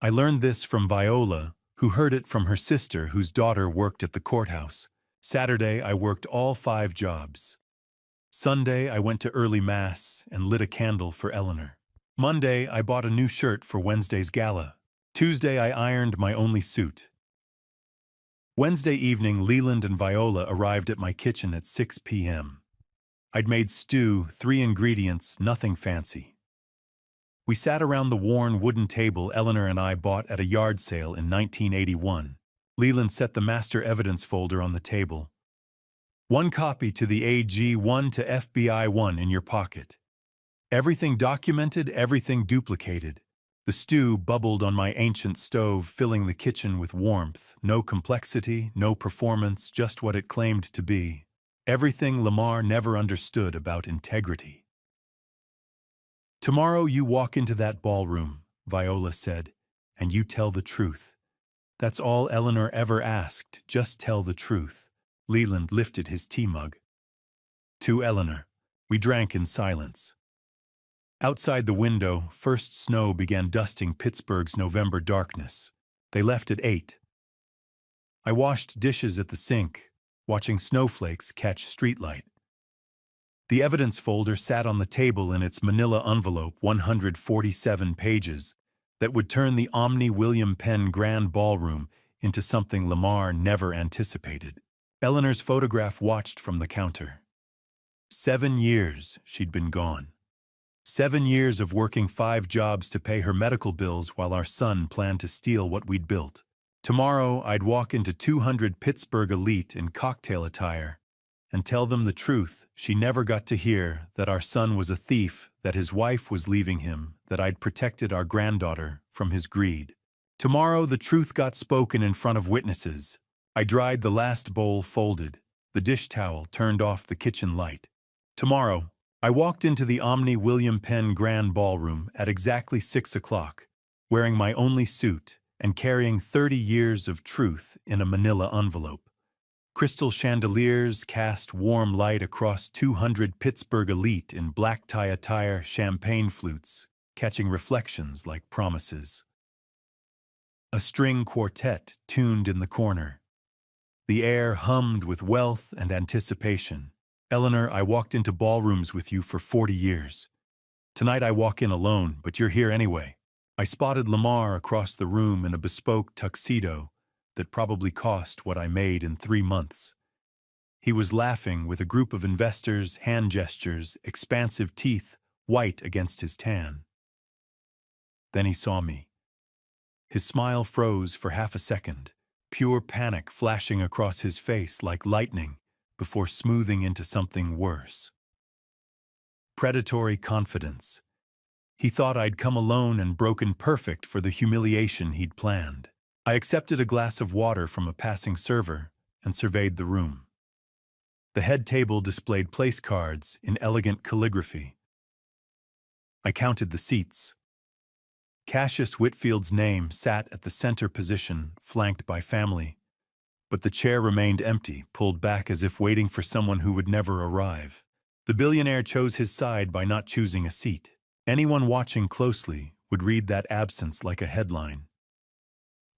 Speaker 1: I learned this from Viola, who heard it from her sister whose daughter worked at the courthouse. Saturday, I worked all 5 jobs. Sunday, I went to early mass and lit a candle for Eleanor. Monday, I bought a new shirt for Wednesday's gala. Tuesday, I ironed my only suit. Wednesday evening, Leland and Viola arrived at my kitchen at 6 p.m. I'd made stew, 3 ingredients, nothing fancy. We sat around the worn wooden table Eleanor and I bought at a yard sale in 1981. Leland set the master evidence folder on the table. 1 copy to the AG, 1 to FBI, 1 in your pocket. Everything documented, everything duplicated. The stew bubbled on my ancient stove, filling the kitchen with warmth. No complexity, no performance, just what it claimed to be. Everything Lamar never understood about integrity. Tomorrow you walk into that ballroom, Viola said, and you tell the truth. That's all Eleanor ever asked, just tell the truth. Leland lifted his tea mug. To Eleanor, we drank in silence. Outside the window, first snow began dusting Pittsburgh's November darkness. They left at 8. I washed dishes at the sink, watching snowflakes catch streetlight. The evidence folder sat on the table in its manila envelope, 147 pages, that would turn the Omni William Penn Grand Ballroom into something Lamar never anticipated. Eleanor's photograph watched from the counter. 7 years she'd been gone. 7 years of working 5 jobs to pay her medical bills while our son planned to steal what we'd built. Tomorrow, I'd walk into 200 Pittsburgh elite in cocktail attire and tell them the truth she never got to hear, that our son was a thief, that his wife was leaving him, that I'd protected our granddaughter from his greed. Tomorrow, the truth got spoken in front of witnesses. I dried the last bowl folded, the dish towel turned off the kitchen light. Tomorrow, I walked into the Omni William Penn Grand Ballroom at exactly 6 o'clock, wearing my only suit and carrying 30 years of truth in a manila envelope. Crystal chandeliers cast warm light across 200 Pittsburgh elite in black tie attire, champagne flutes, catching reflections like promises. A string quartet tuned in the corner. The air hummed with wealth and anticipation. Eleanor, I walked into ballrooms with you for 40 years. Tonight I walk in alone, but you're here anyway. I spotted Lamar across the room in a bespoke tuxedo that probably cost what I made in 3 months. He was laughing with a group of investors, hand gestures, expansive teeth, white against his tan. Then he saw me. His smile froze for half a second, pure panic flashing across his face like lightning before smoothing into something worse. Predatory confidence. He thought I'd come alone and broken perfect for the humiliation he'd planned. I accepted a glass of water from a passing server and surveyed the room. The head table displayed place cards in elegant calligraphy. I counted the seats. Cassius Whitfield's name sat at the center position, flanked by family, but the chair remained empty, pulled back as if waiting for someone who would never arrive. The billionaire chose his side by not choosing a seat. Anyone watching closely would read that absence like a headline.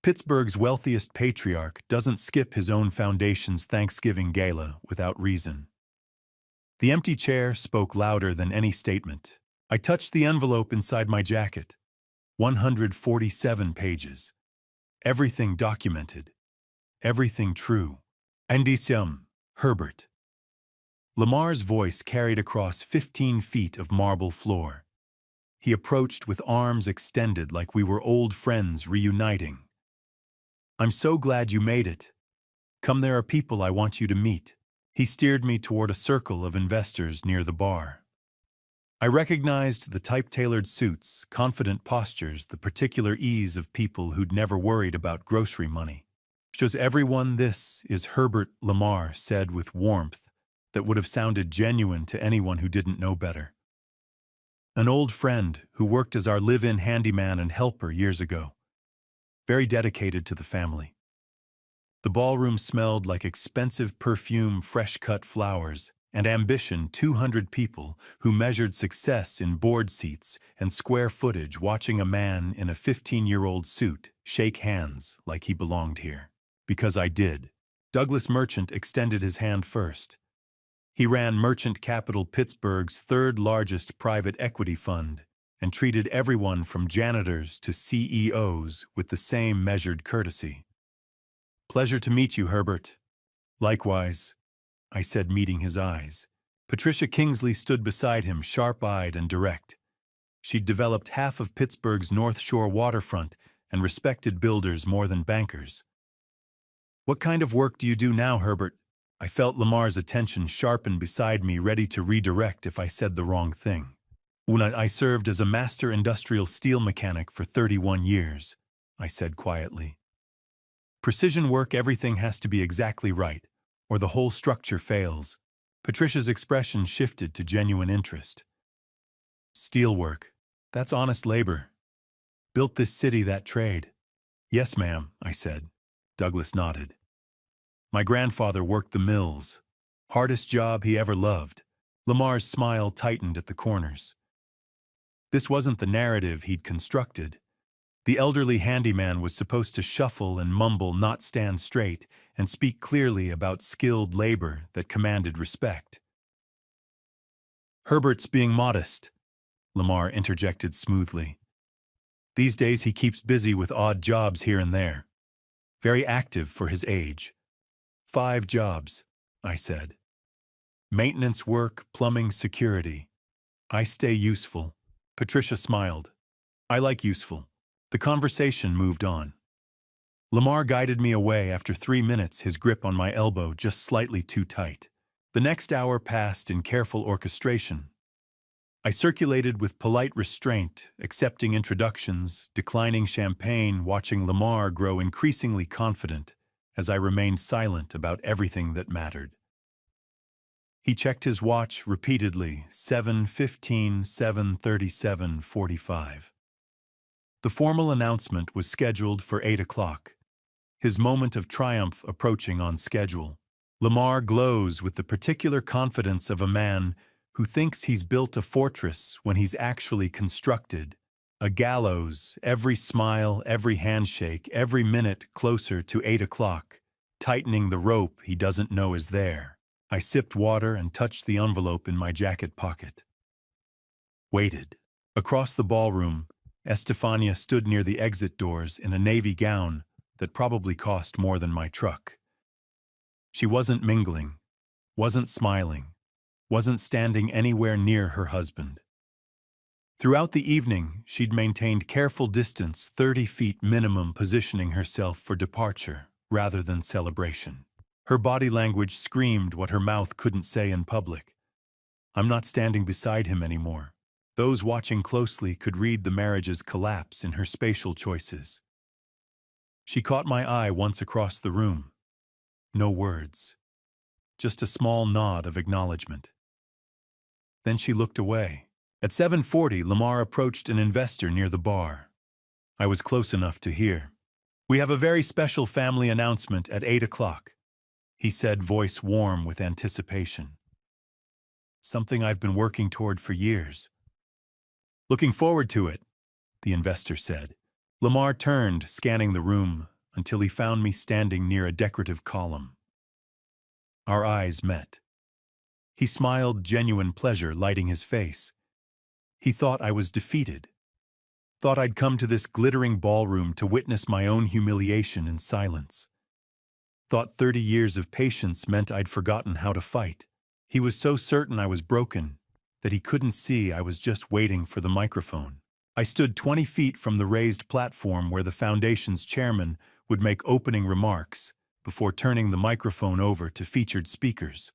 Speaker 1: Pittsburgh's wealthiest patriarch doesn't skip his own foundation's Thanksgiving gala without reason. The empty chair spoke louder than any statement. I touched the envelope inside my jacket. 147 pages. Everything documented. Everything true. Indicium, Herbert. Lamar's voice carried across 15 feet of marble floor. He approached with arms extended like we were old friends reuniting. I'm so glad you made it. Come, there are people I want you to meet. He steered me toward a circle of investors near the bar. I recognized the type-tailored suits, confident postures, the particular ease of people who'd never worried about grocery money. Shows everyone this is Herbert, Lamar said with warmth that would have sounded genuine to anyone who didn't know better. An old friend who worked as our live-in handyman and helper years ago. Very dedicated to the family. The ballroom smelled like expensive perfume, fresh-cut flowers, and ambition. 200 people who measured success in board seats and square footage, watching a man in a 15-year-old suit shake hands like he belonged here. Because I did. Douglas Merchant extended his hand first. He ran Merchant Capital, Pittsburgh's third-largest private equity fund, and treated everyone from janitors to CEOs with the same measured courtesy. Pleasure to meet you, Herbert. Likewise, I said, meeting his eyes. Patricia Kingsley stood beside him, sharp-eyed and direct. She'd developed half of Pittsburgh's North Shore waterfront and respected builders more than bankers. What kind of work do you do now, Herbert? I felt Lamar's attention sharpen beside me, ready to redirect if I said the wrong thing. I served as a master industrial steel mechanic for 31 years, I said quietly. Precision work, everything has to be exactly right, or the whole structure fails. Patricia's expression shifted to genuine interest. Steel work, that's honest labor. Built this city that trade. Yes, ma'am, I said. Douglas nodded. My grandfather worked the mills. Hardest job he ever loved. Lamar's smile tightened at the corners. This wasn't the narrative he'd constructed. The elderly handyman was supposed to shuffle and mumble, not stand straight, and speak clearly about skilled labor that commanded respect. Herbert's being modest, Lamar interjected smoothly. These days he keeps busy with odd jobs here and there. Very active for his age. 5 jobs, I said. Maintenance work, plumbing, security. I stay useful. Patricia smiled. I like useful. The conversation moved on. Lamar guided me away after 3 minutes, his grip on my elbow just slightly too tight. The next hour passed in careful orchestration. I circulated with polite restraint, accepting introductions, declining champagne, watching Lamar grow increasingly confident as I remained silent about everything that mattered. He checked his watch repeatedly, 7:15, 7:37, 45. The formal announcement was scheduled for 8 o'clock, his moment of triumph approaching on schedule. Lamar glows with the particular confidence of a man who thinks he's built a fortress when he's actually constructed a gallows, every smile, every handshake, every minute closer to 8 o'clock, tightening the rope he doesn't know is there. I sipped water and touched the envelope in my jacket pocket. Waited. Across the ballroom, Estefania stood near the exit doors in a navy gown that probably cost more than my truck. She wasn't mingling, wasn't smiling, wasn't standing anywhere near her husband. Throughout the evening, she'd maintained careful distance, 30 feet minimum, positioning herself for departure rather than celebration. Her body language screamed what her mouth couldn't say in public. I'm not standing beside him anymore. Those watching closely could read the marriage's collapse in her spatial choices. She caught my eye once across the room. No words. Just a small nod of acknowledgement. Then she looked away. At 7:40, Lamar approached an investor near the bar. I was close enough to hear. We have a very special family announcement at 8 o'clock, he said, voice warm with anticipation. Something I've been working toward for years. Looking forward to it, the investor said. Lamar turned, scanning the room, until he found me standing near a decorative column. Our eyes met. He smiled, genuine pleasure lighting his face. He thought I was defeated. Thought I'd come to this glittering ballroom to witness my own humiliation in silence. Thought 30 years of patience meant I'd forgotten how to fight. He was so certain I was broken that he couldn't see I was just waiting for the microphone. I stood 20 feet from the raised platform where the foundation's chairman would make opening remarks before turning the microphone over to featured speakers.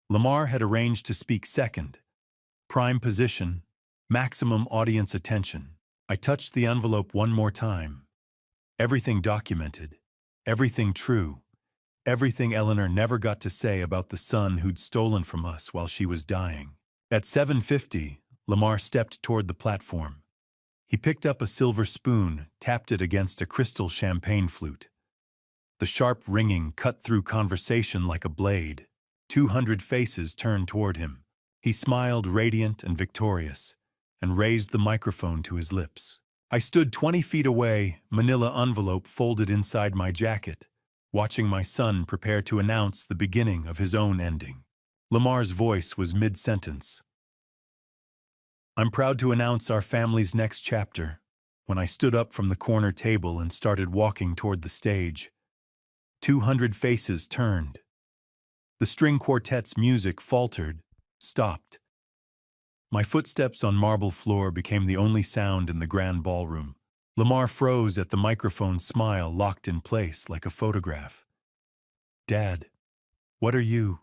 Speaker 1: Lamar had arranged to speak second. Prime position, maximum audience attention. I touched the envelope one more time. Everything documented, everything true, everything Eleanor never got to say about the son who'd stolen from us while she was dying. At 7:50, Lamar stepped toward the platform. He picked up a silver spoon, tapped it against a crystal champagne flute. The sharp ringing cut through conversation like a blade. 200 faces turned toward him. He smiled, radiant and victorious, and raised the microphone to his lips. I stood 20 feet away, manila envelope folded inside my jacket, watching my son prepare to announce the beginning of his own ending. Lamar's voice was mid-sentence. I'm proud to announce our family's next chapter, when I stood up from the corner table and started walking toward the stage. 200 faces turned. The string quartet's music faltered, stopped. My footsteps on marble floor became the only sound in the grand ballroom. Lamar froze at the microphone, smile locked in place like a photograph. Dad, what are you?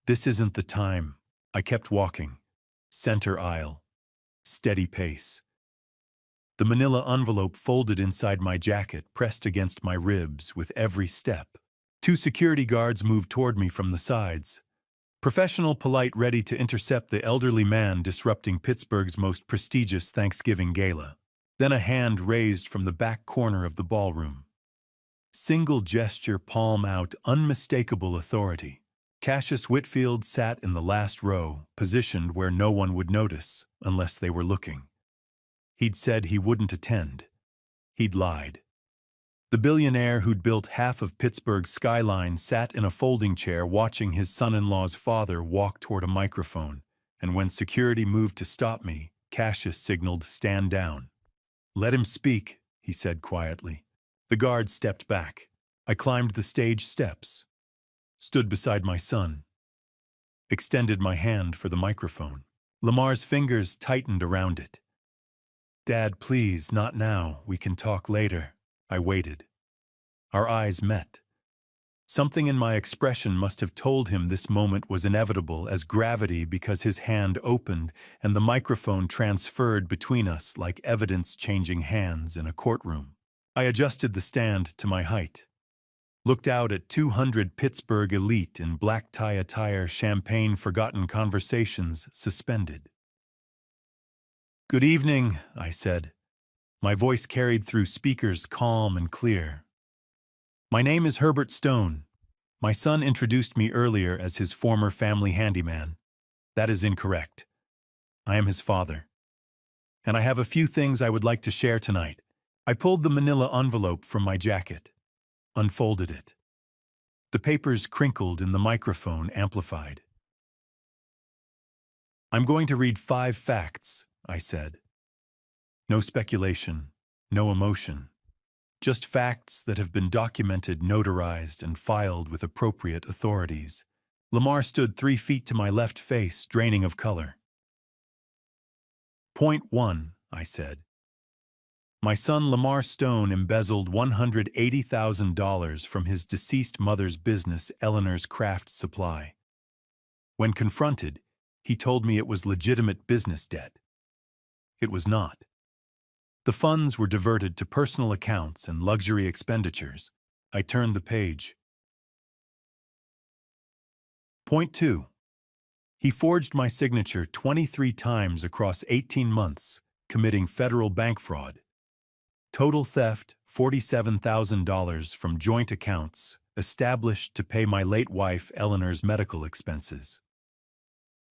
Speaker 1: This isn't the time. I kept walking. Center aisle. Steady pace. The manila envelope folded inside my jacket, pressed against my ribs with every step. 2 security guards moved toward me from the sides. Professional, polite, ready to intercept the elderly man disrupting Pittsburgh's most prestigious Thanksgiving gala. Then a hand raised from the back corner of the ballroom. Single gesture, palm out, unmistakable authority. Cassius Whitfield sat in the last row, positioned where no one would notice unless they were looking. He'd said he wouldn't attend. He'd lied. The billionaire who'd built half of Pittsburgh's skyline sat in a folding chair watching his son-in-law's father walk toward a microphone and when security moved to stop me, Cassius signaled, "Stand down." "Let him speak," he said quietly. The guard stepped back. I climbed the stage steps, stood beside my son, extended my hand for the microphone. Lamar's fingers tightened around it. "Dad, please, not now. We can talk later." I waited. Our eyes met. Something in my expression must have told him this moment was inevitable as gravity, because his hand opened and the microphone transferred between us like evidence changing hands in a courtroom. I adjusted the stand to my height, looked out at 200 Pittsburgh elite in black tie attire, champagne forgotten conversations suspended. "Good evening," I said. My voice carried through speakers calm and clear. "My name is Herbert Stone. My son introduced me earlier as his former family handyman. That is incorrect. I am his father. And I have a few things I would like to share tonight." I pulled the manila envelope from my jacket, unfolded it. The papers crinkled and the microphone amplified. "I'm going to read 5 facts," I said. "No speculation, no emotion. Just facts that have been documented, notarized, and filed with appropriate authorities." Lamar stood 3 feet to my left face, draining of color. "Point 1, I said. My son Lamar Stone embezzled $180,000 from his deceased mother's business, Eleanor's Craft Supply. When confronted, he told me it was legitimate business debt. It was not. The funds were diverted to personal accounts and luxury expenditures. I turned the page. Point 2. He forged my signature 23 times across 18 months, committing federal bank fraud. Total theft, $47,000 from joint accounts, established to pay my late wife Eleanor's medical expenses.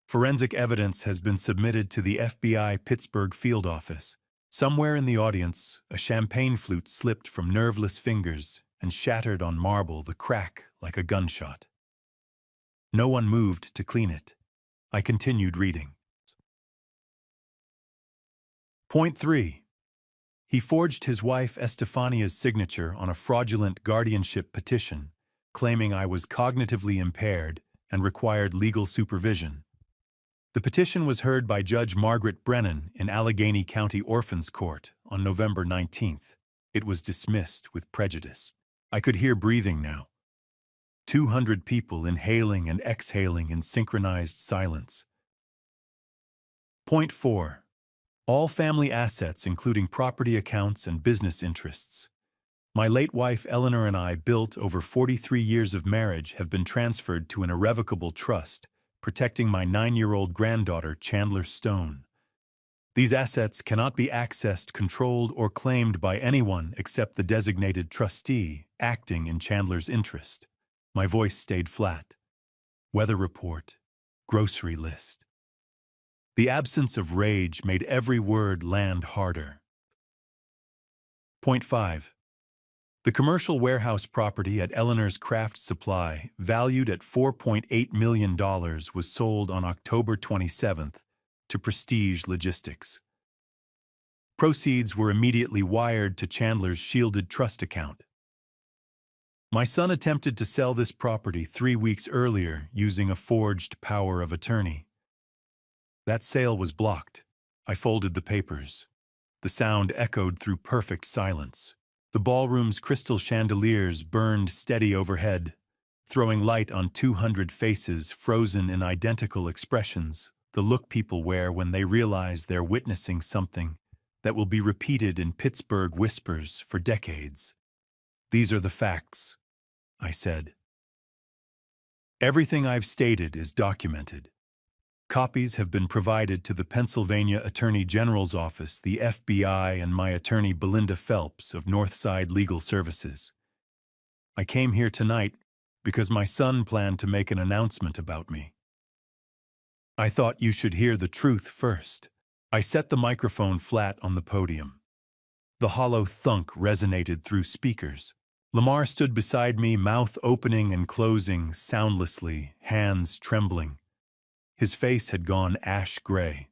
Speaker 1: Forensic evidence has been submitted to the FBI Pittsburgh field office. Somewhere in the audience, a champagne flute slipped from nerveless fingers and shattered on marble, the crack like a gunshot. No one moved to clean it. I continued reading. Point 3. He forged his wife Estefania's signature on a fraudulent guardianship petition, claiming I was cognitively impaired and required legal supervision. The petition was heard by Judge Margaret Brennan in Allegheny County Orphans Court on November 19th. It was dismissed with prejudice. I could hear breathing now. 200 people inhaling and exhaling in synchronized silence. Point 4. All family assets, including property accounts and business interests. My late wife Eleanor and I built over 43 years of marriage have been transferred to an irrevocable trust, protecting my 9-year-old granddaughter Chandler Stone. These assets cannot be accessed, controlled, or claimed by anyone except the designated trustee acting in Chandler's interest. My voice stayed flat. Weather report, grocery list. The absence of rage made every word land harder. Point 5. The commercial warehouse property at Eleanor's Craft Supply, valued at $4.8 million, was sold on October 27th to Prestige Logistics. Proceeds were immediately wired to Chandler's shielded trust account. My son attempted to sell this property 3 weeks earlier using a forged power of attorney. That sale was blocked. I folded the papers. The sound echoed through perfect silence. The ballroom's crystal chandeliers burned steady overhead, throwing light on 200 faces frozen in identical expressions, the look people wear when they realize they're witnessing something that will be repeated in Pittsburgh whispers for decades. "These are the facts," I said. "Everything I've stated is documented. Copies have been provided to the Pennsylvania Attorney General's Office, the FBI, and my attorney Belinda Phelps of Northside Legal Services. I came here tonight because my son planned to make an announcement about me. I thought you should hear the truth first." I set the microphone flat on the podium. The hollow thunk resonated through speakers. Lamar stood beside me, mouth opening and closing soundlessly, hands trembling. His face had gone ash gray.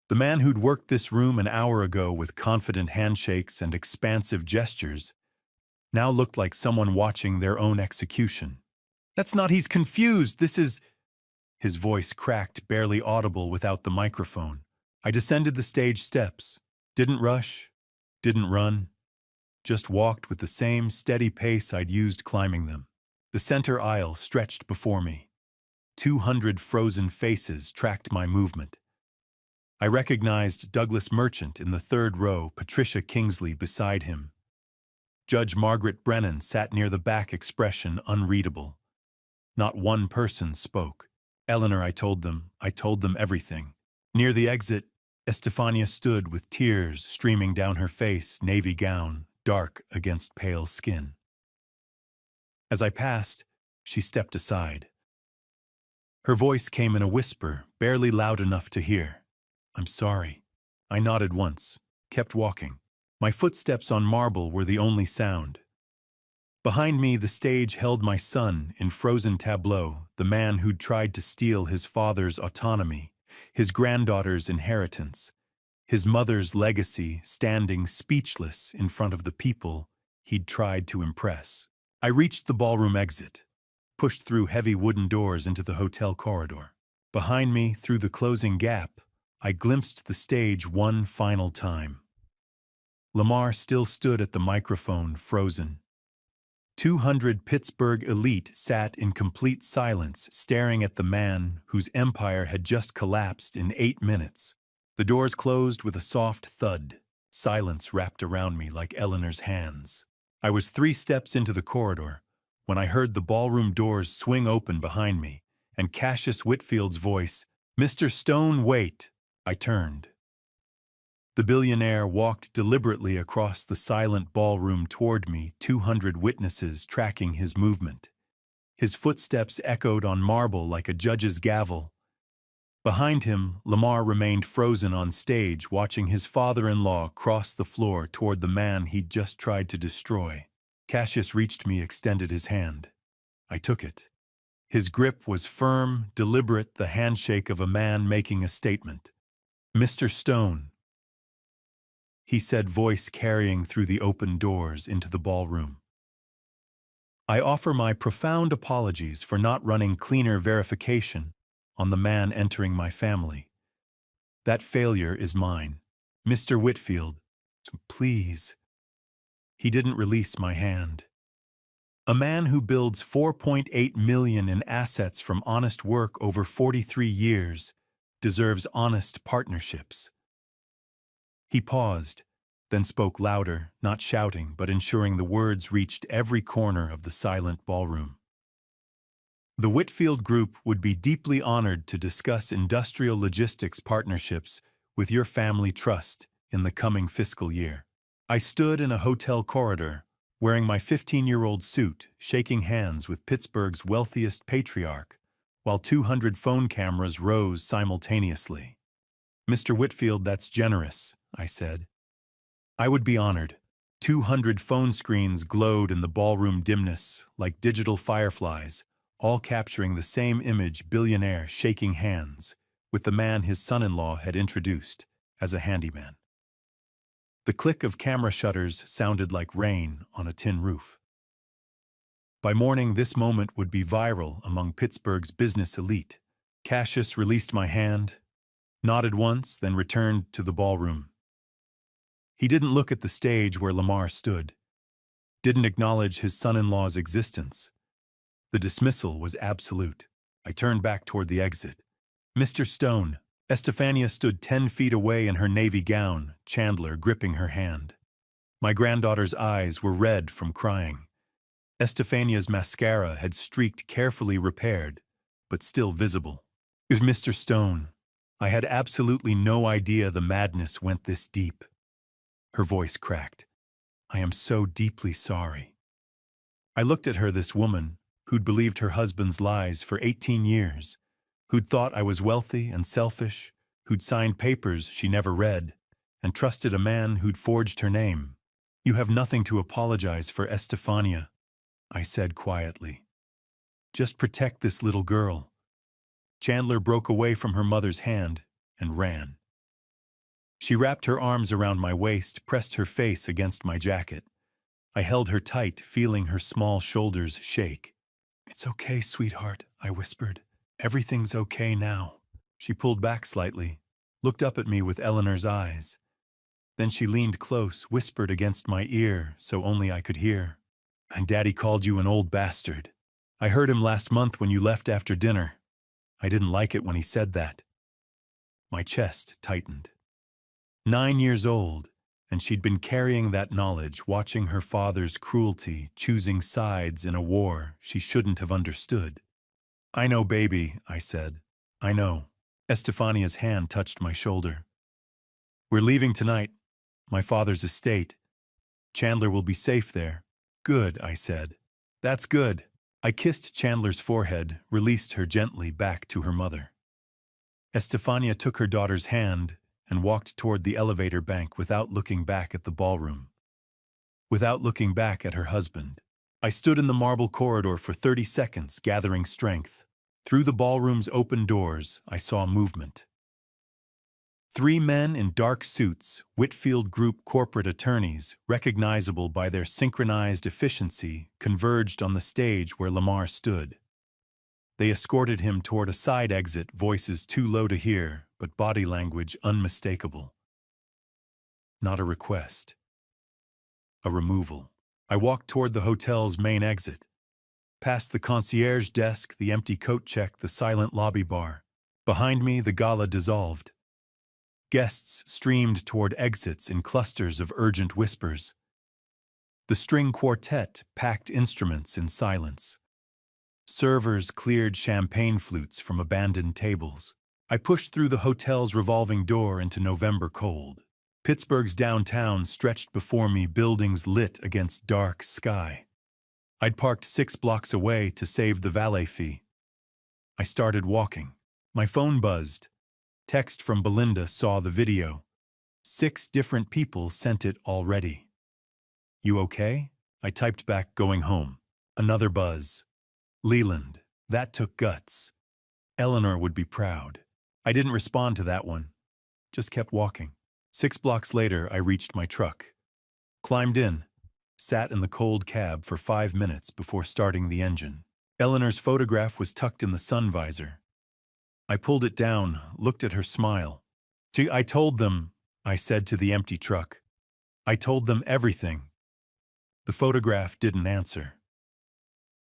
Speaker 1: The man who'd worked this room an hour ago with confident handshakes and expansive gestures now looked like someone watching their own execution. "That's not, he's confused, this is—" His voice cracked, barely audible without the microphone. I descended the stage steps. Didn't rush, didn't run, just walked with the same steady pace I'd used climbing them. The center aisle stretched before me. 200 frozen faces tracked my movement. I recognized Douglas Merchant in the third row, Patricia Kingsley beside him. Judge Margaret Brennan sat near the back, expression unreadable. Not one person spoke. "Eleanor," I told them everything. Near the exit, Estefania stood with tears streaming down her face, navy gown, dark against pale skin. As I passed, she stepped aside. Her voice came in a whisper, barely loud enough to hear. "I'm sorry." I nodded once, kept walking. My footsteps on marble were the only sound. Behind me, the stage held my son in frozen tableau, the man who'd tried to steal his father's autonomy, his granddaughter's inheritance, his mother's legacy, standing speechless in front of the people he'd tried to impress. I reached the ballroom exit, pushed through heavy wooden doors into the hotel corridor. Behind me, through the closing gap, I glimpsed the stage one final time. Lamar still stood at the microphone, frozen. 200 Pittsburgh elite sat in complete silence, staring at the man whose empire had just collapsed in 8 minutes. The doors closed with a soft thud. Silence wrapped around me like Eleanor's hands. I was 3 steps into the corridor when I heard the ballroom doors swing open behind me, and Cassius Whitfield's voice, "Mr. Stone, wait." I turned. The billionaire walked deliberately across the silent ballroom toward me, 200 witnesses tracking his movement. His footsteps echoed on marble like a judge's gavel. Behind him, Lamar remained frozen on stage, watching his father-in-law cross the floor toward the man he'd just tried to destroy. Cassius reached me, extended his hand. I took it. His grip was firm, deliberate, the handshake of a man making a statement. "Mr. Stone," he said, voice carrying through the open doors into the ballroom. "I offer my profound apologies for not running cleaner verification on the man entering my family. That failure is mine. Mr. Whitfield, please." He didn't release my hand. "A man who builds $4.8 million in assets from honest work over 43 years deserves honest partnerships." He paused, then spoke louder, not shouting, but ensuring the words reached every corner of the silent ballroom. "The Whitfield Group would be deeply honored to discuss industrial logistics partnerships with your family trust in the coming fiscal year." I stood in a hotel corridor, wearing my 15-year-old suit, shaking hands with Pittsburgh's wealthiest patriarch, while 200 phone cameras rose simultaneously. "Mr. Whitfield, that's generous," I said. "I would be honored." 200 phone screens glowed in the ballroom dimness like digital fireflies, all capturing the same image: billionaire shaking hands with the man his son-in-law had introduced as a handyman. The click of camera shutters sounded like rain on a tin roof. By morning, this moment would be viral among Pittsburgh's business elite. Cassius released my hand, nodded once, then returned to the ballroom. He didn't look at the stage where Lamar stood, didn't acknowledge his son-in-law's existence. The dismissal was absolute. I turned back toward the exit. "Mr. Stone." Estefania stood 10 feet away in her navy gown, Chandler gripping her hand. My granddaughter's eyes were red from crying. Estefania's mascara had streaked, carefully repaired, but still visible. "Is Mr. Stone." I had absolutely no idea the madness went this deep. Her voice cracked. "I am so deeply sorry." I looked at her, this woman who'd believed her husband's lies for 18 years, who'd thought I was wealthy and selfish, who'd signed papers she never read, and trusted a man who'd forged her name. "You have nothing to apologize for, Estefania," I said quietly. "Just protect this little girl." Chandler broke away from her mother's hand and ran. She wrapped her arms around my waist, pressed her face against my jacket. I held her tight, feeling her small shoulders shake. "It's okay, sweetheart," I whispered. "Everything's okay now." She pulled back slightly, looked up at me with Eleanor's eyes. Then she leaned close, whispered against my ear so only I could hear. "And Daddy called you an old bastard. I heard him last month when you left after dinner. I didn't like it when he said that." My chest tightened. 9 years old, and she'd been carrying that knowledge, watching her father's cruelty, choosing sides in a war she shouldn't have understood. "I know, baby," I said. "I know." Estefania's hand touched my shoulder. "We're leaving tonight. My father's estate. Chandler will be safe there." "Good," I said. "That's good." I kissed Chandler's forehead, released her gently back to her mother. Estefania took her daughter's hand and walked toward the elevator bank without looking back at the ballroom, without looking back at her husband. I stood in the marble corridor for 30 seconds, gathering strength. Through the ballroom's open doors, I saw movement. 3 men in dark suits, Whitfield Group corporate attorneys, recognizable by their synchronized efficiency, converged on the stage where Lamar stood. They escorted him toward a side exit, voices too low to hear, but body language unmistakable. Not a request. A removal. I walked toward the hotel's main exit. Past the concierge desk, the empty coat check, the silent lobby bar. Behind me, the gala dissolved. Guests streamed toward exits in clusters of urgent whispers. The string quartet packed instruments in silence. Servers cleared champagne flutes from abandoned tables. I pushed through the hotel's revolving door into November cold. Pittsburgh's downtown stretched before me, buildings lit against dark sky. I'd parked 6 blocks away to save the valet fee. I started walking. My phone buzzed. Text from Belinda saw the video. 6 different people sent it already. "You okay?" I typed back, "Going home." Another buzz. "Leland, that took guts. Eleanor would be proud." I didn't respond to that one. Just kept walking. 6 blocks later, I reached my truck. Climbed in. Sat in the cold cab for 5 minutes before starting the engine. Eleanor's photograph was tucked in the sun visor. I pulled it down, looked at her smile. "I told them," I said to the empty truck. "I told them everything." The photograph didn't answer.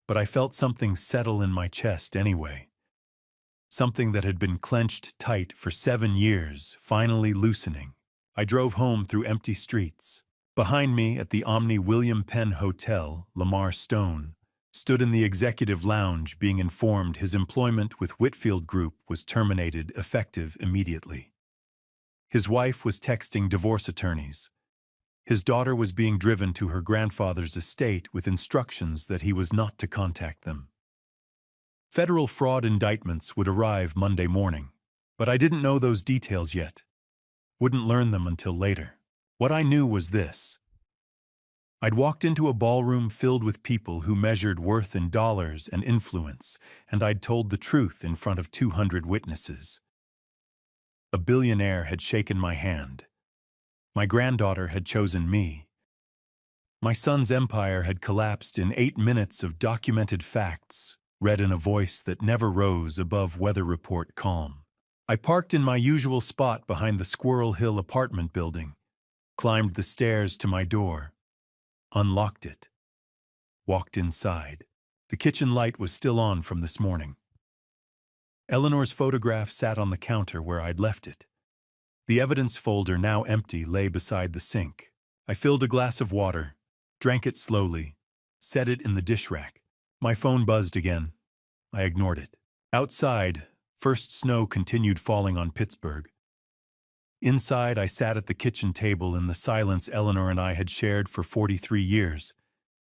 Speaker 1: But I felt something settle in my chest anyway. Something that had been clenched tight for 7 years, finally loosening. I drove home through empty streets. Behind me, at the Omni William Penn Hotel, Lamar Stone stood in the executive lounge, being informed his employment with Whitfield Group was terminated, effective immediately. His wife was texting divorce attorneys. His daughter was being driven to her grandfather's estate with instructions that he was not to contact them. Federal fraud indictments would arrive Monday morning, but I didn't know those details yet. Wouldn't learn them until later. What I knew was this. I'd walked into a ballroom filled with people who measured worth in dollars and influence, and I'd told the truth in front of 200 witnesses. A billionaire had shaken my hand. My granddaughter had chosen me. My son's empire had collapsed in 8 minutes of documented facts, read in a voice that never rose above weather report calm. I parked in my usual spot behind the Squirrel Hill apartment building, climbed the stairs to my door, unlocked it, walked inside. The kitchen light was still on from this morning. Eleanor's photograph sat on the counter where I'd left it. The evidence folder, now empty, lay beside the sink. I filled a glass of water, drank it slowly, set it in the dish rack. My phone buzzed again. I ignored it. Outside, first snow continued falling on Pittsburgh. Inside, I sat at the kitchen table in the silence Eleanor and I had shared for 43 years,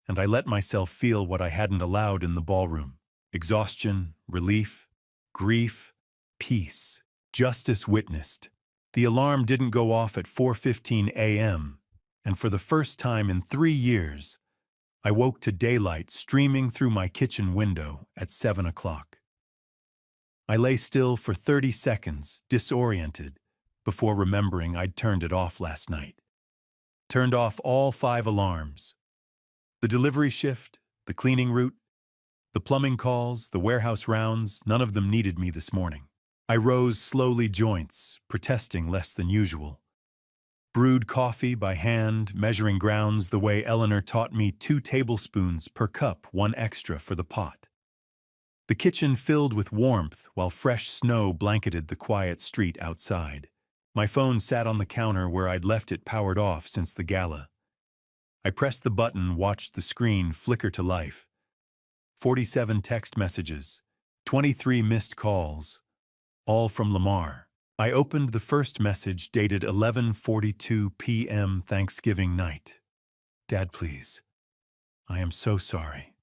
Speaker 1: and I let myself feel what I hadn't allowed in the ballroom. Exhaustion, relief, grief, peace. Justice witnessed. The alarm didn't go off at 4:15 a.m., and for the first time in 3 years, I woke to daylight streaming through my kitchen window at 7 o'clock. I lay still for 30 seconds, disoriented, before remembering I'd turned it off last night. Turned off all 5 alarms. The delivery shift, the cleaning route, the plumbing calls, the warehouse rounds, none of them needed me this morning. I rose slowly joints, protesting less than usual. Brewed coffee by hand, measuring grounds the way Eleanor taught me, 2 tablespoons per cup, 1 extra for the pot. The kitchen filled with warmth while fresh snow blanketed the quiet street outside. My phone sat on the counter where I'd left it powered off since the gala. I pressed the button, watched the screen flicker to life. 47 text messages, 23 missed calls, all from Lamar. I opened the first message dated 11:42 p.m. Thanksgiving night. Dad, please. I am so sorry.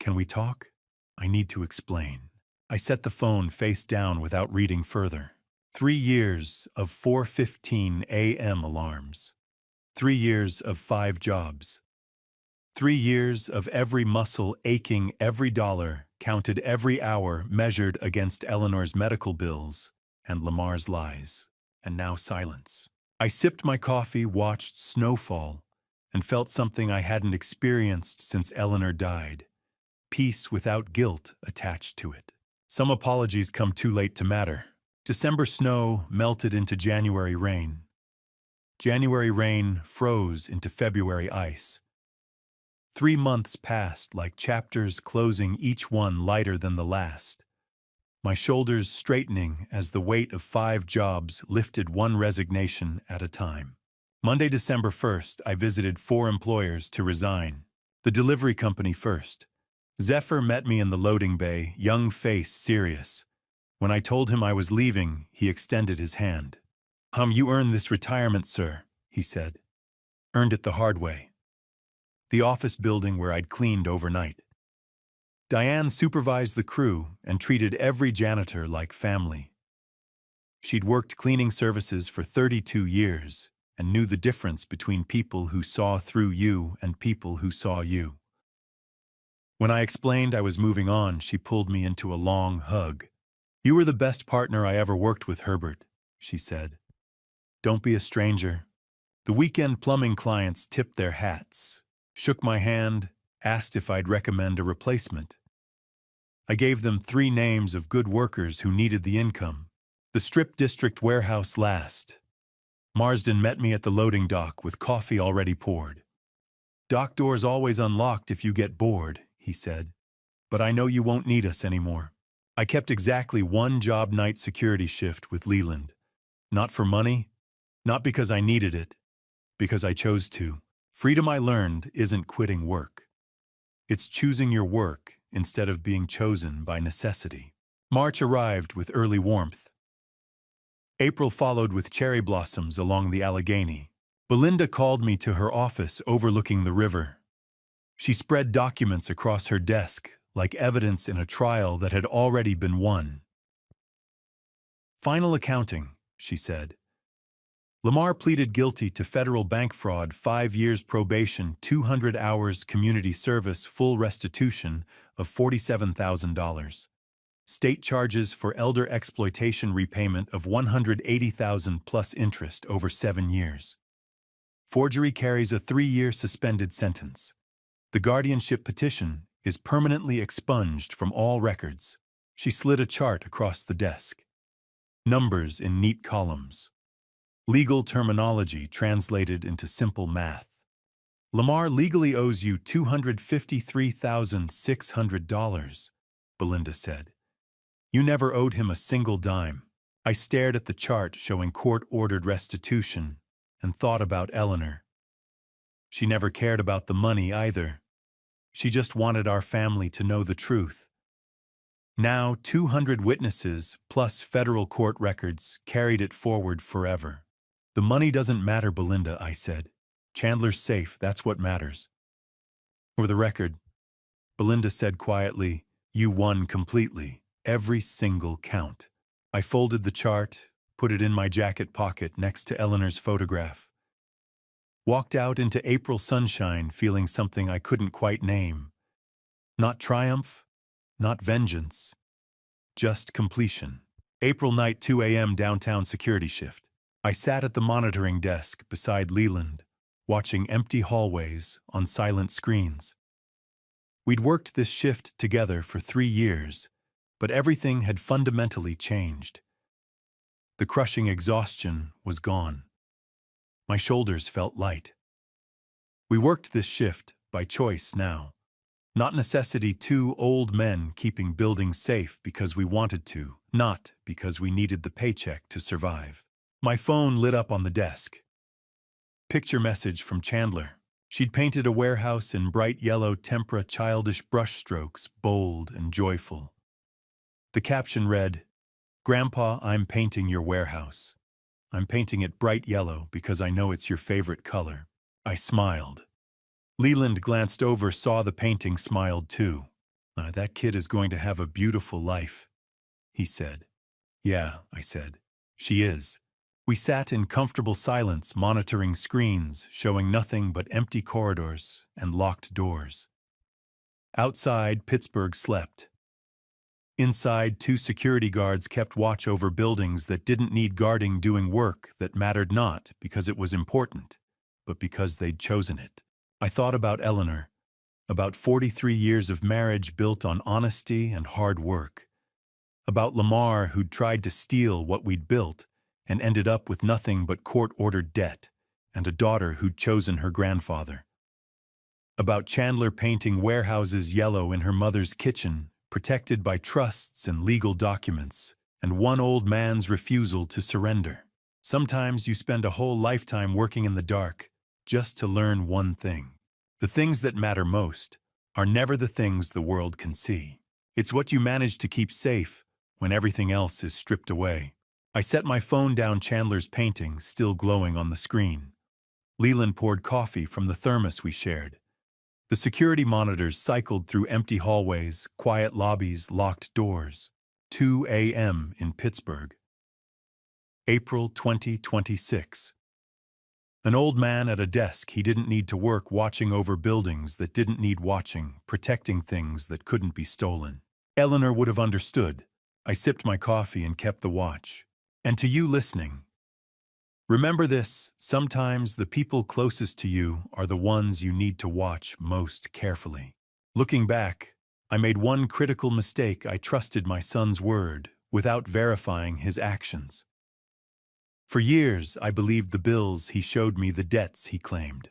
Speaker 1: Can we talk? I need to explain. I set the phone face down without reading further. 3 years of 4:15 a.m. alarms. 3 years of 5 jobs. 3 years of every muscle aching, every dollar counted, every hour measured against Eleanor's medical bills and Lamar's lies. And now silence. I sipped my coffee, watched snowfall, and felt something I hadn't experienced since Eleanor died. Peace without guilt attached to it. Some apologies come too late to matter. December snow melted into January rain. January rain froze into February ice. 3 months passed like chapters closing, each one lighter than the last. My shoulders straightening as the weight of 5 jobs lifted one resignation at a time. Monday, December 1st, I visited 4 employers to resign. The delivery company first. Zephyr met me in the loading bay, young face serious. When I told him I was leaving, he extended his hand. You earned this retirement, sir," he said. "Earned it the hard way." The office building where I'd cleaned overnight. Diane supervised the crew and treated every janitor like family. She'd worked cleaning services for 32 years and knew the difference between people who saw through you and people who saw you. When I explained I was moving on, she pulled me into a long hug. "You were the best partner I ever worked with, Herbert," she said. "Don't be a stranger." The weekend plumbing clients tipped their hats, shook my hand, asked if I'd recommend a replacement. I gave them 3 names of good workers who needed the income. The Strip District warehouse last. Marsden met me at the loading dock with coffee already poured. "Dock doors always unlocked if you get bored," he said. "But I know you won't need us anymore." I kept exactly 1 job night security shift with Leland. Not for money, not because I needed it, because I chose to. Freedom, I learned, isn't quitting work. It's choosing your work instead of being chosen by necessity. March arrived with early warmth. April followed with cherry blossoms along the Allegheny. Belinda called me to her office overlooking the river. She spread documents across her desk like evidence in a trial that had already been won. "Final accounting," she said. Lamar pleaded guilty to federal bank fraud, 5 years probation, 200 hours community service, full restitution of $47,000. State charges for elder exploitation, repayment of $180,000 plus interest over 7 years. Forgery carries a 3-year suspended sentence. The guardianship petition is permanently expunged from all records. She slid a chart across the desk. Numbers in neat columns. Legal terminology translated into simple math. "Lamar legally owes you $253,600, Belinda said. "You never owed him a single dime." I stared at the chart showing court-ordered restitution and thought about Eleanor. She never cared about the money either. She just wanted our family to know the truth. Now 200 witnesses plus federal court records carried it forward forever. "The money doesn't matter, Belinda," I said. "Chandler's safe, that's what matters." "For the record," Belinda said quietly, "you won completely, every single count." I folded the chart, put it in my jacket pocket next to Eleanor's photograph. Walked out into April sunshine feeling something I couldn't quite name. Not triumph, not vengeance, just completion. April night, 2 a.m. downtown security shift. I sat at the monitoring desk beside Leland, watching empty hallways on silent screens. We'd worked this shift together for 3 years, but everything had fundamentally changed. The crushing exhaustion was gone. My shoulders felt light. We worked this shift by choice now. Not necessity, two old men keeping buildings safe because we wanted to, not because we needed the paycheck to survive. My phone lit up on the desk. Picture message from Chandler. She'd painted a warehouse in bright yellow tempera, childish brushstrokes, bold and joyful. The caption read, "Grandpa, I'm painting your warehouse. I'm painting it bright yellow because I know it's your favorite color." I smiled. Leland glanced over, saw the painting, smiled too. That kid is going to have a beautiful life," he said. "Yeah," I said. "She is." We sat in comfortable silence, monitoring screens, showing nothing but empty corridors and locked doors. Outside, Pittsburgh slept. Inside, 2 security guards kept watch over buildings that didn't need guarding, doing work that mattered not because it was important, but because they'd chosen it. I thought about Eleanor, about 43 years of marriage built on honesty and hard work. About Lamar, who'd tried to steal what we'd built and ended up with nothing but court-ordered debt, and a daughter who'd chosen her grandfather. About Chandler painting warehouses yellow in her mother's kitchen, protected by trusts and legal documents, and one old man's refusal to surrender. Sometimes you spend a whole lifetime working in the dark, just to learn one thing. The things that matter most are never the things the world can see. It's what you manage to keep safe when everything else is stripped away. I set my phone down, Chandler's painting still glowing on the screen. Leland poured coffee from the thermos we shared. The security monitors cycled through empty hallways, quiet lobbies, locked doors. 2 a.m. in Pittsburgh. April 2026. An old man at a desk he didn't need to work, watching over buildings that didn't need watching, protecting things that couldn't be stolen. Eleanor would have understood. I sipped my coffee and kept the watch. And to you listening, remember this: sometimes the people closest to you are the ones you need to watch most carefully. Looking back, I made one critical mistake. I trusted my son's word without verifying his actions. For years, I believed the bills he showed me, the debts he claimed.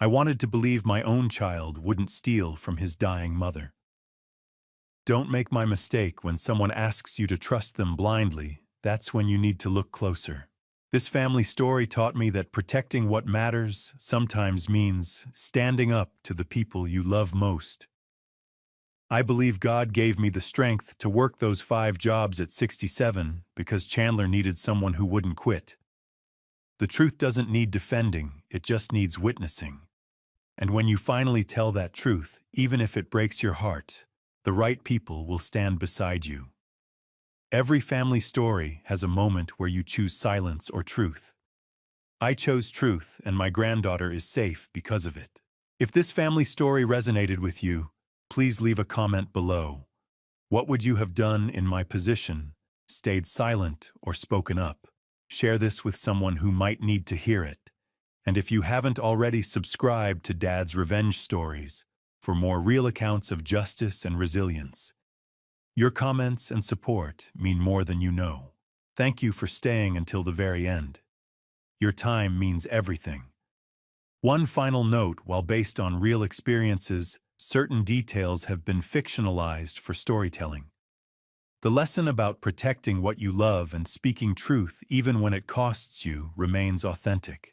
Speaker 1: I wanted to believe my own child wouldn't steal from his dying mother. Don't make my mistake. When someone asks you to trust them blindly, that's when you need to look closer. This family story taught me that protecting what matters sometimes means standing up to the people you love most. I believe God gave me the strength to work those 5 jobs at 67 because Chandler needed someone who wouldn't quit. The truth doesn't need defending, it just needs witnessing. And when you finally tell that truth, even if it breaks your heart, the right people will stand beside you. Every family story has a moment where you choose silence or truth. I chose truth, and my granddaughter is safe because of it. If this family story resonated with you, please leave a comment below. What would you have done in my position? Stayed silent or spoken up? Share this with someone who might need to hear it. And if you haven't already, subscribe to Dad's Revenge Stories for more real accounts of justice and resilience. Your comments and support mean more than you know. Thank you for staying until the very end. Your time means everything. One final note: while based on real experiences, certain details have been fictionalized for storytelling. The lesson about protecting what you love and speaking truth even when it costs you remains authentic.